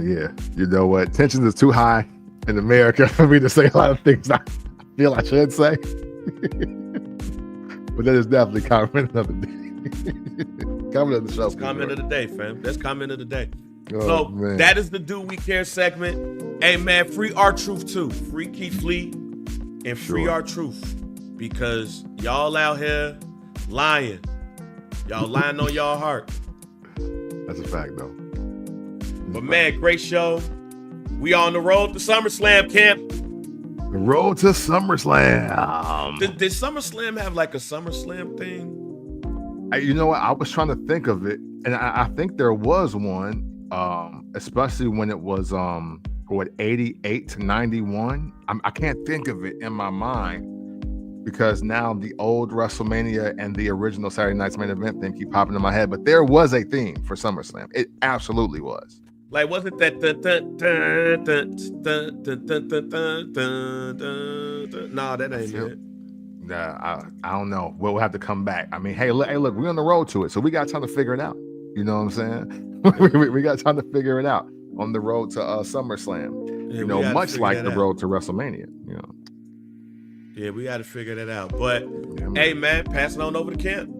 You know what? Tension is too high in America for me to say a lot of things I feel I should say. But that is definitely comment of the day. Comment of the show. That's comment of the day, fam. That's comment of the day. Oh, so that is the Do We Care segment. Hey, man, free R-Truth too. Free Keith Lee and free R-Truth. Because y'all out here lying. Y'all lying on y'all heart. That's a fact, though. But man, great show. We on the road to SummerSlam, camp. The road to SummerSlam. Did SummerSlam have like a SummerSlam thing? You know what? I was trying to think of it, and I think there was one, especially when it was 88 to 91. I can't think of it in my mind because now the old WrestleMania and the original Saturday Night's Main Event thing keep popping in my head. But there was a theme for SummerSlam. It absolutely was. Like, wasn't that no, that ain't it. Nah, I don't know. We'll have to come back. I mean, hey, look, we're on the road to it, so we got time to figure it out. You know what I'm saying? we got time to figure it out on the road to SummerSlam. Yeah, much like the road to WrestleMania. Yeah, we got to figure that out. But hey, man, pass it on over to Camp.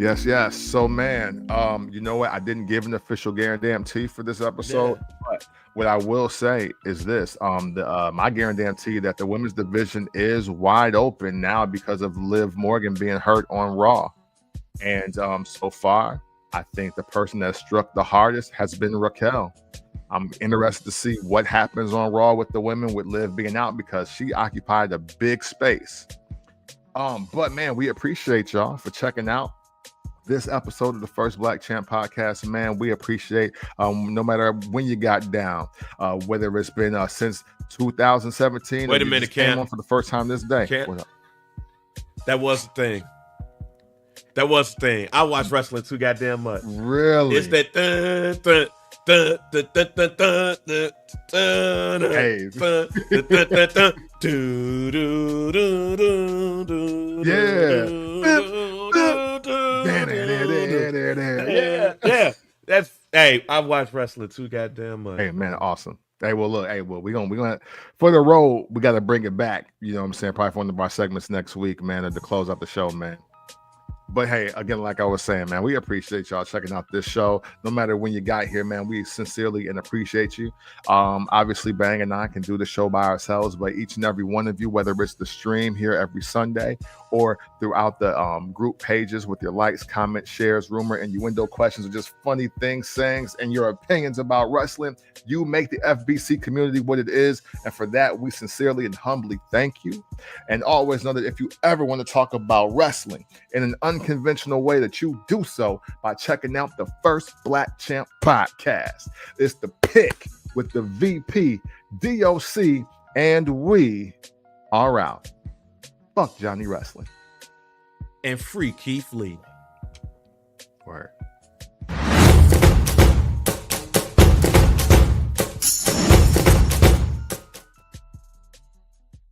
Yes. So, man, you know what? I didn't give an official guarantee for this episode, but what I will say is this: my guarantee that the women's division is wide open now because of Liv Morgan being hurt on Raw, and so far, I think the person that struck the hardest has been Raquel. I'm interested to see what happens on Raw with the women with Liv being out because she occupied a big space. But man, we appreciate y'all for checking out this episode of the First Black Champ podcast. Man, we appreciate no matter when you got down, whether it's been since 2017. Wait a minute, Cam. On for the first time this day. That was the thing. I watch wrestling too goddamn much. Really? It's that yeah. That's I watch wrestling too goddamn much. Hey man, awesome. Hey, well, look, we're gonna for the road, we gotta bring it back. You know what I'm saying? Probably for one of our segments next week, man, to close out the show, man. But hey, again, like I was saying, man, we appreciate y'all checking out this show. No matter when you got here, man, we sincerely and appreciate you. Obviously, Bang and I can do the show by ourselves, but each and every one of you, whether it's the stream here every Sunday or throughout the group pages with your likes, comments, shares, rumor, innuendo questions, or just funny things, sayings, and your opinions about wrestling, you make the FBC community what it is. And for that, we sincerely and humbly thank you. And always know that if you ever want to talk about wrestling in an unconventional way, that you do so by checking out the First Black Champ podcast. It's the pick with the VP, DOC, and we are out. Fuck Johnny Wrestling. And free Keith Lee. Word.